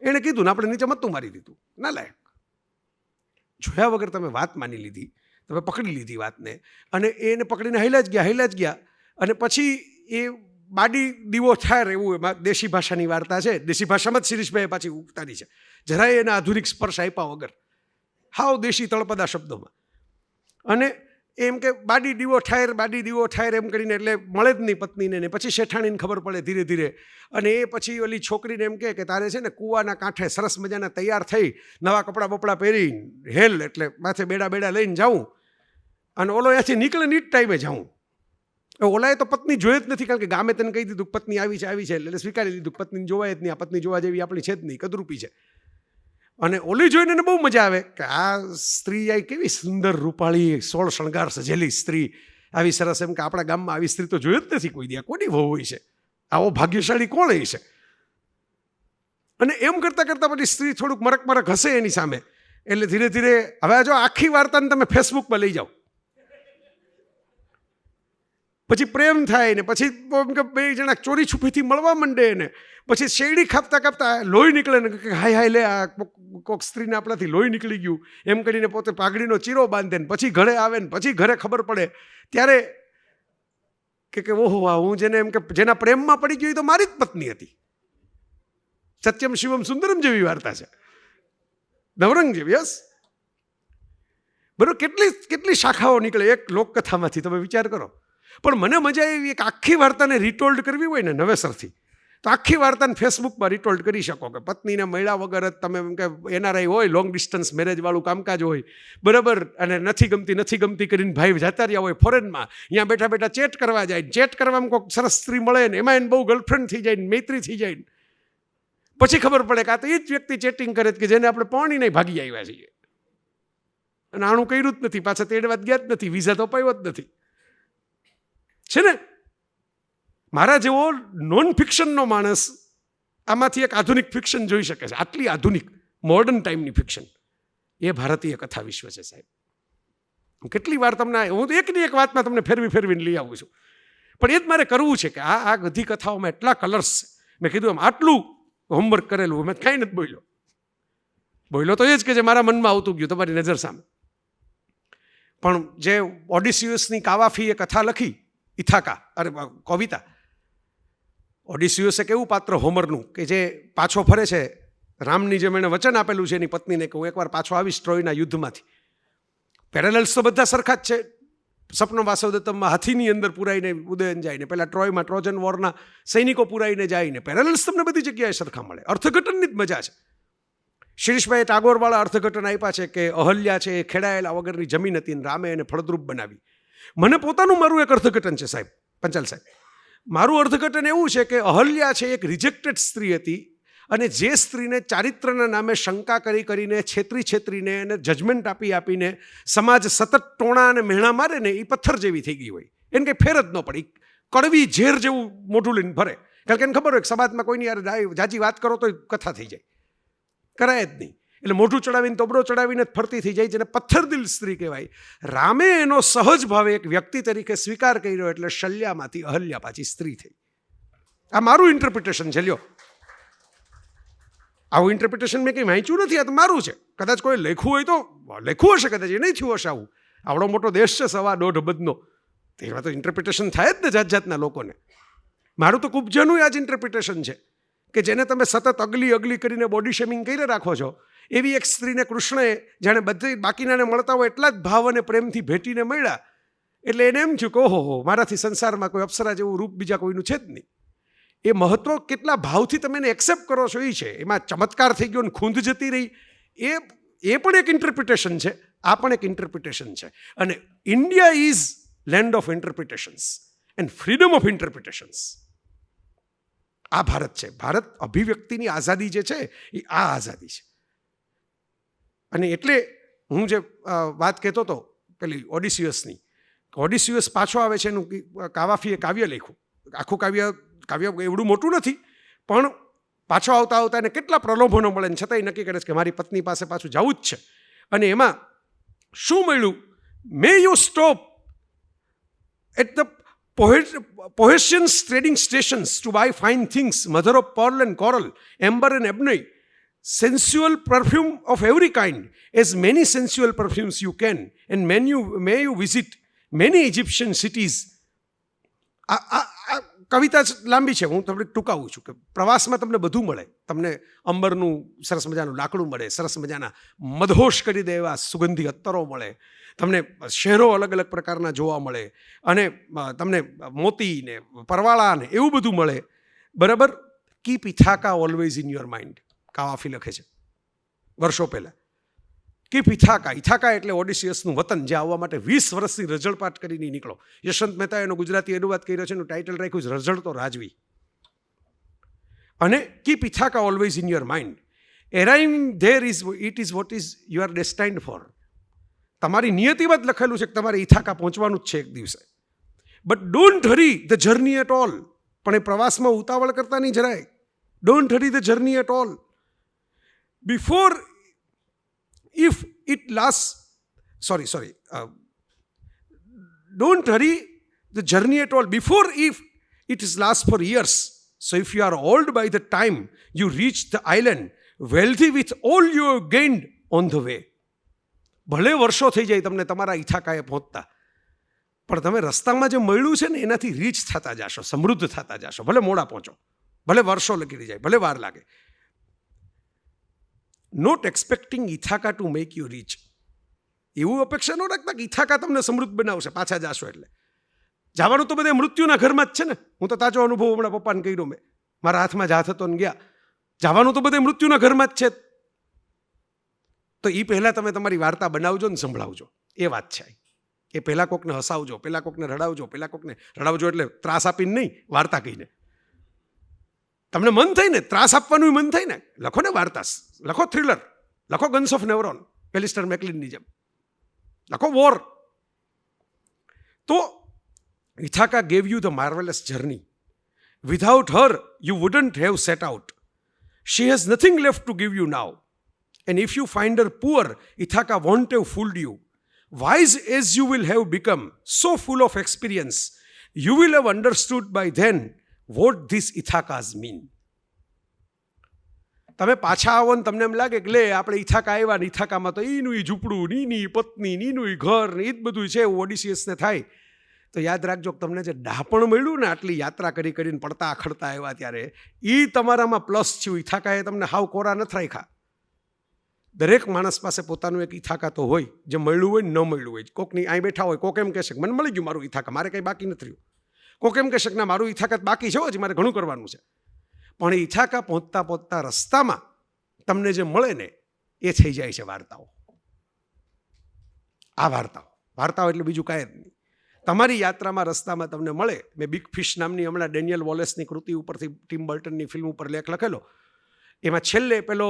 એણે કીધું ને આપણે નીચે મત્તું મારી દીધું, નાલાયક. જોયા વગર તમે વાત માની લીધી, તમે પકડી લીધી વાતને, અને એને પકડીને હૈલા જ ગયા. અને પછી એ બાડી દીવો થાય એવું એમાં દેશી ભાષાની વાર્તા છે. દેશી ભાષામાં જ શિરીષભાઈએ પાછી ઉતારી છે, જરાય એના આધુનિક સ્પર્શ આપ્યા વગર, હાવ દેશી તળપદા શબ્દોમાં. અને એમ કે બાડી દીવો ઠાયર એમ કરીને, એટલે મળે જ નહીં પત્નીને. ને પછી શેઠાણીને ખબર પડે ધીરે ધીરે, અને એ પછી ઓલી છોકરીને એમ કે તારે છે ને કૂવાના કાંઠે સરસ મજાના તૈયાર થઈ, નવા કપડાં બપડા પહેરી, હેલ એટલે માથે બેડા લઈને જાઉં, અને ઓલો અહીંયાથી નીકળે ની જ ટાઈમે જાઉં. ઓલાએ તો પત્ની જોઈ જ નથી, કારણ કે ગામે તેને કહી દીધું પત્ની આવી છે, એટલે સ્વીકારી લીધું પત્નીને જોવાય જ નહીં, આ પત્ની જોવા જેવી આપણી છે જ નહીં, કદરૂપી છે. અને ઓલી જોઈને એને બહુ મજા આવે કે આ સ્ત્રી આ કેવી સુંદર રૂપાળી 16 શણગાર સજેલી સ્ત્રી, આવી સરસ, એમ કે આપણા ગામમાં આવી સ્ત્રી તો જોઈ જ નથી કોઈ દી, કોની વહુ હોય છે, આવો ભાગ્યશાળી કોણ હોય છે. અને એમ કરતાં પછી સ્ત્રી થોડુંક મરક હશે એની સામે, એટલે ધીરે ધીરે હવે જો આખી વાર્તાને તમે ફેસબુકમાં લઈ જાઓ, પછી પ્રેમ થાય ને પછી બે જણા ચોરી છુપીથી મળવા માંડે ને પછી શેરડી કાપતા લોહી નીકળે ને કે હાય લે આ કોક સ્ત્રીને આપણાથી લોહી નીકળી ગયું એમ કરીને પોતે પાઘડીનો ચીરો બાંધે ને પછી ઘરે આવે ને પછી ઘરે ખબર પડે ત્યારે કે ઓહો હું જેને એમ કે જેના પ્રેમમાં પડી ગયું તો મારી જ પત્ની હતી. સત્યમ શિવમ સુંદરમ જેવી વાર્તા છે, નવરંગ જેવી. યસ, બરોબર. કેટલી શાખાઓ નીકળે એક લોકકથામાંથી, તમે વિચાર કરો. પણ મને મજા આવી એક આખી વાર્તાને રિટોલ્ડ કરવી હોય ને નવેસરથી, તો આખી વાર્તાને ફેસબુકમાં રિટોલ્ડ કરી શકો, કે પત્નીને મળ્યા વગર જ તમે એમ કે NRI હોય, લોંગ ડિસ્ટન્સ મેરેજવાળું કામકાજ હોય, બરાબર, અને નથી ગમતી કરીને ભાઈ જતા રહ્યા હોય ફોરેનમાં, અહીંયા બેઠા ચેટ કરવા જાય, ચેટ કરવામાં કોઈક સરસ સ્ત્રી મળે ને એમાં એને બહુ ગર્લફ્રેન્ડ થઈ જાય ને મૈત્રી થઈ જાય, પછી ખબર પડે કે આ તો એ જ વ્યક્તિ ચેટિંગ કરે કે જેને આપણે પાણી નહીં ભાગી આવ્યા છીએ, અને આણું કર્યું જ નથી, પાછા તેડવા ગયા જ નથી, વિઝા તો અપાયો જ નથી. છે ને, મારા જેવો નોન ફિક્શનનો માણસ આમાંથી એક આધુનિક ફિક્શન જોઈ શકે છે. આટલી આધુનિક મોડર્ન ટાઈમની ફિક્શન એ ભારતીય કથા વિશ્વ છે સાહેબ. કેટલી વાર તમને હું એકની એક વાતમાં તમને ફેરવીને લઈ આવું છું, પણ એ જ મારે કરવું છે કે આ બધી કથાઓમાં એટલા કલર્સ છે. મેં કીધું આમ આટલું હોમવર્ક કરેલું, મેં કાંઈ નથી બોલ્યો તો એ જ કે જે મારા મનમાં આવતું ગયું તમારી નજર સામે. પણ જે ઓડિસિયસની કાવાફીએ કથા લખી, કવિતા, ઓડિસિયસે કેવું પાત્ર હોમરનું કે જે પાછો ફરે છે, રામની જેમ એણે વચન આપેલું છે એની પત્નીને કે હું એકવાર પાછો આવીશ ટ્રોયના યુદ્ધમાંથી. પેરેલલ્સ તો બધા સરખા જ છે. સપનો વાસવદત્તમમાં હાથીની અંદર પુરાઈને ઉદયન જાય ને પેલા ટ્રોયમાં ટ્રોજન વોરના સૈનિકો પુરાઈને જાય ને પેરેલલ્સ તમને બધી જગ્યાએ સરખા મળે. અર્થઘટનની જ મજા છે. શિરીષભાઈએ ટાગોરવાળા અર્થઘટન આપ્યા છે કે અહલ્યા છે એ ખેડાયેલા વગરની જમીન હતી ને રામે એને ફળદ્રુપ બનાવી. મને મારું એક અર્થઘટન છે સાહેબ, પંચાલ સાહેબ. મારું અર્થઘટન એવું છે કે અહલ્યા છે એક રિજેક્ટેડ સ્ત્રી હતી, અને જે સ્ત્રીને ચારિત્રના નામે શંકા કરીને છેતરીને એને જજમેન્ટ આપીને સમાજ સતત ટોણા અને મહેણા મારે ને એ પથ્થર જેવી થઈ ગઈ હોય, એને કંઈ ફેર જ ન પડી, કડવી ઝેર જેવું મોઢું લઈને ફરે. કારણ કે એને ખબર હોય કે સમાજમાં કોઈની યાર જાજી વાત કરો તો કથા થઈ જાય, કરાય જ નહીં. એટલે મોઢું ચડાવીને તોબડો ચડાવીને જ ફરતી થઈ જાય, જેને પથ્થરદિલ સ્ત્રી કહેવાય. રામે એનો સહજ ભાવે એક વ્યક્તિ તરીકે સ્વીકાર કર્યો, એટલે શલ્યામાંથી અહલ્યા પાછી સ્ત્રી થઈ. આ મારું ઇન્ટરપ્રિટેશન છે. લ્યો, આવું ઇન્ટરપ્રિટેશન મેં કંઈ વાંચ્યું નથી, આ તો મારું છે. કદાચ કોઈ લખ્યું હોય તો લખ્યું હશે, કદાચ એ નહીં થયું હશે. આવું આવડો મોટો દેશ છે 1.5 અબજનો, તેમાં તો ઇન્ટરપ્રિટેશન થાય જ ને જાતના લોકોને. મારું તો કુબજાનું આ જ ઇન્ટરપ્રિટેશન છે કે જેને તમે સતત અગલી અગલી કરીને બોડી શેમિંગ કરી રાખો છો, એવી એક સ્ત્રીને કૃષ્ણએ જાણે બધી બાકીનાને મળતા હોય એટલા જ ભાવ અને પ્રેમથી ભેટીને મળ્યા, એટલે એને એમ થયું કે ઓહો, મારાથી સંસારમાં કોઈ અપ્સરા જેવું રૂપ બીજા કોઈનું છે જ નહીં. એ મહત્વ કેટલા ભાવથી તમે એને એક્સેપ્ટ કરો છો એ છે. એમાં ચમત્કાર થઈ ગયો ને ખૂંદ જતી રહી, એ પણ એક ઇન્ટરપ્રિટેશન છે, આ પણ એક ઇન્ટરપ્રિટેશન છે. અને India is land of interpretations and freedom of interpretations. આ ભારત છે. ભારત અભિવ્યક્તિની આઝાદી જે છે એ આ આઝાદી છે. અને એટલે હું જે વાત કહેતો હતો પેલી ઓડિસિયસની, ઓડિસિયસ પાછો આવે છે, એનું કાવાફીએ કાવ્ય લખ્યું. આખું કાવ્ય એવડું મોટું નથી, પણ પાછો આવતા આવતા એને કેટલા પ્રલોભનો મળે ને છતાંય નક્કી કરે છે કે મારી પત્ની પાસે પાછું જવું જ છે. અને એમાં શું મળ્યું? May you stop at the Pohesians trading stations to buy fine things, mother of pearl and coral, amber and ebony, sensual perfume of every kind, as many sensual perfumes you can, and may you visit many Egyptian cities. આ કવિતા લાંબી છે, હું તમને ટૂંકાવું છું કે પ્રવાસમાં તમને બધું મળે. તમને અંબરનું સરસ મજાનું લાકડું મળે, સરસ મજાના મદહોશ કરી દે એવા સુગંધી અત્તરો મળે, તમને શહેરો અલગ અલગ પ્રકારના જોવા મળે, અને તમને મોતી ને પરવાળા ને એવું બધું મળે. બરાબર. Keep Ithaca always in your mind, Cavafy લખે છે વર્ષો પહેલાં. કીપ ઇથાકા. ઇથાકા એટલે ઓડિસિયસનું વતન, જે આવવા માટે 20 વર્ષથી રઝળપાટ કરીને નીકળો. યશવંત મહેતા એનો ગુજરાતી અનુવાદ કર્યો છે, એનું ટાઇટલ રાખ્યું છે રઝળતો રાજવી. અને keep Ithaca always in your mind. Arriving there it is what is you are destined for. તમારી નિયતિમાં જ લખેલું છે કે તમારે ઇથાકા પહોંચવાનું જ છે એક દિવસે. But don't hurry the journey at all. પણ એ પ્રવાસમાં ઉતાવળ કરતા નહીં જરાય. Don't hurry the journey at all. Before if it lasts, don't hurry the journey at all before if it is lasts for years. So if you are old by the time you reach the island, wealthy with all you have gained on the way. ભલે વર્ષો થઈ જાય તમને તમારા ઇથાકાએ પહોંચતા, પણ તમે રસ્તામાં જે મળ્યું છે ને એનાથી રીચ થતા જાશો, સમૃદ્ધ થતા જાશો. ભલે મોડા પહોંચો, ભલે વર્ષો લગી જાય, ભલે વાર લાગે. Not expecting Ithaca to make you rich. એવું અપેક્ષા ન રાખતા કે ઇથાકા તમને સમૃદ્ધ બનાવશે પાછા જાશો એટલે. જવાનું તો બધે મૃત્યુના ઘરમાં જ છે ને. હું તો તાજો અનુભવ હમણાં પપ્પાને કહ્યો, મેં મારા હાથમાં જ હાથ હતો ને ગયા. જવાનું તો બધે મૃત્યુના ઘરમાં જ છે. તો એ પહેલાં તમે તમારી વાર્તા બનાવજો ને સંભળાવજો, એ વાત છે. એ પહેલાં કોકને હસાવજો, પહેલાં કોકને રડાવજો, પહેલાં કોકને રડાવજો એટલે ત્રાસ આપીને નહીં, વાર્તા કહીને. તમને મન થાય ને, ત્રાસ આપવાનું મન થાય ને, લખો ને વાર્તા, લખો થ્રિલર, લખો ગન્સ ઓફ નેવરોન, પેલિસ્ટર મેકલિનની જેમ, લખો વોર. તો Ithaca gave you the marvellous journey. Without her you wouldn't have set out. She has nothing left to give you now. And if you find her poor, Ithaca won't have fooled you. Wise as you will have become, so full of experience, you will have understood by then what these Ithakas mean. તમે પાછા આવો ને તમને એમ લાગે કે લે આપણે ઇથાકા આવ્યા ને ઇથાકામાં તો એનું ઝૂંપડું, નીની પત્ની, નીનું ઘર ને એ જ બધું છે, એવું ઓડિસિયસને થાય. તો યાદ રાખજો કે તમને જે ડાપણ મળ્યું ને આટલી યાત્રા કરી કરીને પડતા આખડતા આવ્યા ત્યારે, એ તમારામાં પ્લસ થયું. ઇથાકાએ તમને હાવ કોરા નથી રાખ્યા. દરેક માણસ પાસે પોતાનું એક ઇથાકા તો હોય, જે મળ્યું હોય ને ન મળ્યું હોય. કોકની અહીં બેઠા હોય, કોક એમ કહેશે કે મને મળી ગયું મારું ઇથાકા, મારે કંઈ બાકી નથી રહ્યું. કોક એમ કહેશે કે ના મારું ઇથાકા બાકી છે, હજી મારે ઘણું કરવાનું છે. પણ એ ઇથાકા પહોંચતા પહોંચતા રસ્તામાં તમને જે મળે ને એ થઈ જાય છે વાર્તાઓ. આ વાર્તાઓ એટલે બીજું કાંઈ જ નહીં. તમારી યાત્રામાં રસ્તામાં તમને મળે. મેં બિગ ફિશ નામની હમણાં ડેનિયલ વોલેસની કૃતિ ઉપરથી ટિમ બર્ટનની ફિલ્મ ઉપર લેખ લખેલો. એમાં છેલ્લે પેલો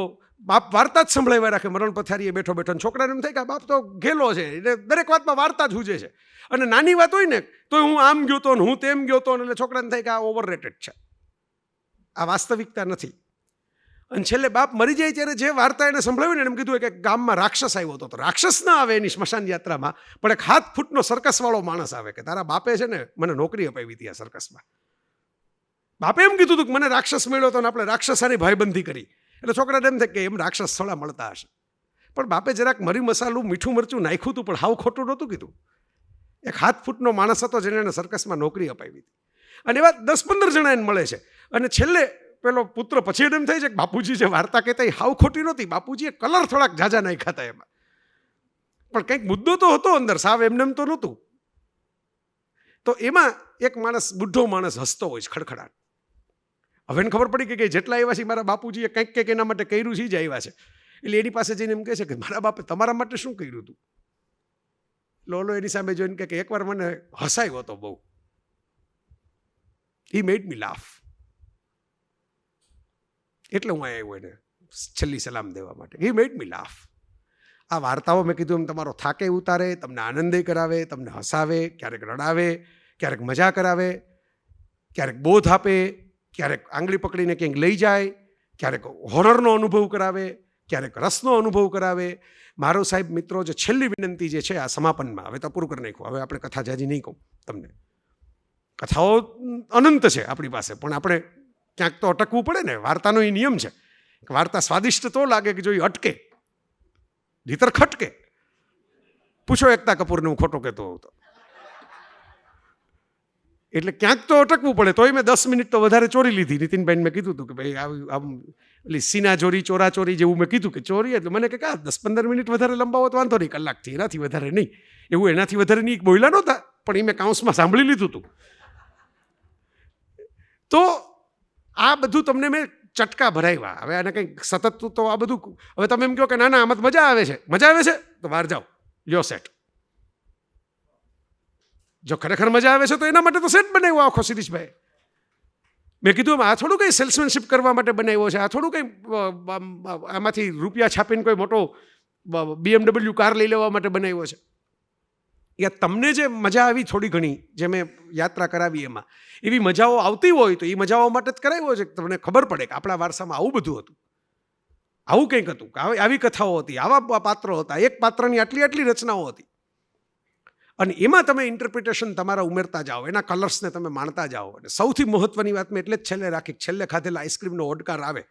બાપ વાર્તા જ સંભળાવ્યા રાખે, મરણ પથારીએ બેઠો બેઠો. છોકરાને એમ થાય કે બાપ તો ઘેલો છે, એટલે દરેક વાતમાં વાર્તા જ સૂજે છે. અને નાની વાત હોય ને તો હું આમ ગયો તો, હું તેમ ગયો તો, એટલે છોકરાને થાય કે આ ઓવર રેટેડ છે, આ વાસ્તવિકતા નથી. અને છેલ્લે બાપ મરી જાય ત્યારે જે વાર્તા એને સંભળાવી ને એમ કીધું કે ગામમાં રાક્ષસ આવ્યો હતો. તો રાક્ષસ ના આવે એની સ્મશાન યાત્રામાં, પણ એક 7 ફૂટનો સર્કસવાળો માણસ આવે કે તારા બાપે છે ને મને નોકરી અપાવી હતી આ સર્કસમાં. બાપે એમ કીધું હતું કે મને રાક્ષસ મળ્યો હતો ને આપણે રાક્ષસાની ભાઈબંધી કરી. એટલે છોકરાને એમ થાય કે એમ રાક્ષસ થોડા મળતા હશે. પણ બાપે જરાક મરી મસાલું, મીઠું મરચું નાખ્યું હતું, પણ હાવ ખોટું નહોતું કીધું. એક 7 ફૂટનો માણસ હતો જેને એને સર્કસમાં નોકરી અપાવી હતી. અને એવા 10-15 જણા એને મળે છે. અને છેલ્લે પેલો પુત્ર પછી એને એમ થાય છે કે બાપુજી જે વાર્તા કહેતા એ હાવ ખોટી નહોતી, બાપુજીએ કલર થોડાક ઝાઝા નાખ્યા હતા એમાં, પણ કંઈક મુદ્દો તો હતો અંદર, સાવ એમનેમ તો નહોતું. તો એમાં એક માણસ, બુઢો માણસ હસતો હોય છે ખડખડાટ. હવે એને ખબર પડી કે જેટલા આવ્યા છે મારા બાપુજીએ કંઈક કંઈક એના માટે કર્યું છે જ આવ્યા છે. એટલે એની પાસે જઈને એમ કહે છે કે મારા બાપે તમારા માટે શું કર્યું હતું? લોલો એની સામે જોઈને કે એકવાર મને હસાયો હતો બહુ. હી મેડ મી લાફ. એટલે હું આવ્યો એને છેલ્લી સલામ દેવા માટે. હી મેડ મી લાફ. આ વાર્તાઓ મેં કીધું એમ તમારો થાકે ઉતારે, તમને આનંદે કરાવે, તમને હસાવે, ક્યારેક રડાવે, ક્યારેક મજા કરાવે, ક્યારેક બોધ આપે, ક્યારેક આંગળી પકડીને ક્યાંક લઈ જાય, ક્યારેક હોરરનો અનુભવ કરાવે, ક્યારેક રસનો અનુભવ કરાવે. મારો સાહેબ મિત્રો, જે છેલ્લી વિનંતી જે છે આ સમાપનમાં, હવે તો પૂરું કરી નાખ્યું, હવે આપણે કથા જાજી નહીં કહું તમને. કથાઓ અનંત છે આપણી પાસે, પણ આપણે ક્યાંક તો અટકવું પડે ને. વાર્તાનો એ નિયમ છે કે વાર્તા સ્વાદિષ્ટ તો લાગે કે જો એ અટકે, ભીતર ખટકે. પૂછો એકતા કપૂરને હું ખોટો કહેતો હોઉં તો. એટલે ક્યાંક તો અટકવું પડે. તોય મેં 10 મિનિટ તો વધારે ચોરી લીધી. નીતિનભાઈને મેં કીધું હતું કે ભાઈ આમ એટલે સીના ચોરી, ચોરા ચોરી જેવું મેં કીધું કે ચોરી, એટલે મને કે 10-15 મિનિટ વધારે લંબાવો તો વાંધો નહીં, કલાકથી, એનાથી વધારે નહીં. એવું એનાથી વધારે નહીં બોલ્યા નહોતા, પણ એ મેં કાઉન્સમાં સાંભળી લીધું હતું. તો આ બધું તમને મેં ચટકા ભરાવ્યા. હવે આને કંઈક સતત તો આ બધું, હવે તમે એમ કહો કે ના ના આમાં તો મજા આવે છે, મજા આવે છે તો બહાર જાઓ, લ્યો સેટ. જો ખરેખર મજા આવે છે તો એના માટે તો સેટ બનાવ્યો આખો શિરીષભાઈ. મેં કીધું આ થોડું કંઈ સેલ્સમેનશિપ કરવા માટે બનાવ્યો છે, આ થોડું કંઈ આમાંથી રૂપિયા છાપીને કોઈ મોટો BMW કાર લઈ લેવા માટે બનાવ્યો છે. યા તમને જે મજા આવી થોડી ઘણી, જે મેં યાત્રા કરાવી, એમાં એવી મજાઓ આવતી હોય તો એ મજાઓ માટે જ કરાવ્યો છે. તમને ખબર પડે કે આપણા વારસામાં આવું બધું હતું, આવું કંઈક હતું, આવી કથાઓ હતી, આવા પાત્રો હતા, એક પાત્રની આટલી આટલી રચનાઓ હતી. અને એમાં તમે ઇન્ટરપ્રિટેશન તમારા ઉમેરતા જાઓ, એના કલર્સને તમે માણતા જાઓ. અને સૌથી મહત્વની વાત મેં એટલે જ છેલ્લે રાખી, છેલ્લે ખાધેલા આઈસ્ક્રીમનો ઓડકાર આવે,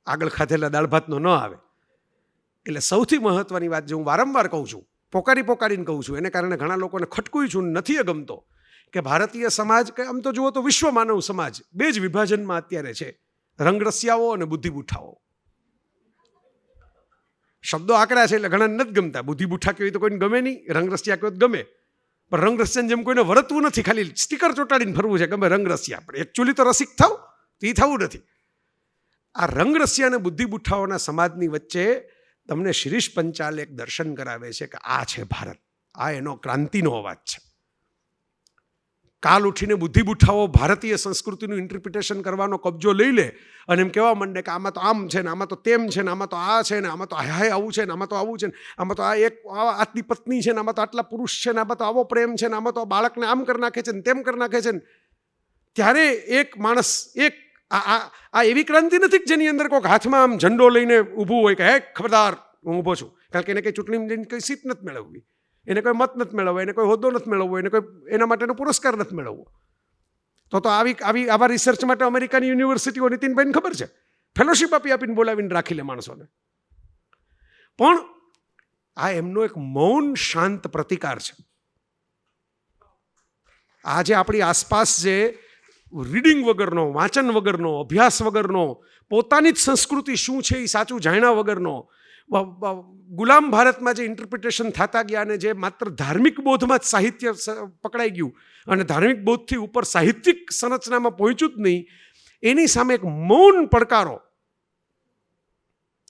આગળ ખાધેલા દાળ ભાતનો ન આવે. એટલે સૌથી મહત્વની વાત જે હું વારંવાર કહું છું, પોકારીને કહું છું, એને કારણે ઘણા લોકોને ખટકું છું, નથી ગમતો, કે ભારતીય સમાજ, કે આમ તો જુઓ તો વિશ્વ માનવ સમાજ, બે જ વિભાજનમાં અત્યારે છે, રંગરસિયાઓ અને બુદ્ધિબુઠ્ઠાઓ. શબ્દો આકરા છે એટલે ઘણાને નથી ગમતા. બુદ્ધિબુઠ્ઠા કહેવાય તો કોઈને ગમે નહીં, રંગરસિયા કહેવાય તો ગમે. પણ રંગરસિયાને જેમ કોઈને વરતવું નથી, ખાલી સ્ટીકર ચોંટાડીને ફરવું છે, ગમે રંગરસિયા. પણ એકચ્યુઅલી તો રસિક થાવ તો એ થવું નથી. આ રંગરસિયા અને બુદ્ધિબુઠ્ઠાઓના સમાજની વચ્ચે તમને શિરીષ પંચાલ એક દર્શન કરાવે છે કે આ છે ભારત, આ એનો ક્રાંતિનો અવાજ છે. કાલ ઉઠીને બુદ્ધિબુઠ્ઠાઓ ભારતીય સંસ્કૃતિનું ઇન્ટરપ્રિટેશન કરવાનો કબજો લઈ લે અને એમ કહેવા માંડે કે આમાં તો આમ છે ને, આમાં તો તેમ છે ને, આમાં તો આ છે ને, આમાં તો હાય આવું છે ને, આમાં તો આવું છે ને, આમાં તો આ એક આટલી પત્ની છે ને, આમાં તો આટલા પુરુષ છે ને, આમાં તો આવો પ્રેમ છે ને, આમાં તો આ બાળકને આમ કરી નાખે છે ને, તેમ કરી નાખે છે ને. ત્યારે એક માણસ, એક આ એવી ક્રાંતિ નથી જેની અંદર કોઈક હાથમાં આમ ઝંડો લઈને ઊભું હોય કે હે ખબરદાર હું ઊભો છું. કારણ કે એને કંઈ ચૂંટણીમાં જઈને કંઈ સીટ નથી મેળવવી, એને કોઈ મત નથી મેળવવો, એને કોઈ હોદ્દો નથી મેળવવો, એને કોઈ એના માટેનો પુરસ્કાર નથી મેળવવો. તો આવા રિસર્ચ માટે અમેરિકાની યુનિવર્સિટીઓ, નીતિનભાઈને ખબર છે, ફેલોશિપ આપીને બોલાવીને રાખી લે માણસોને. પણ આ એમનો એક મૌન શાંત પ્રતિકાર છે. આજે આપણી આસપાસ જે રીડિંગ વગરનો, વાંચન વગરનો, અભ્યાસ વગરનો, પોતાની જ સંસ્કૃતિ શું છે એ સાચું જાણ્યા વગરનો, ગુલામ ભારતમાં જે ઇન્ટરપ્રિટેશન થતા ગયા અને જે માત્ર ધાર્મિક બોધમાં જ સાહિત્ય પકડાઈ ગયું અને ધાર્મિક બોધથી ઉપર સાહિત્યિક સંરચનામાં પહોંચ્યું જ નહીં, એની સામે એક મૌન પડકારો.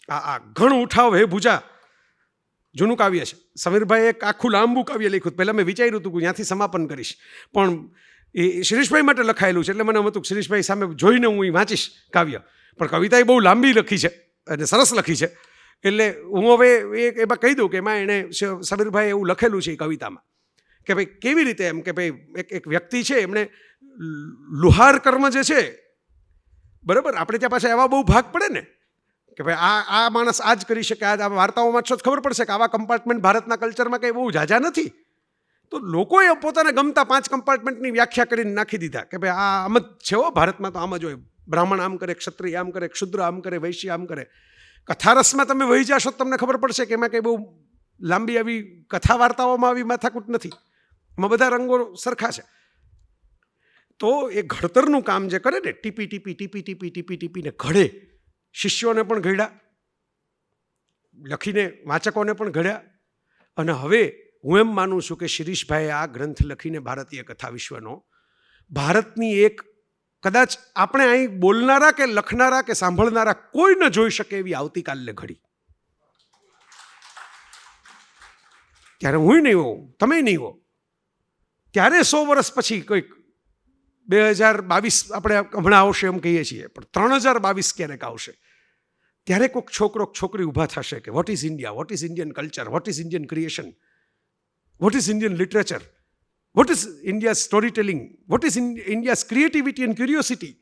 આ ઘણ ઉઠાવ હે ભુજા જૂનું કાવ્ય છે. સમીરભાઈ એક આખું લાંબુ કાવ્ય લખ્યું. પહેલાં મેં વિચાર્યું હતું કે ત્યાંથી સમાપન કરીશ, પણ એ શિરીષભાઈ માટે લખાયેલું છે એટલે મને એમ હતું કે શિરીષભાઈ સામે જોઈને હું એ વાંચીશ કાવ્ય. પણ કવિતા એ બહુ લાંબી લખી છે અને સરસ લખી છે, એટલે હું હવે એમાં કહી દઉં કે એમાં એણે સમીરભાઈ એવું લખેલું છે એ કવિતામાં કે ભાઈ કેવી રીતે, એમ કે ભાઈ એક વ્યક્તિ છે, એમણે લુહાર કર્મ જે છે, બરાબર, આપણે ત્યાં પાછા એવા બહુ ભાગ પડે ને કે ભાઈ આ માણસ આ જ કરી શકે. આ વાર્તાઓમાં જ ખબર પડશે કે આવા કમ્પાર્ટમેન્ટ ભારતના કલ્ચરમાં કંઈ બહુ ઝાઝા નથી. તો લોકોએ પોતાને ગમતા 5 કમ્પાર્ટમેન્ટની વ્યાખ્યા કરીને નાખી દીધા કે ભાઈ આ આમ જ છે હો, ભારતમાં તો આમ જ હોય, બ્રાહ્મણ આમ કરે, ક્ષત્રિય આમ કરે, ક્ષુદ્ર આમ કરે, વૈશ્ય આમ કરે. કથારસમાં તમે વહી જશો તમને ખબર પડશે કે એમાં કંઈ બહુ લાંબી આવી કથા વાર્તાઓમાં આવી માથાકૂટ નથી, એમાં બધા રંગો સરખા છે. તો એ ઘડતરનું કામ જે કરે ને, ટીપી ટીપી ટીપી ટીપી ટીપી ટીપીને ઘડે, શિષ્યોને પણ ઘડ્યા, લખીને વાચકોને પણ ઘડ્યા. અને હવે હું એમ માનું છું કે શિરીષભાઈએ આ ગ્રંથ લખીને ભારતીય કથા વિશ્વનો, ભારતની એક કદાચ આપણે અહીં બોલનારા કે લખનારા કે સાંભળનારા કોઈ ન જોઈ શકે એવી આવતીકાલને ઘડી. ત્યારે હું નહીં હોઉં, તમે નહીં હો, ત્યારે 100 વર્ષ પછી કોઈક 2022 આપણે હમણાં આવશે એમ કહીએ છીએ, પણ 3022 ક્યારેક આવશે, ત્યારે કોઈક છોકરો છોકરી ઊભા થશે કે what is India, what is Indian culture, what is Indian creation, what is Indian literature, what is India story telling, what is India's creativity and curiosity.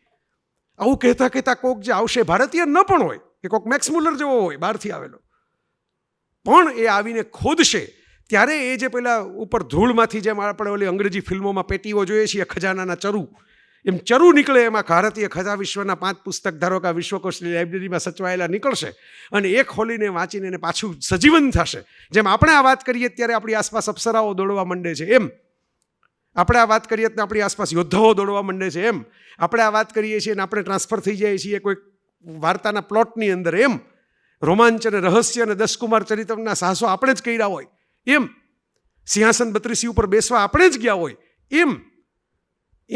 આવું કહેતા કહેતા કોક જે આવશે, ભારતીય ન પણ હોય, કે કોક મેક્સ મુલર જેવો હોય બહારથી આવેલો, પણ એ આવીને ખોદશે, ત્યારે એ જે પેલા ઉપર ધૂળમાંથી, જેમ આપણે ઓલી અંગ્રેજી ફિલ્મોમાં પેટીઓ જોઈએ છીએ ખજાનાના ચરુ, એમ ચરુ નીકળે, એમાં ભારતીય ખજા વિશ્વના 5 પુસ્તક ધારો કે વિશ્વકોશની લાઇબ્રેરીમાં સચવાયેલા નીકળશે, અને એ ખોલીને વાંચીને એને પાછું સજીવન થશે. જેમ આપણે આ વાત કરીએ ત્યારે આપણી આસપાસ અપ્સરાઓ દોડવા માંડે છે, એમ આપણે આ વાત કરીએ તો આપણી આસપાસ યોદ્ધાઓ દોડવા માંડે છે, એમ આપણે આ વાત કરીએ છીએ અને આપણે ટ્રાન્સફર થઈ જઈએ છીએ કોઈ વાર્તાના પ્લોટની અંદર, એમ રોમાંચ અને રહસ્ય અને 10 કુમાર ચરિત્રના સાહસો આપણે જ કર્યા હોય, એમ સિંહાસન 32 ઉપર બેસવા આપણે જ ગયા હોય,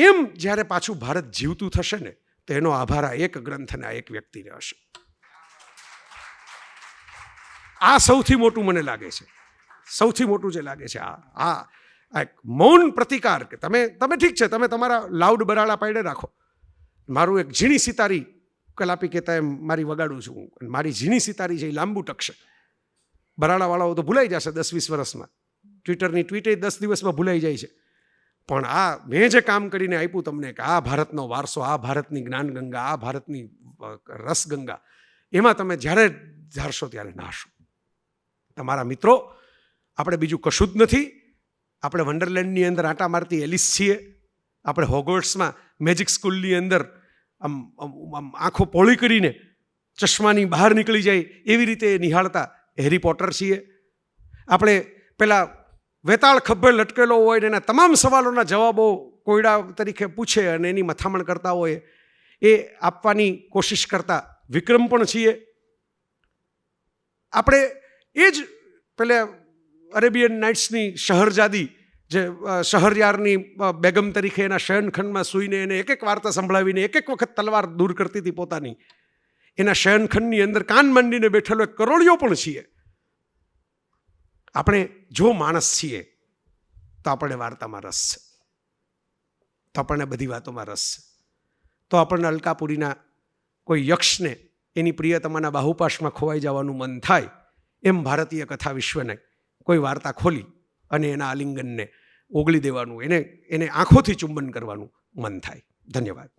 એમ જ્યારે પાછું ભારત જીવતું થશે ને, તો એનો આભાર આ એક ગ્રંથના એક વ્યક્તિને હશે. આ સૌથી મોટું મને લાગે છે, સૌથી મોટું જે લાગે છે આ એક મૌન પ્રતિકાર, કે તમે ઠીક છે, તમે તમારા લાઉડ બરાડા પાડે રાખો, મારું એક ઝીણી સિતારી કલાપી કહેતા એમ મારી વગાડું છું, મારી ઝીણી સિતારી છે એ લાંબુ ટકશે. બરાડાવાળાઓ તો ભૂલાઈ જશે 10-20 વર્ષમાં, ટ્વિટરની ટ્વીટે 10 દિવસમાં ભૂલાઈ જાય છે, પણ આ મેં જે કામ કરીને આપ્યું તમને, કે આ ભારતનો વારસો, આ ભારતની જ્ઞાનગંગા, આ ભારતની રસગંગા, એમાં તમે જ્યારે ધારશો ત્યારે નાશો. તમારા મિત્રો, આપણે બીજું કશું જ નથી, આપણે વન્ડરલેન્ડની અંદર આંટા મારતી એલિસ છીએ, આપણે હોગવર્ટ્સમાં મેજિક સ્કૂલની અંદર આમ આંખો પોળી કરીને ચશ્માની બહાર નીકળી જાય એવી રીતે નિહાળતા હેરી પોટર છીએ, આપણે પેલા વેતાળ ખભે લટકેલો હોય ને એના તમામ સવાલોના જવાબો કોયડા તરીકે પૂછે અને એની મથામણ કરતા હોય એ આપવાની કોશિશ કરતા વિક્રમ પણ છીએ. આપણે એ જ પેલા અરેબિયન નાઇટ્સની શહરજાદી, જે શહરયારની બેગમ તરીકે એના શયનખંડમાં સૂઈને એને એક વાર્તા સંભળાવીને એક વખત તલવાર દૂર કરતી હતી પોતાની, એના શયનખંડની અંદર કાન માંડીને બેઠેલો એક કરોળિયો પણ છીએ. આપણે જો માણસ છીએ તો આપણને વાર્તામાં રસ છે, તો આપણને બધી વાતોમાં રસ છે, તો આપણને અલકાપુરીના કોઈ યક્ષને એની પ્રિયતમાના બાહુપાશમાં ખોવાઈ જવાનું મન થાય, એમ ભારતીય કથા વિશ્વને કોઈ વાર્તા ખોલી અને એના આલિંગનને ઓગળી દેવાનું, એને આંખોથી ચુંબન કરવાનું મન થાય. ધન્યવાદ.